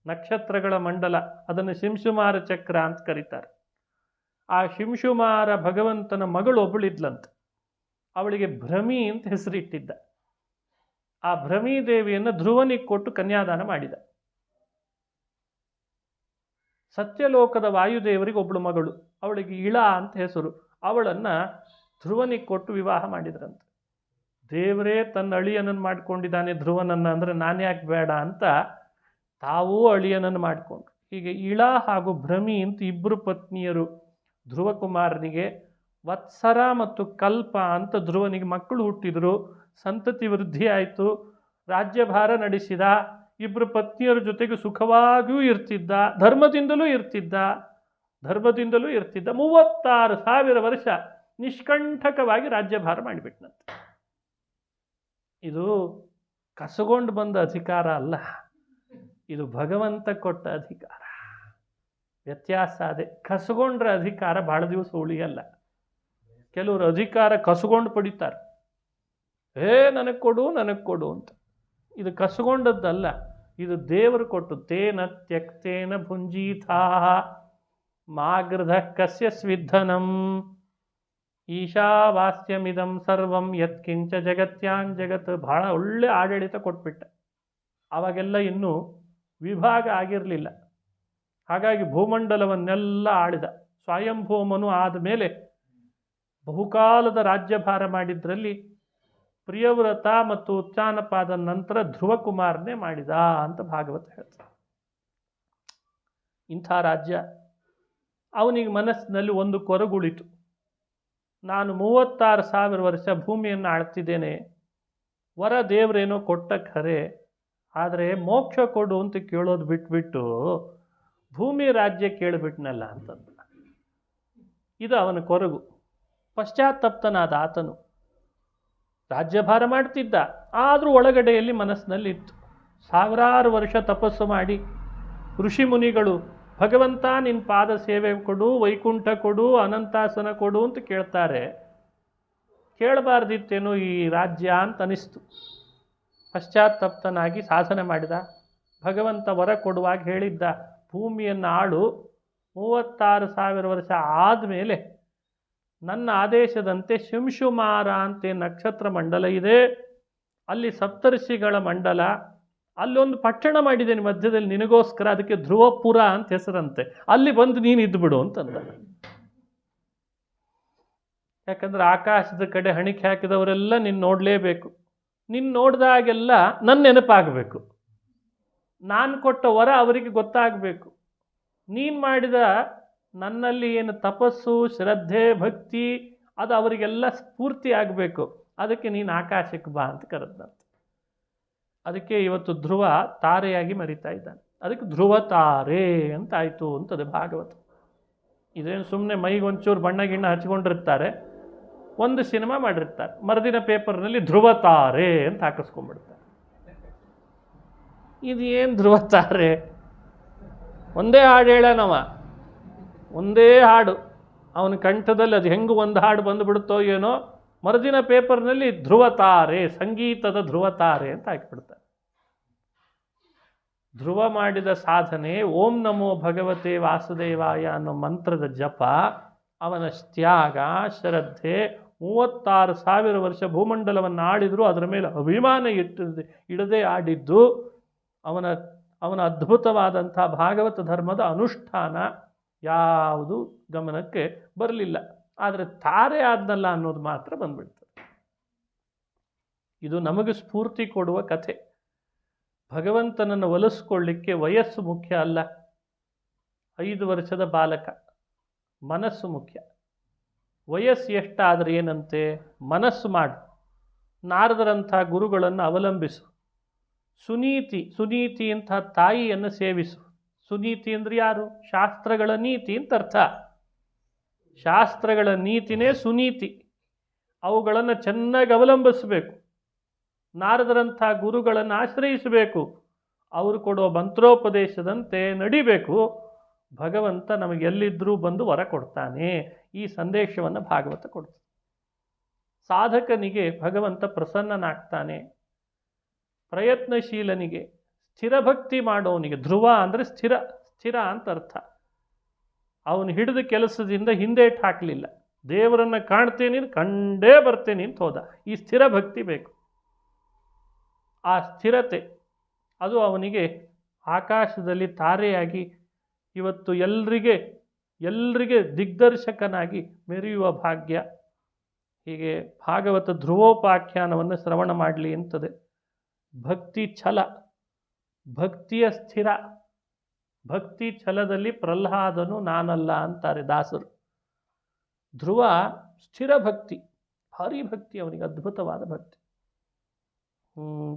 ನಕ್ಷತ್ರಗಳ ಮಂಡಲ, ಅದನ್ನು ಶಿಂಶುಮಾರ ಚಕ್ರ ಅಂತ ಕರೀತಾರೆ. ಆ ಶಿಂಶುಮಾರ ಭಗವಂತನ ಮಗಳು ಒಬ್ಬಳಿದ್ಲಂತೆ. ಅವಳಿಗೆ ಭ್ರಮಿ ಅಂತ ಹೆಸರಿಟ್ಟಿದ್ದ. ಆ ಭ್ರಮೀ ದೇವಿಯನ್ನು ಧ್ರುವನಿಗೆ ಕೊಟ್ಟು ಕನ್ಯಾದಾನ ಮಾಡಿದ. ಸತ್ಯಲೋಕದ ವಾಯುದೇವರಿಗೆ ಒಬ್ಬಳು ಮಗಳು, ಅವಳಿಗೆ ಇಳಾ ಅಂತ ಹೆಸರು. ಅವಳನ್ನು ಧ್ರುವನಿಗೆ ಕೊಟ್ಟು ವಿವಾಹ ಮಾಡಿದ್ರಂತೆ. ದೇವರೇ ತನ್ನ ಅಳಿಯನನ್ನು ಮಾಡ್ಕೊಂಡಿದ್ದಾನೆ ಧ್ರುವನನ್ನು, ಅಂದರೆ ನಾನು ಯಾಕೆ ಬೇಡ ಅಂತ ತಾವೂ ಅಳಿಯನನ್ನು ಮಾಡಿಕೊಂಡ್ರು. ಹೀಗೆ ಇಳಾ ಹಾಗೂ ಭ್ರಮಿ ಅಂತ ಇಬ್ಬರು ಪತ್ನಿಯರು ಧ್ರುವಕುಮಾರನಿಗೆ. ವತ್ಸರ ಮತ್ತು ಕಲ್ಪ ಅಂತ ಧ್ರುವನಿಗೆ ಮಕ್ಕಳು ಹುಟ್ಟಿದರು. ಸಂತತಿ ವೃದ್ಧಿ ಆಯಿತು. ರಾಜ್ಯಭಾರ ನಡೆಸಿದ. ಇಬ್ಬರು ಪತ್ನಿಯರ ಜೊತೆಗೆ ಸುಖವಾಗಿಯೂ ಇರ್ತಿದ್ದ, ಧರ್ಮದಿಂದಲೂ ಇರ್ತಿದ್ದ. 36,000 ವರ್ಷ ನಿಷ್ಕಂಠಕವಾಗಿ ರಾಜ್ಯಭಾರ ಮಾಡಿಬಿಟ್ನಂತೆ. ಇದು ಕಸಗೊಂಡು ಬಂದ ಅಧಿಕಾರ ಅಲ್ಲ, ಇದು ಭಗವಂತ ಕೊಟ್ಟ ಅಧಿಕಾರ. ವ್ಯತ್ಯಾಸ ಅದೇ. ಕಸಗೊಂಡ್ರ ಅಧಿಕಾರ ಭಾಳ ದಿವಸ ಉಳಿಯಲ್ಲ. ಕೆಲವರು ಅಧಿಕಾರ ಕಸಗೊಂಡು ಪಡಿತಾರೆ. ನನಗೆ ಕೊಡು, ನನಗೆ ಕೊಡು ಅಂತ. ಇದು ಕಸಗೊಂಡದ್ದಲ್ಲ, ಇದು ದೇವರು ಕೊಟ್ಟು. ತೇನ ತ್ಯಕ್ತೇನ ಭುಂಜೀಥಾ ಮಾಗೃಧ ಕಸ್ಯ ಸ್ವಿಧನಂ ಈಶಾವಾಸ್ಯಮಿದಂ ಸರ್ವಂ ಯತ್ಕಿಂಚ ಜಗತ್ಯಾನ್ ಜಗತ್. ಬಹಳ ಒಳ್ಳೆ ಆಡಳಿತ ಕೊಟ್ಬಿಟ್ಟ. ಆವಾಗೆಲ್ಲ ಇನ್ನೂ ವಿಭಾಗ ಆಗಿರಲಿಲ್ಲ. ಹಾಗಾಗಿ ಭೂಮಂಡಲವನ್ನೆಲ್ಲ ಆಳಿದ. ಸ್ವಯಂಭೂಮನು ಆದಮೇಲೆ ಬಹುಕಾಲದ ರಾಜ್ಯಭಾರ ಮಾಡಿದ್ರಲ್ಲಿ ಪ್ರಿಯವ್ರತ ಮತ್ತು ಉತ್ತಾನಪಾದ ನಂತರ ಧ್ರುವಕುಮಾರನೇ ಮಾಡಿದ ಅಂತ ಭಾಗವತ ಹೇಳ್ತಾರೆ. ಇಂಥ ರಾಜ್ಯ. ಅವನಿಗೆ ಮನಸ್ಸಿನಲ್ಲಿ ಒಂದು ಕೊರಗುಳಿತು. ನಾನು 36,000 ವರ್ಷ ಭೂಮಿಯನ್ನು ಆಳ್ತಿದ್ದೇನೆ, ವರ ದೇವರೇನೋ ಕೊಟ್ಟ ಖರೆ, ಆದರೆ ಮೋಕ್ಷ ಕೊಡು ಅಂತ ಕೇಳೋದು ಬಿಟ್ಬಿಟ್ಟು ಭೂಮಿ ರಾಜ್ಯ ಕೇಳಿಬಿಟ್ನಲ್ಲ ಅಂತಂದ. ಇದು ಅವನ ಕೊರಗು. ಪಶ್ಚಾತ್ತಪ್ತನಾದ ಆತನು ರಾಜ್ಯಭಾರ ಮಾಡ್ತಿದ್ದ, ಆದರೂ ಒಳಗಡೆಯಲ್ಲಿ ಮನಸ್ಸಿನಲ್ಲಿ ಇತ್ತು. ಸಾವಿರಾರು ವರ್ಷ ತಪಸ್ಸು ಮಾಡಿ ಋಷಿ ಮುನಿಗಳು ಭಗವಂತ ನಿನ್ನ ಪಾದ ಸೇವೆ ಕೊಡು, ವೈಕುಂಠ ಕೊಡು, ಅನಂತಾಸನ ಕೊಡು ಅಂತ ಕೇಳ್ತಾರೆ. ಕೇಳಬಾರ್ದಿತ್ತೇನೋ ಈ ರಾಜ್ಯ ಅಂತ ಅನಿಸ್ತು. ಪಶ್ಚಾತ್ತಪ್ತನಾಗಿ ಸಾಧನೆ ಮಾಡಿದ. ಭಗವಂತ ವರ ಕೊಡುವಾಗ ಹೇಳಿದ್ದ, ಭೂಮಿಯನ್ನು ಆಳು, 36,000 ವರ್ಷ ಆದಮೇಲೆ ನನ್ನ ಆದೇಶದಂತೆ ಶಿಂಶುಮಾರ ಅಂತ ನಕ್ಷತ್ರ ಮಂಡಲ ಇದೆ, ಅಲ್ಲಿ ಸಪ್ತರ್ಷಿಗಳ ಮಂಡಲ, ಅಲ್ಲೊಂದು ಪಟ್ಟಣ ಮಾಡಿದ್ದೇನೆ ಮಧ್ಯದಲ್ಲಿ ನಿನಗೋಸ್ಕರ, ಅದಕ್ಕೆ ಧ್ರುವಪುರ ಅಂತ ಹೆಸರಂತೆ, ಅಲ್ಲಿ ಬಂದು ನೀನು ಇದ್ದುಬಿಡು ಅಂತಂದ. ಯಾಕಂದ್ರೆ ಆಕಾಶದ ಕಡೆ ಹಣಿಕೆ ಹಾಕಿದವರೆಲ್ಲ ನಿನ್ನ ನೋಡಲೇಬೇಕು. ನಿನ್ನ ನೋಡಿದಾಗೆಲ್ಲ ನನ್ನ ನೆನಪಾಗಬೇಕು. ನಾನು ಕೊಟ್ಟ ವರ ಅವರಿಗೆ ಗೊತ್ತಾಗಬೇಕು. ನೀನು ಮಾಡಿದ ನನ್ನಲ್ಲಿ ಏನು ತಪಸ್ಸು, ಶ್ರದ್ಧೆ, ಭಕ್ತಿ ಅದು ಅವರಿಗೆಲ್ಲ ಸ್ಫೂರ್ತಿ ಆಗಬೇಕು. ಅದಕ್ಕೆ ನೀನು ಆಕಾಶಕ್ಕೆ ಬಾ ಅಂತ ಕರೆದಂತೆ. ಅದಕ್ಕೆ ಇವತ್ತು ಧ್ರುವ ತಾರೆಯಾಗಿ ಮರಿತಾ ಇದ್ದಾನೆ. ಅದಕ್ಕೆ ಧ್ರುವ ತಾರೆ ಅಂತ ಆಯಿತು ಅಂತದೆ ಭಾಗವತ. ಇದೇನು ಸುಮ್ಮನೆ ಮೈಗೊಂಚೂರು ಬಣ್ಣ ಗಿಣ್ಣ ಹಚ್ಕೊಂಡಿರ್ತಾರೆ, ಒಂದು ಸಿನಿಮಾ ಮಾಡಿರ್ತಾರೆ, ಮರುದಿನ ಪೇಪರ್ನಲ್ಲಿ ಧ್ರುವ ತಾರೆ ಅಂತ ಹಾಕಿಸ್ಕೊಂಡ್ಬಿಡ್ತಾರೆ. ಇದು ಏನು ಧ್ರುವ ತಾರೆ? ಒಂದೇ ಹಾಡು ಹೇಳನವ, ಒಂದೇ ಹಾಡು, ಅವನ ಕಂಠದಲ್ಲಿ ಅದು ಹೆಂಗೆ ಒಂದು ಹಾಡು ಬಂದುಬಿಡುತ್ತೋ ಏನೋ, ಮರುದಿನ ಪೇಪರ್ನಲ್ಲಿ ಧ್ರುವ ತಾರೆ, ಸಂಗೀತದ ಧ್ರುವ ತಾರೆ ಅಂತ ಹಾಕಿಬಿಡ್ತಾರೆ. ಧ್ರುವ ಮಾಡಿದ ಸಾಧನೆ ಓಂ ನಮೋ ಭಗವತೆ ವಾಸುದೇವಾಯ ಅನ್ನೋ ಮಂತ್ರದ ಜಪ, ಅವನ ತ್ಯಾಗ, ಶ್ರದ್ಧೆ, 36,000 ವರ್ಷ ಭೂಮಂಡಲವನ್ನು ಆಡಿದ್ರು ಅದರ ಮೇಲೆ ಅಭಿಮಾನ ಇಡದೆ ಆಡಿದ್ದು, ಅವನ ಅದ್ಭುತವಾದಂಥ ಭಾಗವತ ಧರ್ಮದ ಅನುಷ್ಠಾನ ಯಾವುದು ಗಮನಕ್ಕೆ ಬರಲಿಲ್ಲ. ಆದರೆ ತಾರೆ ಆದ್ನಲ್ಲ ಅನ್ನೋದು ಮಾತ್ರ ಬಂದ್ಬಿಡ್ತದೆ. ಇದು ನಮಗೆ ಸ್ಫೂರ್ತಿ ಕೊಡುವ ಕಥೆ. ಭಗವಂತನನ್ನು ಒಲಿಸ್ಕೊಳ್ಳಿಕ್ಕೆ ವಯಸ್ಸು ಮುಖ್ಯ ಅಲ್ಲ. 5 ವರ್ಷದ ಬಾಲಕ, ಮನಸ್ಸು ಮುಖ್ಯ. ವಯಸ್ಸು ಎಷ್ಟಾದರೆ ಏನಂತೆ? ಮನಸ್ಸು ಮಾಡು. ನಾರದರಂಥ ಗುರುಗಳನ್ನು ಅವಲಂಬಿಸು. ಸುನೀತಿ ಅಂತ ತಾಯಿಯನ್ನು ಸೇವಿಸು. ಸುನೀತಿ ಅಂದ್ರೆ ಯಾರು? ಶಾಸ್ತ್ರಗಳ ನೀತಿ ಅಂತ ಅರ್ಥ. ಶಾಸ್ತ್ರಗಳ ನೀತಿನೇ ಸುನೀತಿ. ಅವುಗಳನ್ನು ಚೆನ್ನಾಗಿ ಅವಲಂಬಿಸಬೇಕು. ನಾರದರಂಥ ಗುರುಗಳನ್ನು ಆಶ್ರಯಿಸಬೇಕು. ಅವರು ಕೊಡುವ ಮಂತ್ರೋಪದೇಶದಂತೆ ನಡಿಬೇಕು. ಭಗವಂತ ನಮಗೆ ಎಲ್ಲಿದ್ದರೂ ಬಂದು ವರ ಕೊಡ್ತಾನೆ. ಈ ಸಂದೇಶವನ್ನು ಭಾಗವತ ಕೊಡ್ತಾನೆ. ಸಾಧಕನಿಗೆ ಭಗವಂತ ಪ್ರಸನ್ನನಾಗ್ತಾನೆ. ಪ್ರಯತ್ನಶೀಲನಿಗೆ, ಸ್ಥಿರಭಕ್ತಿ ಮಾಡೋನಿಗೆ, ಧ್ರುವ ಅಂದರೆ ಸ್ಥಿರ ಅಂತ ಅರ್ಥ. ಅವನು ಹಿಡಿದ ಕೆಲಸದಿಂದ ಹಿಂದೇಟು ಹಾಕಲಿಲ್ಲ. ದೇವರನ್ನು ಕಾಣ್ತೇನೆ, ಕಂಡೇ ಬರ್ತೇನೆ ಅಂತ ಹೋದ. ಈ ಸ್ಥಿರ ಭಕ್ತಿ ಬೇಕು. ಆ ಸ್ಥಿರತೆ ಅದು ಅವನಿಗೆ ಆಕಾಶದಲ್ಲಿ ತಾರೆಯಾಗಿ ಇವತ್ತು ಎಲ್ರಿಗೆ ದಿಗ್ದರ್ಶಕನಾಗಿ ಮೆರೆಯುವ ಭಾಗ್ಯ. ಹೀಗೆ ಭಾಗವತ ಧ್ರುವೋಪಾಖ್ಯಾನವನ್ನು ಶ್ರವಣ ಮಾಡಲಿ ಅಂತದೆ. ಭಕ್ತಿ ಛಲ, ಭಕ್ತಿಯ ಸ್ಥಿರ. ಭಕ್ತಿ ಛಲದಲ್ಲಿ ಪ್ರಹ್ಲಾದನು ನಾನಲ್ಲ ಅಂತಾರೆ ದಾಸರು. ಧ್ರುವ ಸ್ಥಿರ ಭಕ್ತಿ, ಭಾರಿ ಭಕ್ತಿ ಅವನಿಗೆ, ಅದ್ಭುತವಾದ ಭಕ್ತಿ.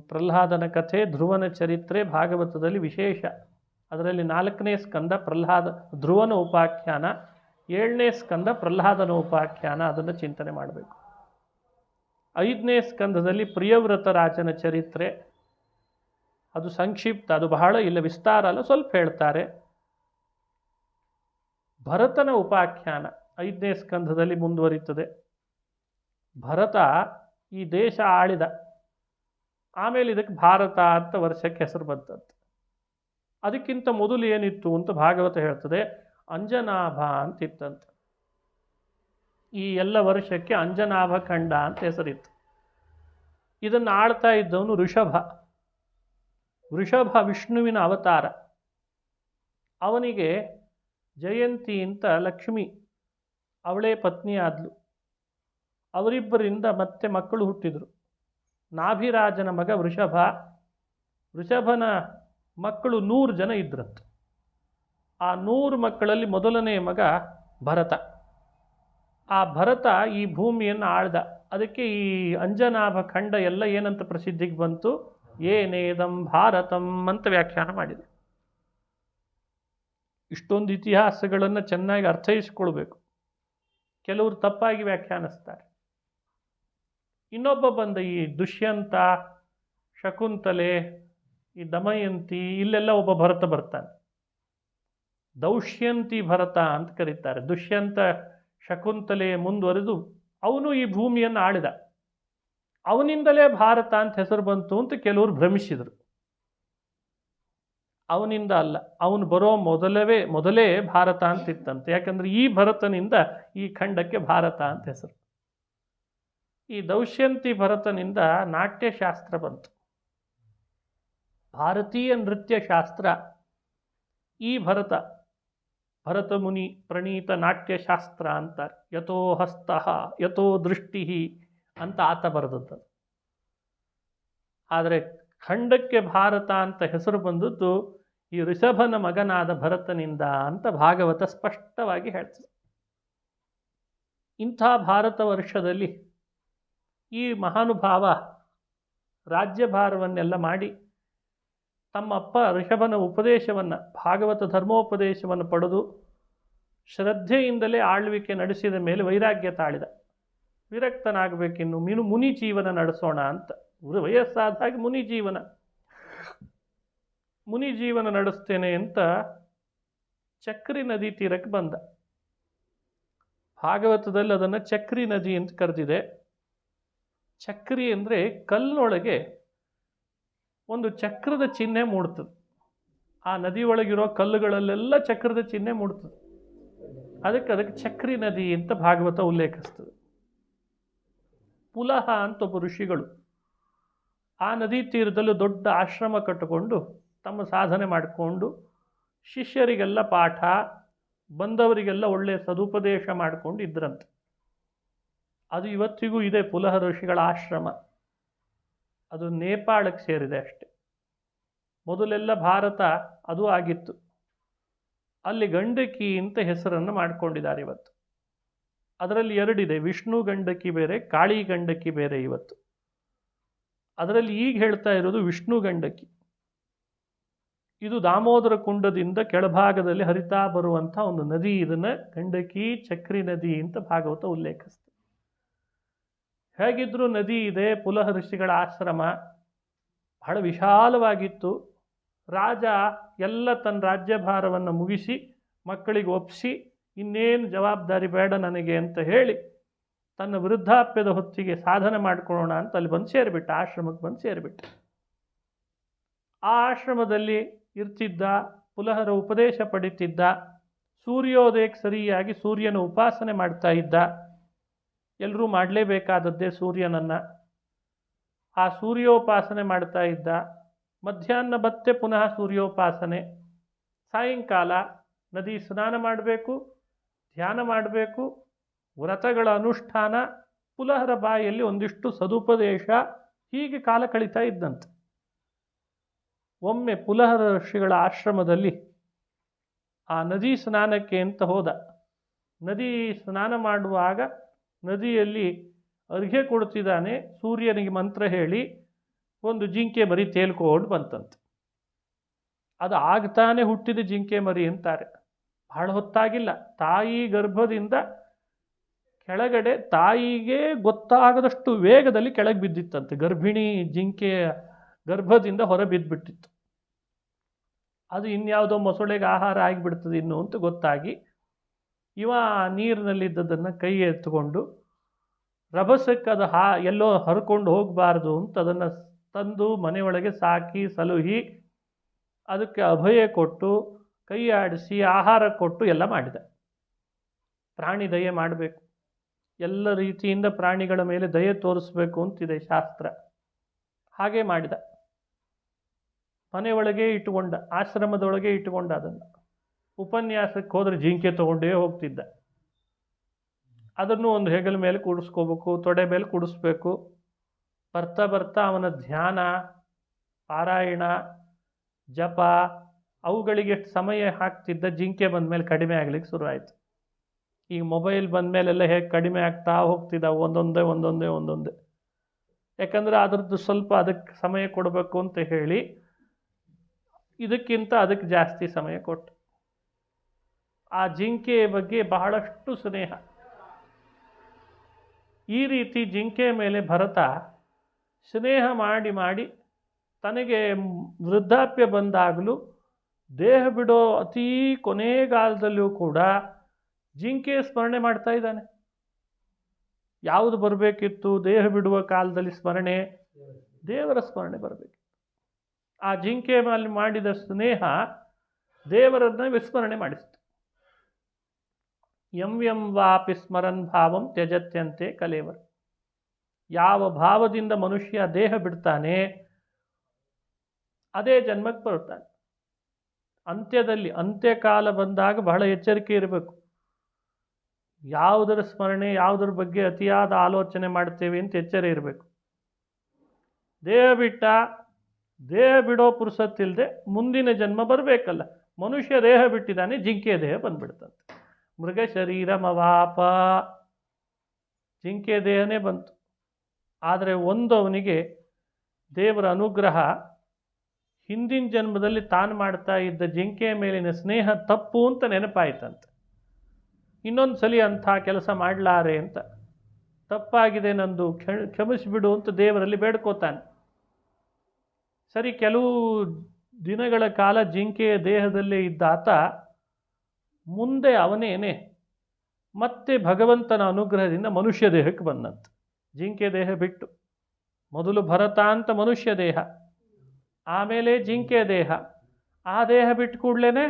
ಪ್ರಹ್ಲಾದನ ಕಥೆ, ಧ್ರುವನ ಚರಿತ್ರೆ ಭಾಗವತದಲ್ಲಿ ವಿಶೇಷ. ಅದರಲ್ಲಿ 4ನೇ ಸ್ಕಂದ ಧ್ರುವನ ಉಪಾಖ್ಯಾನ, 7ನೇ ಸ್ಕಂದ ಪ್ರಹ್ಲಾದನ ಉಪಾಖ್ಯಾನ. ಅದನ್ನು ಚಿಂತನೆ ಮಾಡಬೇಕು. 5ನೇ ಸ್ಕಂದದಲ್ಲಿ ಪ್ರಿಯವ್ರತ ರಾಜನ ಚರಿತ್ರೆ. ಅದು ಸಂಕ್ಷಿಪ್ತ, ಅದು ಬಹಳ ಇಲ್ಲ, ವಿಸ್ತಾರ ಅಲ್ಲ, ಸ್ವಲ್ಪ ಹೇಳ್ತಾರೆ. ಭರತನ ಉಪಾಖ್ಯಾನ 5ನೇ ಸ್ಕಂದದಲ್ಲಿ ಮುಂದುವರಿತದೆ. ಭರತ ಈ ದೇಶ ಆಳಿದ. ಆಮೇಲೆ ಇದಕ್ಕೆ ಭಾರತ ಅಂತ ವರ್ಷಕ್ಕೆ ಹೆಸರು ಬಂತಂತೆ. ಅದಕ್ಕಿಂತ ಮೊದಲು ಏನಿತ್ತು ಅಂತ ಭಾಗವತ ಹೇಳ್ತದೆ. ಅಂಜನಾಭ ಅಂತಿತ್ತಂತೆ. ಈ ಎಲ್ಲ ವರ್ಷಕ್ಕೆ ಅಂಜನಾಭ ಖಂಡ ಅಂತ ಹೆಸರಿತ್ತು. ಇದನ್ನು ಆಳ್ತಾ ಇದ್ದವನು ಋಷಭ. ವಿಷ್ಣುವಿನ ಅವತಾರ. ಅವನಿಗೆ ಜಯಂತಿ ಅಂತ ಲಕ್ಷ್ಮಿ, ಅವಳೇ ಪತ್ನಿ ಆದ್ಲು. ಅವರಿಬ್ಬರಿಂದ ಮತ್ತೆ ಮಕ್ಕಳು ಹುಟ್ಟಿದರು. ನಾಭಿರಾಜನ ಮಗ ವೃಷಭ. ವೃಷಭನ ಮಕ್ಕಳು 100 ಜನ ಇದ್ರಂತೆ. ಆ 100 ಮಕ್ಕಳಲ್ಲಿ ಮೊದಲನೆಯ ಮಗ ಭರತ. ಆ ಭರತ ಈ ಭೂಮಿಯನ್ನು ಆಳ್ದ. ಅದಕ್ಕೆ ಈ ಅಂಜನಾಭ ಖಂಡ ಎಲ್ಲ ಏನಂತ ಪ್ರಸಿದ್ಧಿಗೆ ಬಂತು? ಏನೇದಂ ಭಾರತಂ ಅಂತ ವ್ಯಾಖ್ಯಾನ ಮಾಡಿದೆ. ಇಷ್ಟೊಂದು ಇತಿಹಾಸಗಳನ್ನು ಚೆನ್ನಾಗಿ ಅರ್ಥೈಸಿಕೊಳ್ಬೇಕು. ಕೆಲವರು ತಪ್ಪಾಗಿ ವ್ಯಾಖ್ಯಾನಿಸ್ತಾರೆ. ಇನ್ನೊಬ್ಬ ಬಂದ ಈ ದುಷ್ಯಂತ, ಶಕುಂತಲೆ, ಈ ದಮಯಂತಿ, ಇಲ್ಲೆಲ್ಲ ಒಬ್ಬ ಭರತ ಬರ್ತಾನೆ. ದೌಷ್ಯಂತಿ ಭರತ ಅಂತ ಕರೀತಾರೆ. ದುಷ್ಯಂತ ಶಕುಂತಲೆ ಮುಂದುವರೆದು ಅವನು ಈ ಭೂಮಿಯನ್ನು ಆಳಿದ, ಅವನಿಂದಲೇ ಭಾರತ ಅಂತ ಹೆಸರು ಬಂತು ಅಂತ ಕೆಲವರು ಭ್ರಮಿಸಿದರು. ಅವನಿಂದ ಅಲ್ಲ, ಅವನು ಬರೋ ಮೊದಲೇ ಭಾರತ ಅಂತಿತ್ತಂತೆ. ಯಾಕಂದ್ರೆ ಈ ಭರತನಿಂದ ಈ ಖಂಡಕ್ಕೆ ಭಾರತ ಅಂತ ಹೆಸರು. ಈ ದೌಷ್ಯಂತಿ ಭರತನಿಂದ ನಾಟ್ಯಶಾಸ್ತ್ರ ಬಂತು, ಭಾರತೀಯ ನೃತ್ಯ ಶಾಸ್ತ್ರ. ಈ ಭರತ ಮುನಿ ಪ್ರಣೀತ ನಾಟ್ಯಶಾಸ್ತ್ರ ಅಂತಾರೆ. ಯಥೋ ಹಸ್ತಃ ಯಥೋ ದೃಷ್ಟಿ ಅಂತ ಆತ ಬರೆದದ್ದು. ಆದರೆ ಖಂಡಕ್ಕೆ ಭಾರತ ಅಂತ ಹೆಸರು ಬಂದದ್ದು ಈ ಋಷಭನ ಮಗನಾದ ಭರತನಿಂದ ಅಂತ ಭಾಗವತ ಸ್ಪಷ್ಟವಾಗಿ ಹೇಳ್ತದೆ. ಇಂಥ ಭಾರತ ವರ್ಷದಲ್ಲಿ ಈ ಮಹಾನುಭಾವ ರಾಜ್ಯಭಾರವನ್ನೆಲ್ಲ ಮಾಡಿ ತಮ್ಮಪ್ಪ ಋಷಭನ ಉಪದೇಶವನ್ನು, ಭಾಗವತ ಧರ್ಮೋಪದೇಶವನ್ನು ಪಡೆದು ಶ್ರದ್ಧೆಯಿಂದಲೇ ಆಳ್ವಿಕೆ ನಡೆಸಿದ ಮೇಲೆ ವೈರಾಗ್ಯ ತಾಳಿದ. ವಿರಕ್ತನಾಗಬೇಕಿನ್ನು ಮುನಿ ಜೀವನ ನಡೆಸೋಣ ಅಂತ. ವಯಸ್ಸಾದಾಗಿ ಮುನಿ ಜೀವನ ನಡೆಸ್ತೇನೆ ಅಂತ ಚಕ್ರಿ ನದಿ ತೀರಕ್ಕೆ ಬಂದ. ಭಾಗವತದಲ್ಲಿ ಅದನ್ನು ಚಕ್ರಿ ನದಿ ಅಂತ ಕರೆದಿದೆ. ಚಕ್ರಿ ಅಂದರೆ ಕಲ್ಲಿನೊಳಗೆ ಒಂದು ಚಕ್ರದ ಚಿಹ್ನೆ ಮೂಡ್ತದೆ. ಆ ನದಿಯೊಳಗಿರೋ ಕಲ್ಲುಗಳಲ್ಲೆಲ್ಲ ಚಕ್ರದ ಚಿಹ್ನೆ ಮೂಡ್ತದೆ. ಅದಕ್ಕೆ ಚಕ್ರಿ ನದಿ ಅಂತ ಭಾಗವತ ಉಲ್ಲೇಖಿಸ್ತದೆ. ಪುಲಹ ಅಂತ ಒಬ್ಬ ಋಷಿಗಳು ಆ ನದಿ ತೀರದಲ್ಲೂ ದೊಡ್ಡ ಆಶ್ರಮ ಕಟ್ಟಿಕೊಂಡು ತಮ್ಮ ಸಾಧನೆ ಮಾಡಿಕೊಂಡು ಶಿಷ್ಯರಿಗೆಲ್ಲ ಪಾಠ, ಬಂದವರಿಗೆಲ್ಲ ಒಳ್ಳೆಯ ಸದುಪದೇಶ ಮಾಡಿಕೊಂಡು ಇದ್ರಂತೆ. ಅದು ಇವತ್ತಿಗೂ ಇದೆ ಪುಲಹ ಋಷಿಗಳ ಆಶ್ರಮ. ಅದು ನೇಪಾಳಕ್ಕೆ ಸೇರಿದೆ ಅಷ್ಟೆ. ಮೊದಲೆಲ್ಲ ಭಾರತ ಅದು ಆಗಿತ್ತು. ಅಲ್ಲಿ ಗಂಡಕಿ ಅಂತ ಹೆಸರನ್ನು ಮಾಡಿಕೊಂಡಿದ್ದಾರೆ ಇವತ್ತು. ಅದರಲ್ಲಿ ಎರಡಿದೆ, ವಿಷ್ಣು ಗಂಡಕಿ ಬೇರೆ, ಕಾಳಿ ಗಂಡಕಿ ಬೇರೆ. ಇವತ್ತು ಅದರಲ್ಲಿ ಈಗ ಹೇಳ್ತಾ ಇರೋದು ವಿಷ್ಣು ಗಂಡಕಿ. ಇದು ದಾಮೋದರ ಕುಂಡದಿಂದ ಕೆಳಭಾಗದಲ್ಲಿ ಹರಿತಾ ಬರುವಂಥ ಒಂದು ನದಿ. ಇದನ್ನು ಗಂಡಕಿ ಚಕ್ರಿ ನದಿ ಅಂತ ಭಾಗವತ ಉಲ್ಲೇಖಿಸ್ತದೆ. ಹೇಗಿದ್ರೂ ನದಿ ಇದೆ, ಪುಲಹ ಋಷಿಗಳ ಆಶ್ರಮ ಬಹಳ ವಿಶಾಲವಾಗಿತ್ತು. ರಾಜ ಎಲ್ಲ ತನ್ನ ರಾಜ್ಯಭಾರವನ್ನು ಮುಗಿಸಿ ಮಕ್ಕಳಿಗೆ ಒಪ್ಪಿಸಿ ಇನ್ನೇನು ಜವಾಬ್ದಾರಿ ಬೇಡ ನನಗೆ ಅಂತ ಹೇಳಿ ತನ್ನ ವೃದ್ಧಾಪ್ಯದ ಹೊತ್ತಿಗೆ ಸಾಧನೆ ಮಾಡಿಕೊಳ್ಳೋಣ ಅಂತ ಅಲ್ಲಿ ಬಂದು ಸೇರಿಬಿಟ್ಟ, ಆಶ್ರಮಕ್ಕೆ ಬಂದು ಸೇರಿಬಿಟ್ಟ. ಆ ಆಶ್ರಮದಲ್ಲಿ ಇರ್ತಿದ್ದ, ಪುಲಹರ ಉಪದೇಶ ಪಡಿತಿದ್ದ, ಸೂರ್ಯೋದಯಕ್ಕೆ ಸರಿಯಾಗಿ ಸೂರ್ಯನ ಉಪಾಸನೆ ಮಾಡ್ತಾ ಇದ್ದ. ಎಲ್ಲರೂ ಮಾಡಲೇಬೇಕಾದದ್ದೇ ಸೂರ್ಯನನ್ನು. ಆ ಸೂರ್ಯೋಪಾಸನೆ ಮಾಡ್ತಾ ಇದ್ದ. ಮಧ್ಯಾಹ್ನ ಮತ್ತೆ ಪುನಃ ಸೂರ್ಯೋಪಾಸನೆ, ಸಾಯಂಕಾಲ ನದಿ ಸ್ನಾನ ಮಾಡಬೇಕು, ಧ್ಯಾನ ಮಾಡಬೇಕು, ವ್ರತಗಳ ಅನುಷ್ಠಾನ, ಪುಲಹರ ಬಾಯಲ್ಲಿ ಒಂದಿಷ್ಟು ಸದುಪದೇಶ, ಹೀಗೆ ಕಾಲ ಕಳೀತಾ ಇದ್ದಂತೆ. ಒಮ್ಮೆ ಪುಲಹರ ಋಷಿಗಳ ಆಶ್ರಮದಲ್ಲಿ ಆ ನದಿ ಸ್ನಾನಕ್ಕೆ ಅಂತ ಹೋದ. ನದಿ ಸ್ನಾನ ಮಾಡುವಾಗ ನದಿಯಲ್ಲಿ ಅರ್ಘ್ಯ ಕೊಡ್ತಿದ್ದಾನೆ. ಸೂರ್ಯನಿಗೆ ಮಂತ್ರ ಹೇಳಿ ಒಂದು ಜಿಂಕೆ ಮರಿ ತೇಲ್ಕೊಂಡು ಬಂತಂತೆ. ಅದು ಆಗ್ತಾನೆ ಹುಟ್ಟಿದ ಜಿಂಕೆ ಮರಿ ಅಂತಾರೆ. ಬಹಳ ಹೊತ್ತಾಗಿಲ್ಲ, ತಾಯಿ ಗರ್ಭದಿಂದ ಕೆಳಗಡೆ ತಾಯಿಗೆ ಗೊತ್ತಾಗದಷ್ಟು ವೇಗದಲ್ಲಿ ಕೆಳಗೆ ಬಿದ್ದಿತ್ತಂತೆ. ಗರ್ಭಿಣಿ ಜಿಂಕೆಯ ಗರ್ಭದಿಂದ ಹೊರ ಬಿದ್ದುಬಿಟ್ಟಿತ್ತು. ಅದು ಇನ್ಯಾವುದೋ ಮೊಸಳೆಗೆ ಆಹಾರ ಆಗಿಬಿಡ್ತದೆ ಇನ್ನು ಅಂತ ಗೊತ್ತಾಗಿ ಇವ ನೀರಿನಲ್ಲಿದ್ದದನ್ನು ಕೈ ಎತ್ತುಕೊಂಡು ರಭಸಕ್ಕೆ ಅದು ಎಲ್ಲೋ ಹರ್ಕೊಂಡು ಹೋಗಬಾರ್ದು ಅಂತ ಅದನ್ನು ತಂದು ಮನೆಯೊಳಗೆ ಸಾಕಿ ಸಲುಹಿ ಅದಕ್ಕೆ ಅಭಯ ಕೊಟ್ಟು ಕೈ ಆಡಿಸಿ ಆಹಾರ ಕೊಟ್ಟು ಎಲ್ಲ ಮಾಡಿದ. ಪ್ರಾಣಿ ದಯೆ ಮಾಡಬೇಕು, ಎಲ್ಲ ರೀತಿಯಿಂದ ಪ್ರಾಣಿಗಳ ಮೇಲೆ ದಯೆ ತೋರಿಸ್ಬೇಕು ಅಂತಿದೆ ಶಾಸ್ತ್ರ. ಹಾಗೆ ಮಾಡಿದ. ಮನೆಯೊಳಗೆ ಇಟ್ಟುಕೊಂಡ, ಆಶ್ರಮದೊಳಗೆ ಇಟ್ಟುಕೊಂಡ. ಅದನ್ನು ಉಪನ್ಯಾಸಕ್ಕೆ ಹೋದರೆ ಜಿಂಕೆ ತಗೊಂಡೇ ಹೋಗ್ತಿದ್ದ. ಅದನ್ನು ಒಂದು ಹೆಗಲ ಮೇಲೆ ಕೂಡಿಸ್ಕೋಬೇಕು, ತೊಡೆ ಮೇಲೆ ಕೂಡಿಸ್ಬೇಕು. ಬರ್ತಾ ಬರ್ತಾ ಅವನ ಧ್ಯಾನ, ಪಾರಾಯಣ, ಜಪ ಅವುಗಳಿಗೆ ಎಷ್ಟು ಸಮಯ ಹಾಕ್ತಿದ್ದ, ಜಿಂಕೆ ಬಂದ ಮೇಲೆ ಕಡಿಮೆ ಆಗಲಿಕ್ಕೆ ಶುರುವಾಯಿತು. ಈಗ ಮೊಬೈಲ್ ಬಂದ ಮೇಲೆಲ್ಲ ಹೇಗೆ ಕಡಿಮೆ ಆಗ್ತಾ ಹೋಗ್ತಿದ್ದ, ಒಂದೊಂದೇ. ಯಾಕಂದರೆ ಅದರದ್ದು ಸ್ವಲ್ಪ ಅದಕ್ಕೆ ಸಮಯ ಕೊಡಬೇಕು ಅಂತ ಹೇಳಿ ಇದಕ್ಕಿಂತ ಅದಕ್ಕೆ ಜಾಸ್ತಿ ಸಮಯ ಕೊಟ್ಟು ಆ ಜಿಂಕೆಯ ಬಗ್ಗೆ ಬಹಳಷ್ಟು ಸ್ನೇಹ. ಈ ರೀತಿ ಜಿಂಕೆ ಮೇಲೆ ಭರತ ಸ್ನೇಹ ಮಾಡಿ ಮಾಡಿ ತನಗೆ ವೃದ್ಧಾಪ್ಯ ಬಂದಾಗಲೂ ದೇಹ ಬಿಡೋ ಅತೀ ಕೊನೆಗಾಲದಲ್ಲೂ ಕೂಡ ಜಿಂಕೆ ಸ್ಮರಣೆ ಮಾಡ್ತಾ ಇದ್ದಾನೆ. ಯಾವುದು ಬರಬೇಕಿತ್ತು ದೇಹ ಬಿಡುವ ಕಾಲದಲ್ಲಿ ಸ್ಮರಣೆ? ದೇವರ ಸ್ಮರಣೆ ಬರಬೇಕಿತ್ತು. ಆ ಜಿಂಕೆ ಮೇಲೆ ಮಾಡಿದ ಸ್ನೇಹ ದೇವರನ್ನ ವಿಸ್ಮರಣೆ ಮಾಡಿಸ್ತು. ಯಂ ವಾಪಿ ಸ್ಮರನ್ ಭಾವಂ ತ್ಯಜತ್ಯಂತೆ ಕಲೇವರ. ಯಾವ ಭಾವದಿಂದ ಮನುಷ್ಯ ದೇಹ ಬಿಡ್ತಾನೆ ಅದೇ ಜನ್ಮಕ್ಕೆ ಬರುತ್ತಾನೆ. ಅಂತ್ಯದಲ್ಲಿ ಅಂತ್ಯಕಾಲ ಬಂದಾಗ ಬಹಳ ಎಚ್ಚರಿಕೆ ಇರಬೇಕು. ಯಾವುದರ ಸ್ಮರಣೆ, ಯಾವುದರ ಬಗ್ಗೆ ಅತಿಯಾದ ಆಲೋಚನೆ ಮಾಡ್ತೇವೆ ಅಂತ ಎಚ್ಚರ ಇರಬೇಕು. ದೇಹ ಬಿಡೋ ಪುರುಸತ್ತಿಲ್ಲದೆ ಮುಂದಿನ ಜನ್ಮ ಬರಬೇಕಲ್ಲ. ಮನುಷ್ಯ ದೇಹ ಬಿಟ್ಟಿದ್ದಾನೆ, ಜಿಂಕೆ ದೇಹ ಬಂದ್ಬಿಡ್ತಂತೆ. ಮೃಗ ಶರೀರಮವಾಪ, ಜಿಂಕೆ ದೇಹನೇ ಬಂತು. ಆದರೆ ಒಂದು ಅವನಿಗೆ ದೇವರ ಅನುಗ್ರಹ, ಹಿಂದಿನ ಜನ್ಮದಲ್ಲಿ ತಾನು ಮಾಡ್ತಾ ಇದ್ದ ಜಿಂಕೆಯ ಮೇಲಿನ ಸ್ನೇಹ ತಪ್ಪು ಅಂತ ನೆನಪಾಯ್ತಂತೆ. ಇನ್ನೊಂದು ಸಲ ಅಂಥ ಕೆಲಸ ಮಾಡಲಾರೆ ಅಂತ, ತಪ್ಪಾಗಿದೆ ನಂದು, ಕ್ಷಮಿಸಿಬಿಡು ಅಂತ ದೇವರಲ್ಲಿ ಬೇಡ್ಕೋತಾನೆ. ಸರಿ, ಕೆಲವು ದಿನಗಳ ಕಾಲ ಜಿಂಕೆಯ ದೇಹದಲ್ಲೇ ಇದ್ದಾತ ಮುಂದೆ ಅವನೇನೆ ಮತ್ತೆ ಭಗವಂತನ ಅನುಗ್ರಹದಿಂದ ಮನುಷ್ಯ ದೇಹಕ್ಕೆ ಬಂದಂತೆ. ಜಿಂಕೆ ದೇಹ ಬಿಟ್ಟು ಮೊದಲು ಭರತ ಅಂತ ಮನುಷ್ಯ ದೇಹ, ಆಮೇಲೆ ಜಿಂಕೆ ದೇಹ, ಆ ದೇಹ ಬಿಟ್ಟು ಕೂಡಲೇ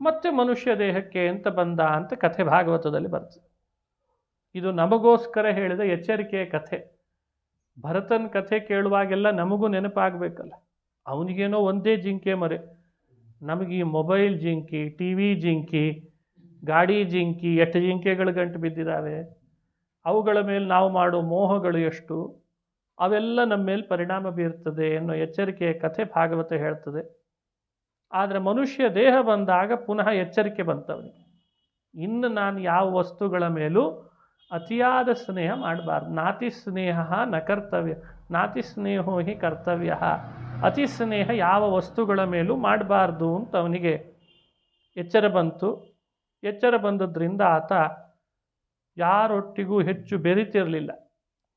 ಮತ್ತೆ ಮನುಷ್ಯ ದೇಹಕ್ಕೆ ಅಂತ ಬಂದ ಅಂತ ಕಥೆ ಭಾಗವತದಲ್ಲಿ ಬರ್ತದೆ. ಇದು ನಮಗೋಸ್ಕರ ಹೇಳಿದ ಎಚ್ಚರಿಕೆಯ ಕಥೆ. ಭರತನ ಕಥೆ ಕೇಳುವಾಗೆಲ್ಲ ನಮಗೂ ನೆನಪಾಗಬೇಕಲ್ಲ. ಅವನಿಗೇನೋ ಒಂದೇ ಜಿಂಕೆ ಮರೆ, ನಮಗೆ ಈ ಮೊಬೈಲ್ ಜಿಂಕಿ, ಟಿ ವಿ ಜಿಂಕಿ, ಗಾಡಿ ಜಿಂಕಿ, ಎಷ್ಟು ಜಿಂಕೆಗಳು ಗಂಟು ಬಿದ್ದಿದ್ದಾವೆ. ಅವುಗಳ ಮೇಲೆ ನಾವು ಮಾಡೋ ಮೋಹಗಳು ಎಷ್ಟು, ಅವೆಲ್ಲ ನಮ್ಮ ಮೇಲೆ ಪರಿಣಾಮ ಬೀರ್ತದೆ ಅನ್ನೋ ಎಚ್ಚರಿಕೆಯ ಕಥೆ ಭಾಗವತ ಹೇಳ್ತದೆ. ಆದರೆ ಮನುಷ್ಯ ದೇಹ ಬಂದಾಗ ಪುನಃ ಎಚ್ಚರಿಕೆ ಬಂತವನಿಗೆ. ಇನ್ನು ನಾನು ಯಾವ ವಸ್ತುಗಳ ಮೇಲೂ ಅತಿಯಾದ ಸ್ನೇಹ ಮಾಡಬಾರ್ದು. ನಾತಿ ಸ್ನೇಹ ನ ಕರ್ತವ್ಯ, ನಾತಿ ಸ್ನೇಹೋ ಹಿ ಕರ್ತವ್ಯ. ಅತಿ ಸ್ನೇಹ ಯಾವ ವಸ್ತುಗಳ ಮೇಲೂ ಮಾಡಬಾರ್ದು ಅಂತ ಅವನಿಗೆ ಎಚ್ಚರ ಬಂತು. ಎಚ್ಚರ ಬಂದದ್ರಿಂದ ಆತ ಯಾರೊಟ್ಟಿಗೂ ಹೆಚ್ಚು ಬೆರಿತಿರಲಿಲ್ಲ,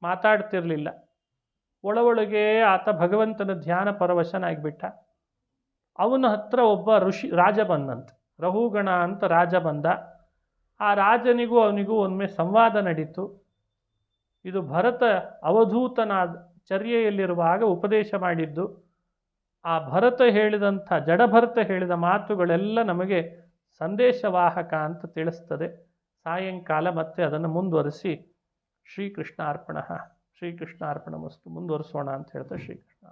ಮಾತಾಡ್ತಿರಲಿಲ್ಲ. ಒಳಗೆ ಆತ ಭಗವಂತನ ಧ್ಯಾನ ಪರವಶನಾಗಿಬಿಟ್ಟ. ಅವನ ಹತ್ರ ಒಬ್ಬ ರಾಜ ಬಂದಂತೆ, ರಹುಗಣ ಅಂತ ರಾಜ ಬಂದ. ಆ ರಾಜನಿಗೂ ಅವನಿಗೂ ಒಮ್ಮೆ ಸಂವಾದ ನಡೀತು. ಇದು ಭರತ ಅವಧೂತನಾದ ಚರ್ಯೆಯಲ್ಲಿರುವಾಗ ಉಪದೇಶ ಮಾಡಿದ್ದು. ಆ ಭರತ ಹೇಳಿದಂಥ, ಜಡಭರತ ಹೇಳಿದ ಮಾತುಗಳೆಲ್ಲ ನಮಗೆ ಸಂದೇಶವಾಹಕ ಅಂತ ತಿಳಿಸ್ತದೆ. ಸಾಯಂಕಾಲ ಮತ್ತೆ ಅದನ್ನು ಮುಂದುವರಿಸಿ ಶ್ರೀಕೃಷ್ಣಾರ್ಪಣ ಶ್ರೀಕೃಷ್ಣಾರ್ಪಣ ವಸ್ತು ಮುಂದುವರಿಸೋಣ ಅಂತ ಹೇಳ್ತಾ ಶ್ರೀಕೃಷ್ಣ.